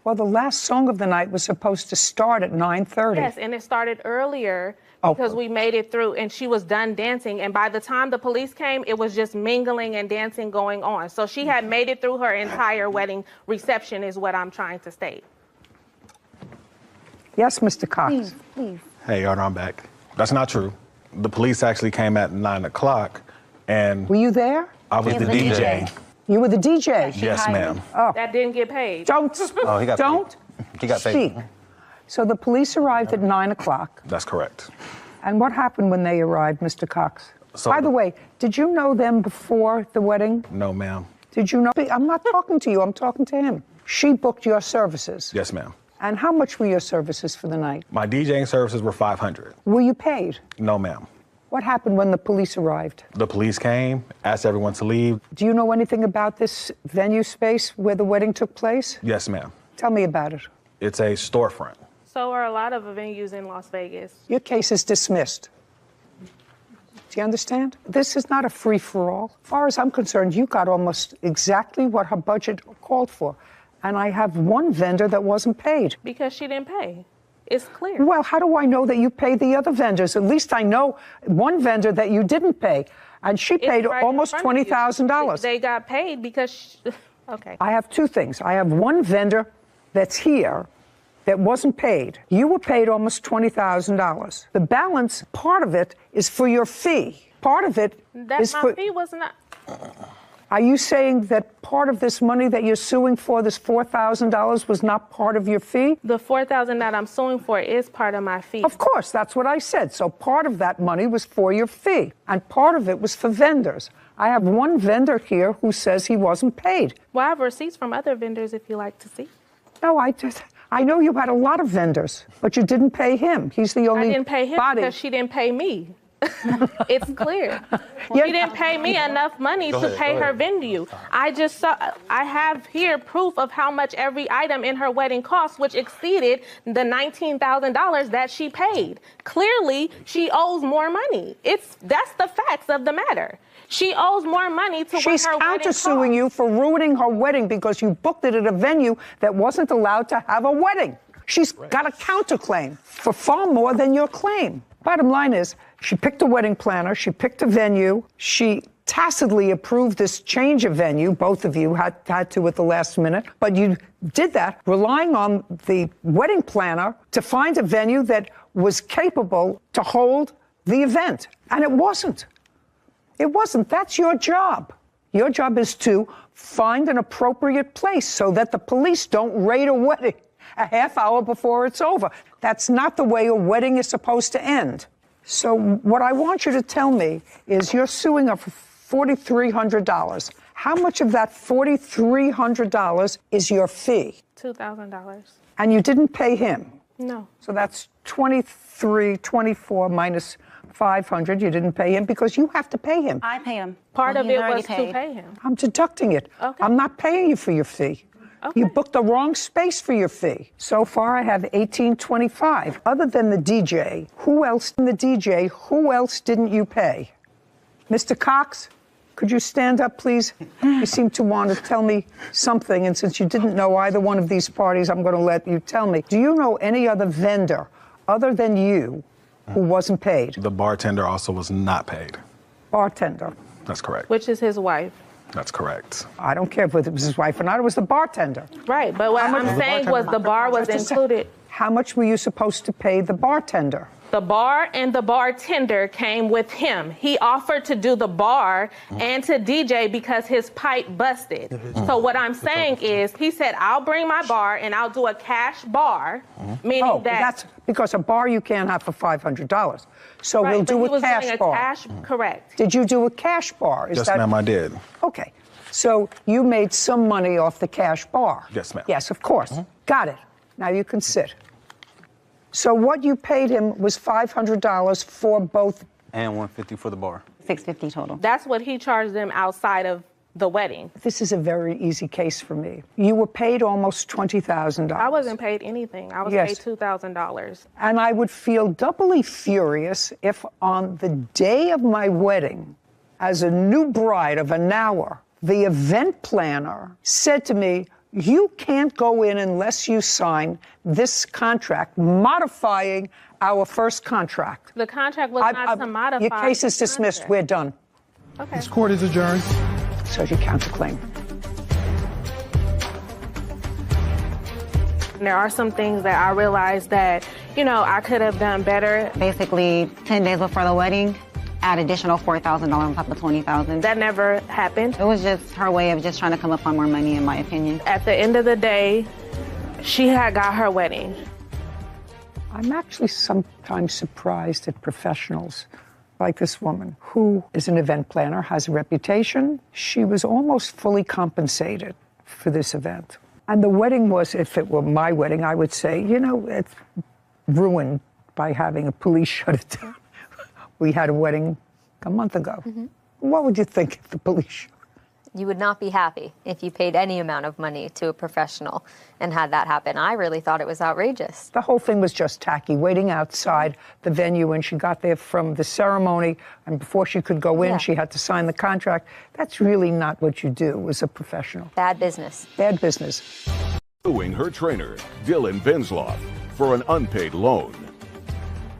Well, the last song of the night was supposed to start at 9:30. Yes, and it started earlier because we made it through and she was done dancing. And by the time the police came, it was just mingling and dancing going on. So she had made it through her entire wedding reception is what I'm trying to state. Yes, Mr. Cox. Please. Hey, Your Honor, I'm back. That's not true. The police actually came at 9 o'clock, and... Were you there? I was the DJ. You were the DJ? Yes, ma'am. Oh. That didn't get paid. Don't. Oh, he got paid. Don't. He got paid. Speak. So the police arrived at 9 o'clock. That's correct. And what happened when they arrived, Mr. Cox? So By the way, did you know them before the wedding? No, ma'am. Did you know? I'm not talking to you. I'm talking to him. She booked your services. Yes, ma'am. And how much were your services for the night? My DJing services were $500. Were you paid? No, ma'am. What happened when the police arrived? The police came, asked everyone to leave. Do you know anything about this venue space where the wedding took place? Yes, ma'am. Tell me about it. It's a storefront. So are a lot of venues in Las Vegas. Your case is dismissed. Do you understand? This is not a free-for-all. As far as I'm concerned, you got almost exactly what her budget called for. And I have one vendor that wasn't paid. Because she didn't pay. It's clear. Well, how do I know that you paid the other vendors? At least I know one vendor that you didn't pay. And she paid almost $20,000. They got paid because... Okay. I have two things. I have one vendor that's here that wasn't paid. You were paid almost $20,000. The balance, part of it, is for your fee. Part of it is for... My fee was not... Are you saying that part of this money that you're suing for, this $4,000, was not part of your fee? The $4,000 that I'm suing for is part of my fee. Of course, that's what I said. So part of that money was for your fee, and part of it was for vendors. I have one vendor here who says he wasn't paid. Well, I have receipts from other vendors if you like to see. No, I know you had a lot of vendors, but you didn't pay him. He's the only I didn't pay him body. because she didn't pay me. It's clear. She didn't pay me enough money to pay her venue. I have here proof of how much every item in her wedding cost, which exceeded the $19,000 that she paid. Clearly, she owes more money. That's the facts of the matter. She owes more money to She's what her wedding cost. She's countersuing you for ruining her wedding because you booked it at a venue that wasn't allowed to have a wedding. She's got a counterclaim for far more than your claim. Bottom line is, she picked a wedding planner, she picked a venue, she tacitly approved this change of venue. Both of you had to at the last minute, but you did that relying on the wedding planner to find a venue that was capable to hold the event. And it wasn't. It wasn't. That's your job. Your job is to find an appropriate place so that the police don't raid a wedding a half hour before it's over. That's not the way a wedding is supposed to end. So what I want you to tell me is you're suing her for $4,300. How much of that $4,300 is your fee? $2,000. And you didn't pay him? No. So that's 24 minus 500. You didn't pay him because you have to pay him. I pay him. Part of He's it already was paid. to pay him. I'm deducting it. Okay. I'm not paying you for your fee. Okay. You booked the wrong space for your fee. So far, I have $18.25. Other than the DJ, who else didn't you pay? Mr. Cox, could you stand up, please? You seem to want to tell me something, and since you didn't know either one of these parties, I'm going to let you tell me. Do you know any other vendor other than you who wasn't paid? The bartender also was not paid. Bartender. That's correct. Which is his wife. That's correct. I don't care if it was his wife or not, it was the bartender. Right, but what I'm saying was the bar was included. How much were you supposed to pay the bartender? The bar and the bartender came with him. He offered to do the bar and to DJ because his pipe busted. So what I'm saying is, he said, I'll bring my bar and I'll do a cash bar, meaning that's because a bar you can't have for $500. So right, we'll do a cash bar. Correct. Did you do a cash bar? Yes, ma'am, I did. Okay. So you made some money off the cash bar? Yes, ma'am. Yes, of course. Got it. Now you can sit. So what you paid him was $500 for both. And $150 for the bar. $650 total. That's what he charged them outside of the wedding. This is a very easy case for me. You were paid almost $20,000. I wasn't paid anything. I was paid $2,000. And I would feel doubly furious if on the day of my wedding, as a new bride of an hour, the event planner said to me, you can't go in unless you sign this contract, modifying our first contract. The contract was not to modify. Your case is dismissed. We're done. Okay. This court is adjourned. So you counterclaim. There are some things that I realized that, I could have done better. Basically, 10 days before the wedding, add additional $4,000 on top of $20,000. That never happened. It was just her way of just trying to come up on more money, in my opinion. At the end of the day, she had got her wedding. I'm actually sometimes surprised at professionals like this woman, who is an event planner, has a reputation. She was almost fully compensated for this event. And the wedding was, if it were my wedding, I would say, it's ruined by having a police shut it down. We had a wedding a month ago. Mm-hmm. What would you think if the police? You would not be happy if you paid any amount of money to a professional and had that happen. I really thought it was outrageous. The whole thing was just tacky, waiting outside the venue when she got there from the ceremony, and before she could go in, she had to sign the contract. That's really not what you do as a professional. Bad business. Bad business. Suing her trainer, Dylan Bensloff, for an unpaid loan.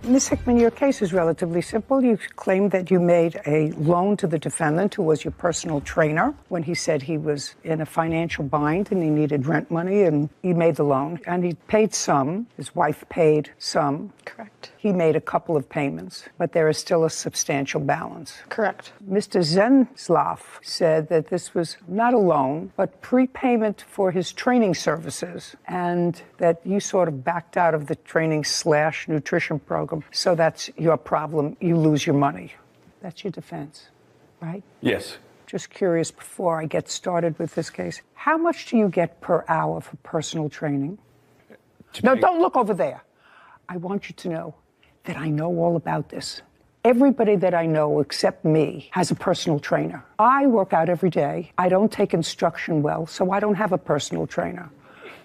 Ms. Hickman, your case is relatively simple. You claim that you made a loan to the defendant, who was your personal trainer, when he said he was in a financial bind and he needed rent money, and he made the loan. And he paid some. His wife paid some. Correct. He made a couple of payments, but there is still a substantial balance. Correct. Mr. Zenslav said that this was not a loan, but prepayment for his training services, and that you sort of backed out of the training/nutrition program. So that's your problem. You lose your money. That's your defense, right? Yes. Just curious, before I get started with this case, how much do you get per hour for personal training? No, don't look over there. I want you to know that I know all about this. Everybody that I know except me has a personal trainer. I work out every day. I don't take instruction well, so I don't have a personal trainer.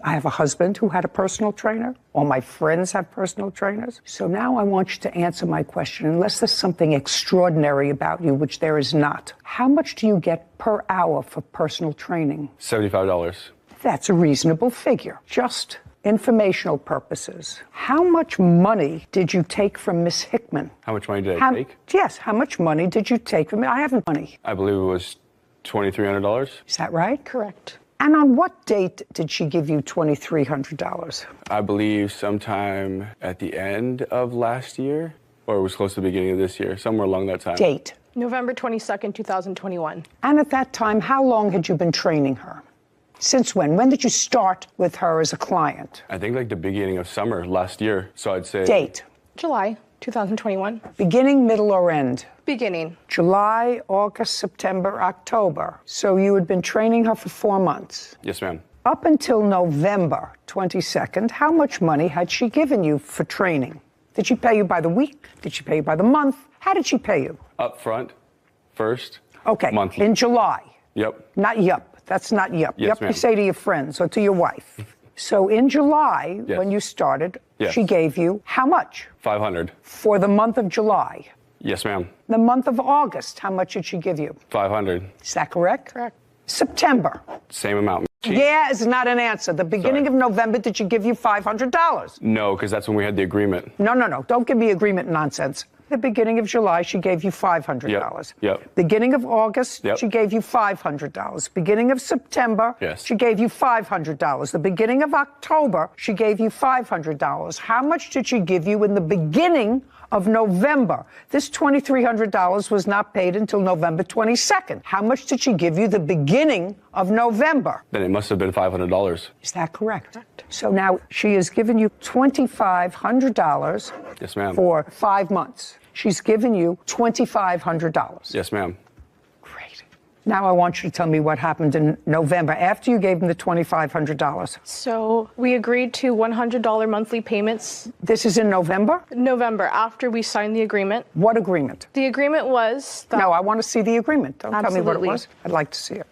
I have a husband who had a personal trainer. All my friends have personal trainers. So now I want you to answer my question, unless there's something extraordinary about you, which there is not. How much do you get per hour for personal training? $75. That's a reasonable figure. Just informational purposes. How much money did you take from Miss Hickman? How much money did I take? Yes, how much money did you take from me? I haven't money. I believe it was $2,300. Is that right? Correct. And on what date did she give you $2,300? I believe sometime at the end of last year, or it was close to the beginning of this year, somewhere along that time. Date? November 22nd, 2021. And at that time, how long had you been training her? Since when? When did you start with her as a client? I think like the beginning of summer last year. So I'd say... Date? July 2021. Beginning, middle, or end? Beginning. July, August, September, October. So you had been training her for 4 months. Yes, ma'am. Up until November 22nd, how much money had she given you for training? Did she pay you by the week? Did she pay you by the month? How did she pay you? Up front, first. Okay. Monthly. In July. Yep. Not yup. That's not yup. Yes, Yup, ma'am. you say to your friends or to your wife. So in July, Yes. when you started, Yes. she gave you how much 500. for the month of July? Yes, ma'am. The month of August, how much did she give you? 500. Is that correct? Correct. September. Same amount. Yeah is not an answer. The beginning of November, did she give you $500? No, because that's when we had the agreement. No. Don't give me agreement nonsense. The beginning of July, she gave you $500. Yep. Beginning of August, Yep. she gave you $500. Beginning of September, Yes. she gave you $500. The beginning of October, she gave you $500. How much did she give you in the beginning of November? This $2,300 was not paid until November 22nd. How much did she give you the beginning of November? Then it must have been $500. Is that correct? So now she has given you $2,500 Yes, ma'am. for 5 months. She's given you $2,500. Yes, ma'am. Now I want you to tell me what happened in November after you gave him the $2,500. So we agreed to $100 monthly payments. This is in November? November, after we signed the agreement. What agreement? The agreement was that... No, I want to see the agreement. Don't tell me what it Absolutely. was. I'd like to see it.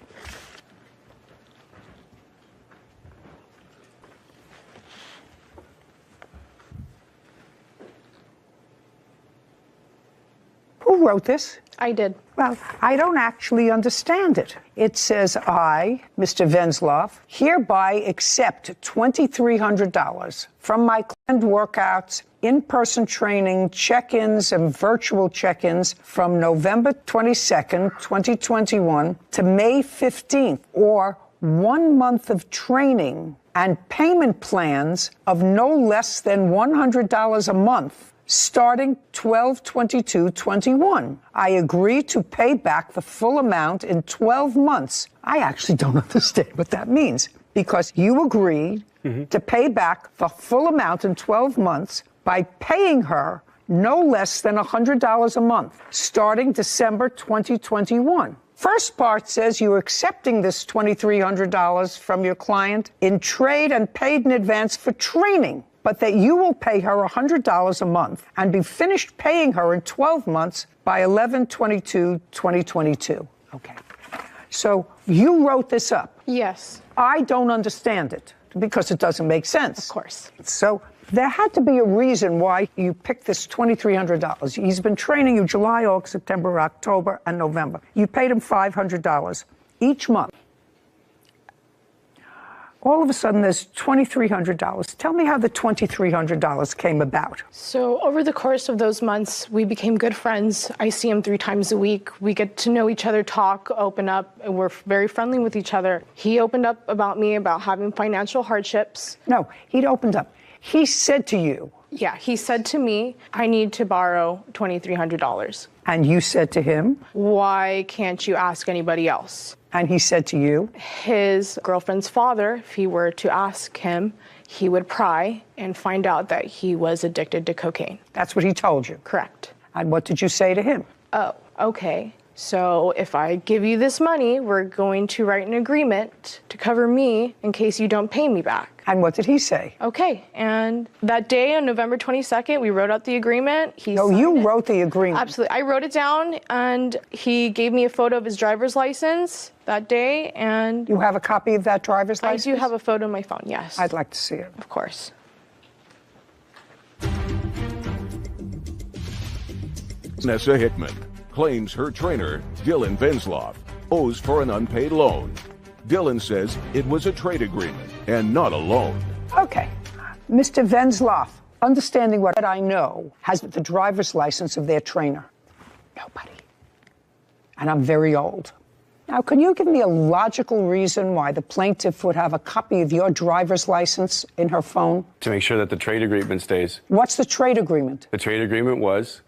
Who wrote this? I did. Well, I don't actually understand it. It says, I, Mr. Venzloff, hereby accept $2,300 from my client workouts, in-person training, check-ins, and virtual check-ins from November 22nd, 2021 to May 15th, or 1 month of training and payment plans of no less than $100 a month starting 12/22/21. I agree to pay back the full amount in 12 months. I actually don't understand what that means, because you agreed to pay back the full amount in 12 months by paying her no less than $100 a month starting December 2021. First part says you're accepting this $2,300 from your client in trade and paid in advance for training, but that you will pay her $100 a month and be finished paying her in 12 months by 11/22/2022. Okay. So you wrote this up. Yes. I don't understand it because it doesn't make sense. Of course. So there had to be a reason why you picked this $2,300. He's been training you July, August, September, October, and November. You paid him $500 each month. All of a sudden, there's $2,300. Tell me how the $2,300 came about. So over the course of those months, we became good friends. I see him 3 times a week. We get to know each other, talk, open up, and we're very friendly with each other. He opened up about me about having financial hardships. No, he'd opened up. He said to you. Yeah, he said to me, I need to borrow $2,300. And you said to him? Why can't you ask anybody else? And he said to you? His girlfriend's father, if he were to ask him, he would pry and find out that he was addicted to cocaine. That's what he told you? Correct. And what did you say to him? Oh, okay. So if I give you this money, we're going to write an agreement to cover me in case you don't pay me back. And what did he say? Okay. And that day on November 22nd, we wrote out the agreement. You wrote the agreement? Absolutely. I wrote it down, and he gave me a photo of his driver's license that day. And you have a copy of that driver's license? I do have a photo on my phone, yes. I'd like to see it. Of course. Nessa Hickman claims her trainer, Dylan Venzloff, owes for an unpaid loan. Dylan says it was a trade agreement and not a loan. Okay. Mr. Venzloff, understanding what I know, has the driver's license of their trainer. Nobody. And I'm very old. Now, can you give me a logical reason why the plaintiff would have a copy of your driver's license in her phone? To make sure that the trade agreement stays. What's the trade agreement? The trade agreement was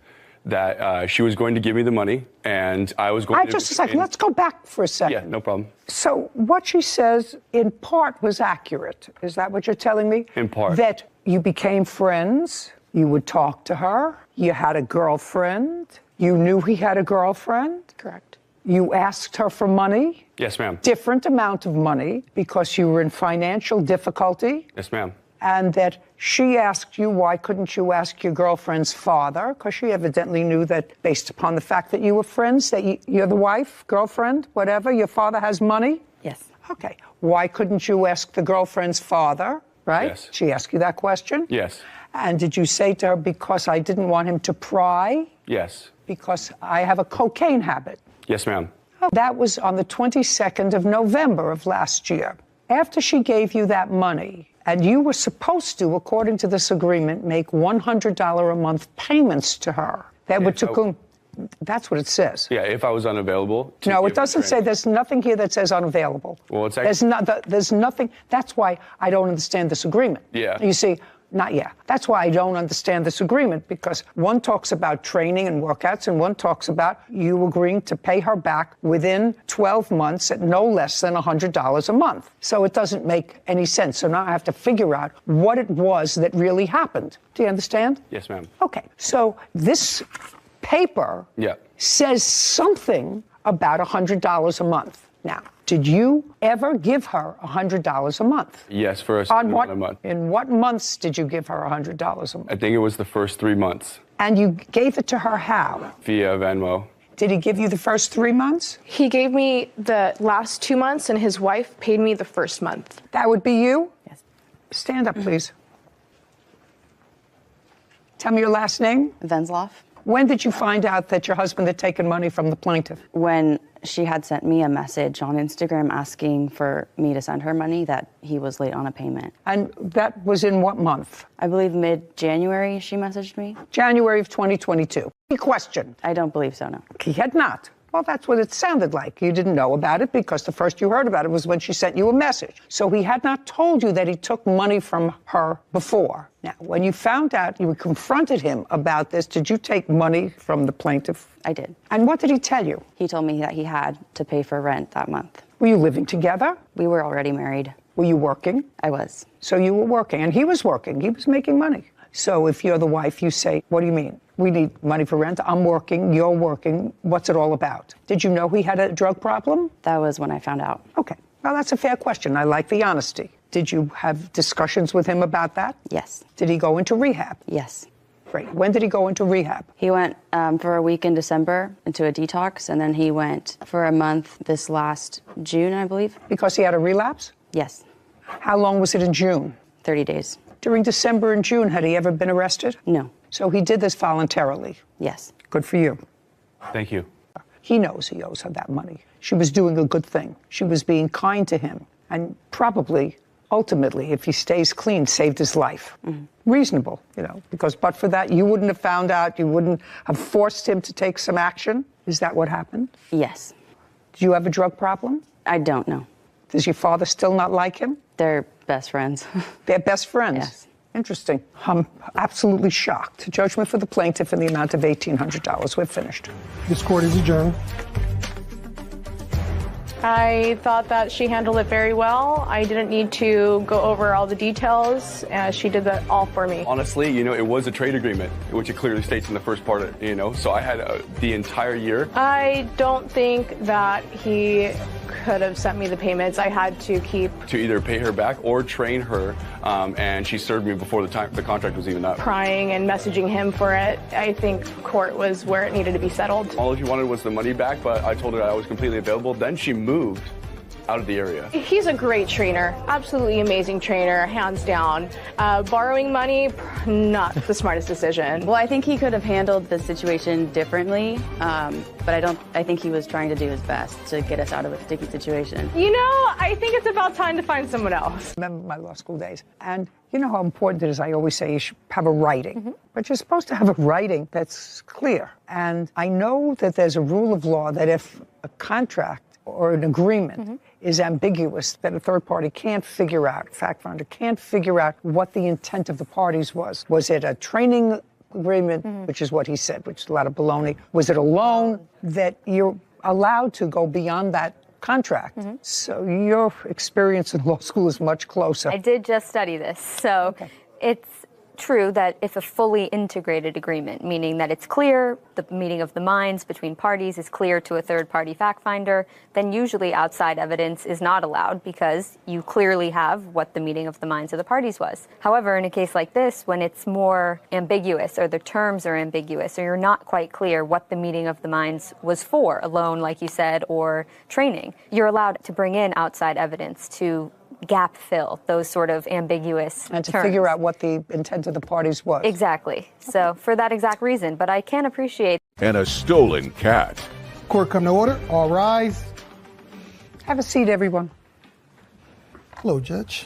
that she was going to give me the money, and I was going to... Just a second. Let's go back for a second. Yeah, no problem. So what she says, in part, was accurate. Is that what you're telling me? In part. That you became friends, you would talk to her, you had a girlfriend, you knew he had a girlfriend. Correct. You asked her for money. Yes, ma'am. Different amount of money because you were in financial difficulty. Yes, ma'am. And that she asked you, why couldn't you ask your girlfriend's father? Because she evidently knew that, based upon the fact that you were friends, that you're the wife, girlfriend, whatever, your father has money. Yes. Okay. Why couldn't you ask the girlfriend's father, right? Yes. She asked you that question? Yes. And did you say to her, because I didn't want him to pry? Yes. Because I have a cocaine habit. Yes, ma'am. That was on the 22nd of November of last year. After she gave you that money, and you were supposed to, according to this agreement, make $100 a month payments to her. That would that's what it says. Yeah, if I was unavailable. No, it doesn't say, there's nothing here that says unavailable. Well, it's actually. There's nothing, that's why I don't understand this agreement. Yeah. You see, not yet. That's why I don't understand this agreement, because one talks about training and workouts, and one talks about you agreeing to pay her back within 12 months at no less than $100 a month. So it doesn't make any sense. So now I have to figure out what it was that really happened. Do you understand? Yes, ma'am. Okay. So this paper says something about $100 a month. Now, did you ever give her $100 a month? Yes, for a month. In what months did you give her $100 a month? I think it was the first 3 months. And you gave it to her how? Via Venmo. Did he give you the first 3 months? He gave me the last 2 months, and his wife paid me the first month. That would be you? Yes. Stand up, please. Tell me your last name. Venzloff. When did you find out that your husband had taken money from the plaintiff? When she had sent me a message on Instagram asking for me to send her money that he was late on a payment. And that was in what month? I believe mid-January she messaged me. January of 2022. He questioned. I don't believe so, no. He had not. Well, that's what it sounded like. You didn't know about it because the first you heard about it was when she sent you a message. So he had not told you that he took money from her before. Now, when you found out, you confronted him about this, did you take money from the plaintiff? I did. And what did he tell you? He told me that he had to pay for rent that month. Were you living together? We were already married. Were you working? I was. So you were working, and he was working. He was making money. So if you're the wife, you say, what do you mean? We need money for rent. I'm working. You're working. What's it all about? Did you know he had a drug problem? That was when I found out. Okay. Well, that's a fair question. I like the honesty. Did you have discussions with him about that? Yes. Did he go into rehab? Yes. Great. When did he go into rehab? He went for a week in December into a detox, and then he went for a month this last June, I believe. Because he had a relapse? Yes. How long was it in June? 30 days. During December and June, had he ever been arrested? No. So he did this voluntarily? Yes. Good for you. Thank you. He knows he owes her that money. She was doing a good thing. She was being kind to him. And probably, ultimately, if he stays clean, saved his life. Mm-hmm. Reasonable, because but for that, you wouldn't have found out, you wouldn't have forced him to take some action. Is that what happened? Yes. Do you have a drug problem? I don't know. Does your father still not like him? They're best friends. They're best friends? Yes. Interesting. I'm absolutely shocked. Judgment for the plaintiff in the amount of $1,800. We're finished. This court is adjourned. I thought that she handled it very well. I didn't need to go over all the details. She did that all for me. Honestly, it was a trade agreement, which it clearly states in the first part, so I had the entire year. I don't think that he could have sent me the payments. I had to keep to either pay her back or train her, and she served me before the contract was even up. Crying and messaging him for it. I think court was where it needed to be settled. All she wanted was the money back, but I told her I was completely available. Then she moved out of the area. He's a great trainer, absolutely amazing trainer, hands down. Borrowing money, not the smartest decision. Well, I think he could have handled the situation differently, but I think he was trying to do his best to get us out of a sticky situation. I think it's about time to find someone else. I remember my law school days, and you know how important it is. I always say you should have a writing, mm-hmm. but you're supposed to have a writing that's clear. And I know that there's a rule of law that if a contract or an agreement mm-hmm. is ambiguous, that a third party can't figure out, fact finder can't figure out what the intent of the parties was. Was it a training agreement, mm-hmm. which is what he said, which is a lot of baloney? Was it a loan that you're allowed to go beyond that contract? Mm-hmm. So your experience in law school is much closer. I did just study this, so it's true that if a fully integrated agreement, meaning that it's clear, the meeting of the minds between parties is clear to a third-party fact finder, then usually outside evidence is not allowed because you clearly have what the meeting of the minds of the parties was. However, in a case like this, when it's more ambiguous or the terms are ambiguous or you're not quite clear what the meeting of the minds was for, a loan, like you said, or training, you're allowed to bring in outside evidence to gap fill those sort of ambiguous and to terms. figure out what the intent of the parties was. Exactly. So for that exact reason, but I can appreciate. And a stolen cat. Court come to order. All rise. Have a seat, everyone. Hello, Judge.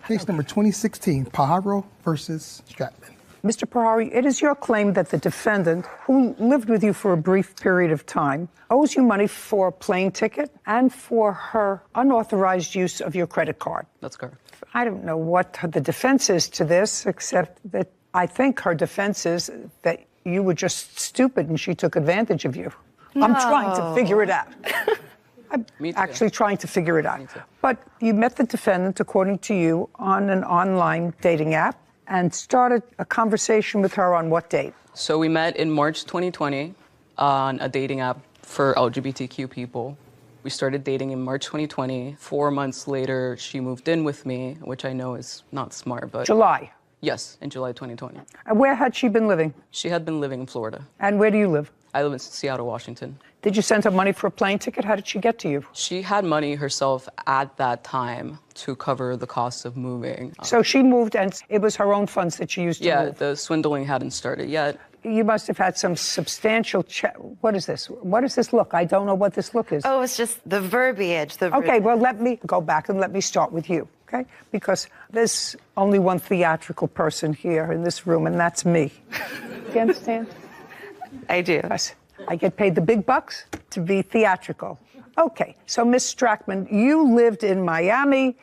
Case number 2016, Pajaro versus Stratman. Mr. Perari, it is your claim that the defendant, who lived with you for a brief period of time, owes you money for a plane ticket and for her unauthorized use of your credit card. That's correct. I don't know what the defense is to this, except that I think her defense is that you were just stupid and she took advantage of you. No. I'm trying to figure it out. I'm actually trying to figure it out. But you met the defendant, according to you, on an online dating app and started a conversation with her on what date? So we met in March 2020 on a dating app for LGBTQ people. We started dating in March 2020. 4 months later, she moved in with me, which I know is not smart, but... July? Yes, in July 2020. And where had she been living? She had been living in Florida. And where do you live? I live in Seattle, Washington. Did you send her money for a plane ticket? How did she get to you? She had money herself at that time to cover the cost of moving. So she moved and it was her own funds that she used to move? Yeah, the swindling hadn't started yet. You must have had some substantial What is this? What is this look? I don't know what this look is. Oh, it's just the verbiage. Okay, well, let me go back and let me start with you, okay? Because there's only one theatrical person here in this room, and that's me. Do you understand? I do. Yes. I get paid the big bucks to be theatrical. Okay, so Miss Stratman, you lived in Miami.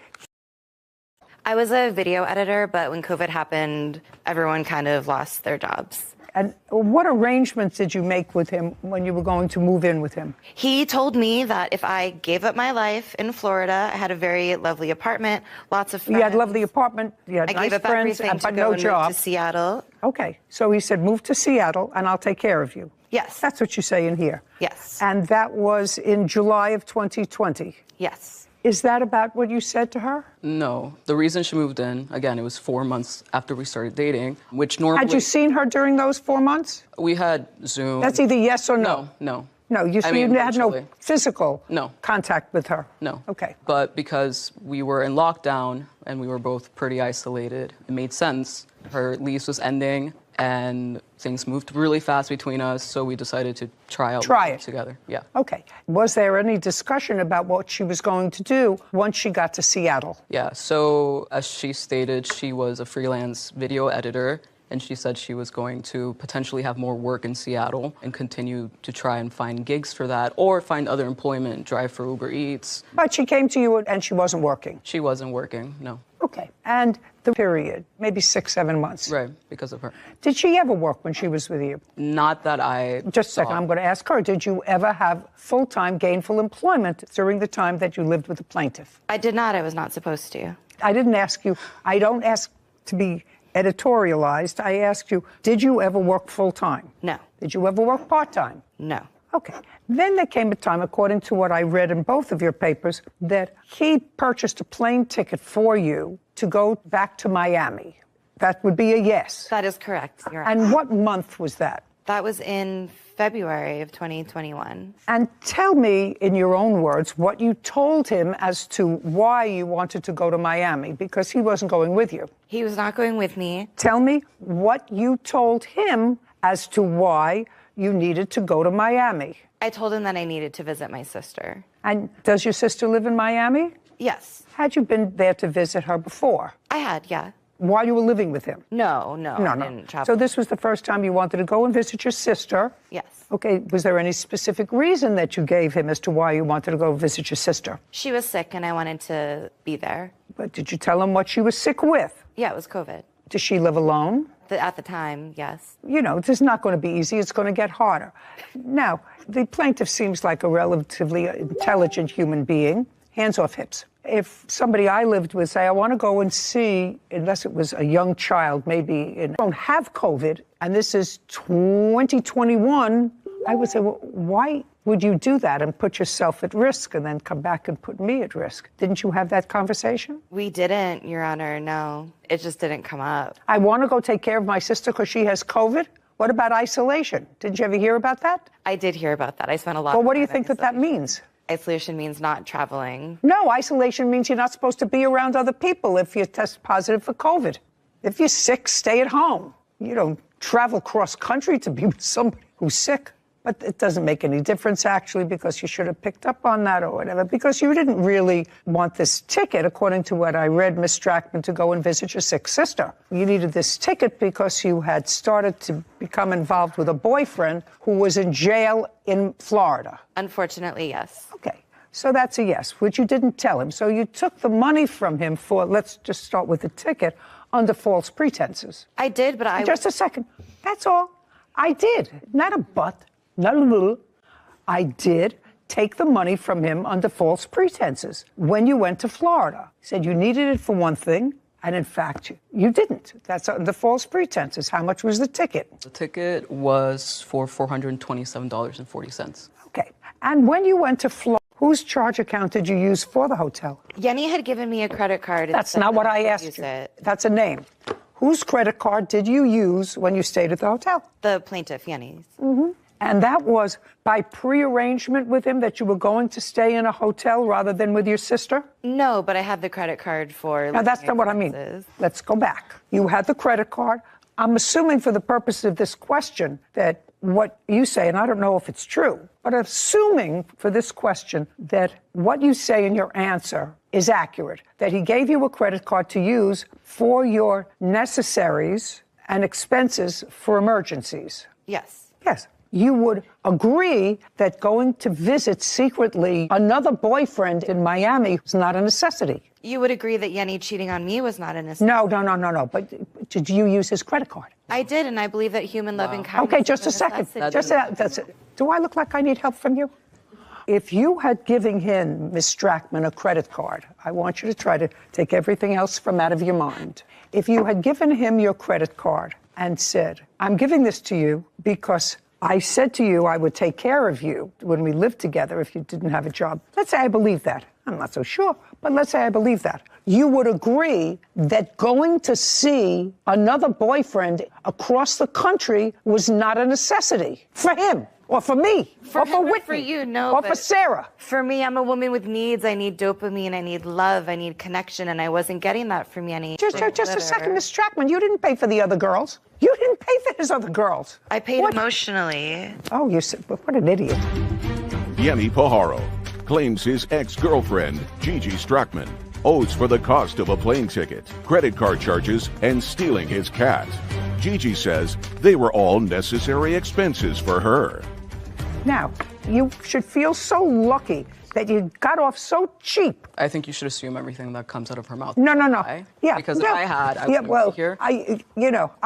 I was a video editor, but when COVID happened, everyone kind of lost their jobs. And what arrangements did you make with him when you were going to move in with him? He told me that if I gave up my life in Florida, I had a very lovely apartment, lots of friends. You had a lovely apartment, you had I nice gave up friends, everything to but go no and job. move to Seattle. Okay, so he said, move to Seattle and I'll take care of you. Yes. That's what you say in here. Yes. And that was in July of 2020. Yes. Is that about what you said to her? No. The reason she moved in, again, it was 4 months after we started dating, which normally... Had you seen her during those 4 months? We had Zoom. That's either yes or no. No. No, you had no physical contact with her? No. Okay. But because we were in lockdown and we were both pretty isolated, it made sense. Her lease was ending and things moved really fast between us, so we decided to try it together. Yeah. Okay. Was there any discussion about what she was going to do once she got to Seattle? Yeah. So as she stated, she was a freelance video editor, and she said she was going to potentially have more work in Seattle and continue to try and find gigs for that or find other employment, drive for Uber Eats. But she came to you and she wasn't working? She wasn't working, no. Okay. And the period, maybe 6, 7 months? Right, because of her. Did she ever work when she was with you? Not that I Just a second, I'm going to ask her. Did you ever have full-time gainful employment during the time that you lived with the plaintiff? I did not. I was not supposed to. I didn't ask you. I don't ask to be editorialized. I asked you, did you ever work full-time? No. Did you ever work part-time? No. Okay. Then there came a time, according to what I read in both of your papers, that he purchased a plane ticket for you to go back to Miami. That would be a yes. That is correct. You're right. And what month was that? That was in February of 2021. And tell me, in your own words, what you told him as to why you wanted to go to Miami, because he wasn't going with you. He was not going with me. Tell me what you told him as to why you needed to go to Miami. I told him that I needed to visit my sister. And does your sister live in Miami? Yes. Had you been there to visit her before? I had, yeah. While you were living with him? No. I didn't travel. So this was the first time you wanted to go and visit your sister? Yes. Okay, was there any specific reason that you gave him as to why you wanted to go visit your sister? She was sick and I wanted to be there. But did you tell him what she was sick with? Yeah, it was COVID. Does she live alone? At the time, yes. You know, this is not going to be easy. It's going to get harder. Now, the plaintiff seems like a relatively intelligent human being. hands off hips. If somebody I lived with say, I want to go and see, unless it was a young child, maybe don't have COVID, and this is 2021, I would say, well, why would you do that and put yourself at risk and then come back and put me at risk? Didn't you have that conversation? We didn't, Your Honor, no. It just didn't come up. I want to go take care of my sister because she has COVID? What about isolation? Didn't you ever hear about that? I did hear about that. I spent a lot Well, of what do you time think that means? Isolation means not traveling. No, isolation means you're not supposed to be around other people if you test positive for COVID. If you're sick, stay at home. You don't travel cross country to be with somebody who's sick. But it doesn't make any difference, actually, because you should have picked up on that or whatever, because you didn't really want this ticket, according to what I read, Miss Strackman, to go and visit your sick sister. You needed this ticket because you had started to become involved with a boyfriend who was in jail in Florida. Unfortunately, yes. Okay. So that's a yes, which you didn't tell him. So you took the money from him for, let's just start with the ticket, under false pretenses. I did, but I... Just a second. That's all. I did. Not a but. Not a little. I did take the money from him under false pretenses when you went to Florida. He said you needed it for one thing, and in fact, you didn't. That's under false pretenses. How much was the ticket? The ticket was for $427.40. Okay. And when you went to Florida, whose charge account did you use for the hotel? Yenny had given me a credit card. That's not what I asked you. That's a name. Whose credit card did you use when you stayed at the hotel? The plaintiff, Yenny's. Mm-hmm. And that was by pre-arrangement with him that you were going to stay in a hotel rather than with your sister? No, but I had the credit card for... Now, that's not what I mean. Let's go back. You had the credit card. I'm assuming for the purpose of this question that what you say, and I don't know if it's true, but assuming for this question that what you say in your answer is accurate, that he gave you a credit card to use for your necessaries and expenses for emergencies. Yes. Yes. You would agree that going to visit secretly another boyfriend in Miami is not a necessity. You would agree that Yenny cheating on me was not a necessity. No. But did you use his credit card? I did, and I believe that human loving kindness. Okay, just a second. That's it. Do I look like I need help from you? If you had given him, Miss Strackman, a credit card, I want you to try to take everything else from out of your mind. If you had given him your credit card and said, I'm giving this to you because I said to you I would take care of you when we lived together if you didn't have a job. Let's say I believe that. I'm not so sure, but let's say I believe that. You would agree that going to see another boyfriend across the country was not a necessity for him or for me or for Whitney for you, no, or for Sarah. For me, I'm a woman with needs. I need dopamine. I need love. I need connection, and I wasn't getting that from Yenny. Just a second, Miss Strackman. You didn't pay for the other girls. You didn't pay for his other girls. I paid emotionally. Oh, you said, what an idiot. Yenny Pajaro claims his ex-girlfriend, Gigi Strackman, owes for the cost of a plane ticket, credit card charges, and stealing his cat. Gigi says they were all necessary expenses for her. Now, you should feel so lucky that you got off so cheap. I think you should assume everything that comes out of her mouth. No. Yeah. Because if I wouldn't be here. I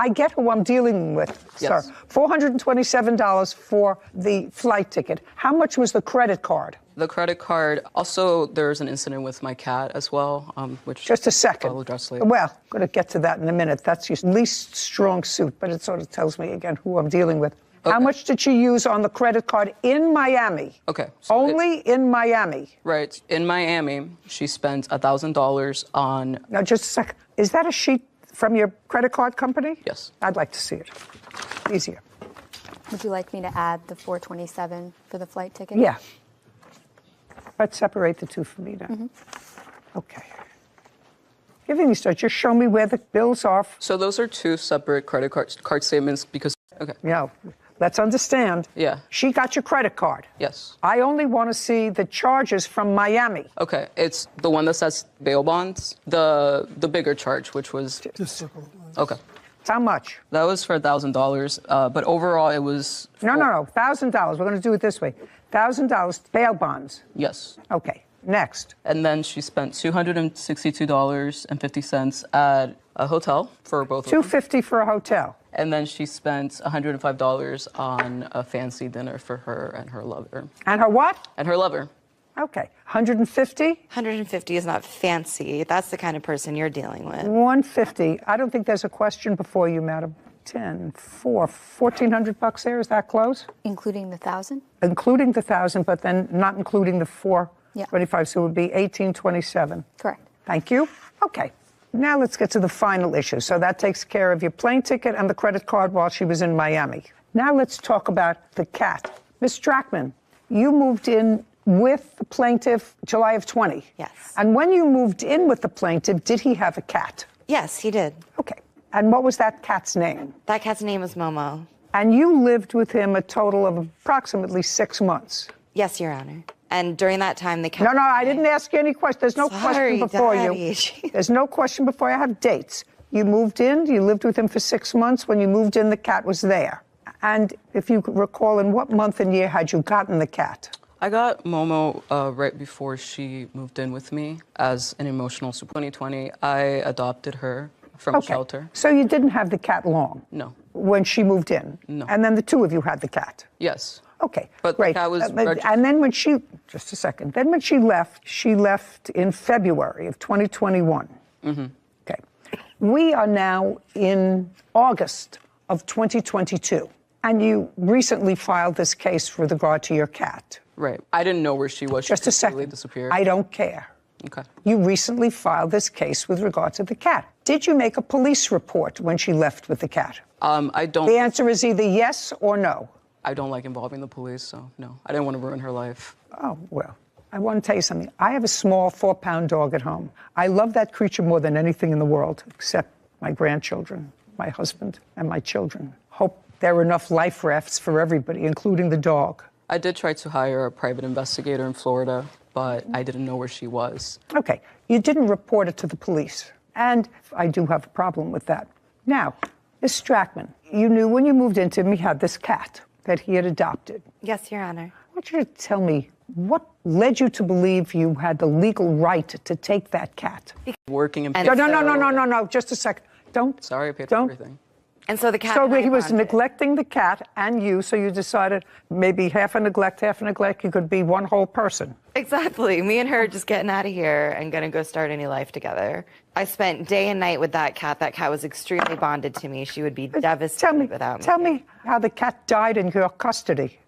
get who I'm dealing with, Yes. sir. $427 for the flight ticket. How much was the credit card? The credit card, also there's an incident with my cat as well, which... Just a second. I'll address later. Well, I'm going to get to that in a minute. That's your least strong suit, but it sort of tells me again who I'm dealing with. Okay. How much did she use on the credit card in Miami? Okay. So only in Miami. Right. In Miami, she spent $1,000 on... Now, just a second. Is that a sheet from your credit card company? Yes. I'd like to see it. Easier. Would you like me to add the $427 for the flight ticket? Yeah. Let's separate the two for me now. Mm-hmm. Okay. Giving you start, just show me where the bills are. So those are two separate credit card statements because... Okay. Yeah. Let's understand. Yeah. She got your credit card. Yes. I only want to see the charges from Miami. Okay. It's the one that says bail bonds, the bigger charge, which was... Just circle. Okay. How much? That was for $1,000, but overall it was... No. $1,000. We're going to do it this way. $1,000 bail bonds. Yes. Okay. Next. And then she spent $262.50 at a hotel for both of them. $250 for a hotel. And then she spent $105 on a fancy dinner for her and her lover. And her what? And her lover. Okay. 150? 150 is not fancy. That's the kind of person you're dealing with. 150. I don't think there's a question before you, madam. 10, 4, $1,400 there. Is that close? Including the 1,000? Including the 1,000, but then not including the 425. Yeah. So it would be 1,827. Correct. Thank you. Okay. Now let's get to the final issue. So that takes care of your plane ticket and the credit card while she was in Miami. Now let's talk about the cat. Ms. Strackman, you moved in with the plaintiff July of 20. Yes. And when you moved in with the plaintiff, did he have a cat? Yes, he did. Okay. And what was that cat's name? That cat's name was Momo. And you lived with him a total of approximately 6 months. Yes, Your Honor. And during that time, the cat... No, I didn't ask you any questions. There's no question before Daddy. you. There's no question before you. I have dates. You moved in, you lived with him for 6 months. When you moved in, the cat was there. And if you recall, in what month and year had you gotten the cat? I got Momo right before she moved in with me as an emotional support. 2020, I adopted her from a shelter. So you didn't have the cat long? No. When she moved in? No. And then the two of you had the cat? Yes. Okay, but great. The cat was and then when she, just a second, then when she left in February of 2021. Mm-hmm. Okay. We are now in August of 2022. And you recently filed this case with regard to your cat. Right. I didn't know where she was. Just a second. Disappeared. I don't care. Okay. You recently filed this case with regard to the cat. Did you make a police report when she left with the cat? I don't. The answer is either yes or no. I don't like involving the police, so no. I didn't want to ruin her life. Oh, well, I want to tell you something. I have a small 4-pound dog at home. I love that creature more than anything in the world, except my grandchildren, my husband, and my children. Hope there are enough life rafts for everybody, including the dog. I did try to hire a private investigator in Florida, but I didn't know where she was. Okay. You didn't report it to the police. And I do have a problem with that. Now, Ms. Strackman, you knew when you moved into him he had this cat that he had adopted. Yes, Your Honor. I want you to tell me what led you to believe you had the legal right to take that cat? Working in... No, just a second. Don't. Sorry, I paid for everything. And so the cat... So he was neglecting the cat and you, so you decided maybe half a neglect, you could be one whole person. Exactly. Me and her just getting out of here and gonna go start a new life together. I spent day and night with that cat. That cat was extremely bonded to me. She would be devastated without me. Tell me how the cat died in your custody.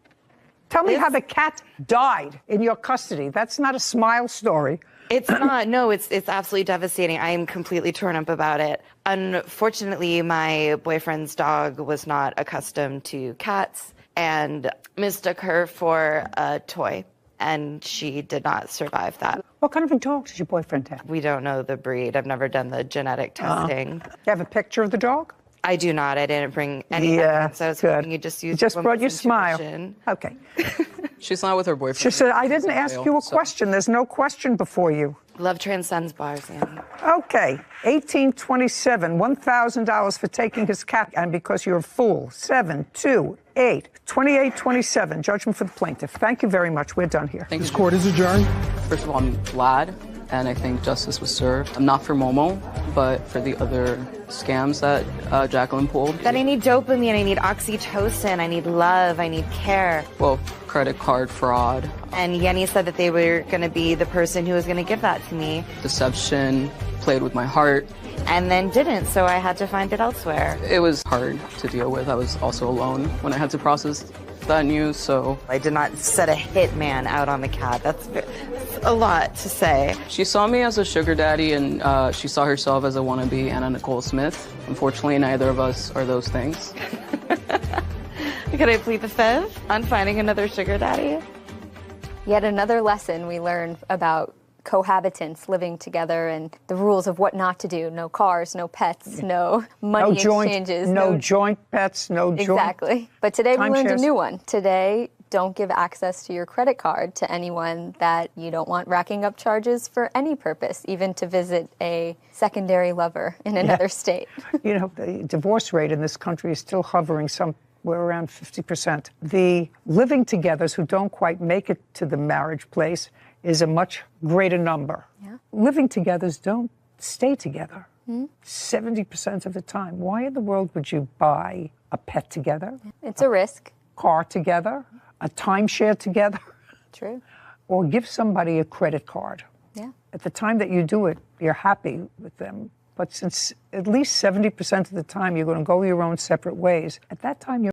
Tell me how the cat died in your custody. That's not a smile story. It's not. No, it's absolutely devastating. I am completely torn up about it. Unfortunately, my boyfriend's dog was not accustomed to cats and mistook her for a toy, and she did not survive that. What kind of a dog does your boyfriend have? We don't know the breed. I've never done the genetic testing. You have a picture of the dog? I do not. I didn't bring any evidence. I was hoping you just used brought your smile. Okay. She's not with her boyfriend. She said, I didn't ask you a question. There's no question before you. Love transcends bars, Annie. Okay. 1827, $1,000 for taking his cat, and because you're a fool. 7, 2, 8, 2827. Judgment for the plaintiff. Thank you very much. We're done here. This court is adjourned. First of all, I'm glad, and I think justice was served. Not for Momo, but for the other scams that Jacqueline pulled. Then I need dopamine, I need oxytocin, I need love, I need care. Well, credit card fraud. And Yenny said that they were going to be the person who was going to give that to me. Deception, played with my heart. And then didn't, so I had to find it elsewhere. It was hard to deal with. I was also alone when I had to process that news, so... I did not set a hitman out on the cat. That's a lot to say. She saw me as a sugar daddy, and she saw herself as a wannabe Anna Nicole Smith. Unfortunately, neither of us are those things. Could I plead the fifth on finding another sugar daddy? Yet another lesson we learned about cohabitants living together and the rules of what not to do. No cars, no pets, no money exchanges. No joint pets, no joint. Exactly. But today we learned a new one. Today, don't give access to your credit card to anyone that you don't want racking up charges for any purpose, even to visit a secondary lover in another state. You know, the divorce rate in this country is still hovering somewhere around 50%. The living togethers who don't quite make it to the marriage place is a much greater number. Yeah. Living togethers don't stay together 70% of the time. Why in the world would you buy a pet together? It's a risk. Car together? A timeshare together? True. or give somebody a credit card. Yeah. At the time that you do it, you're happy with them. But since at least 70% of the time you're going to go your own separate ways, at that time you're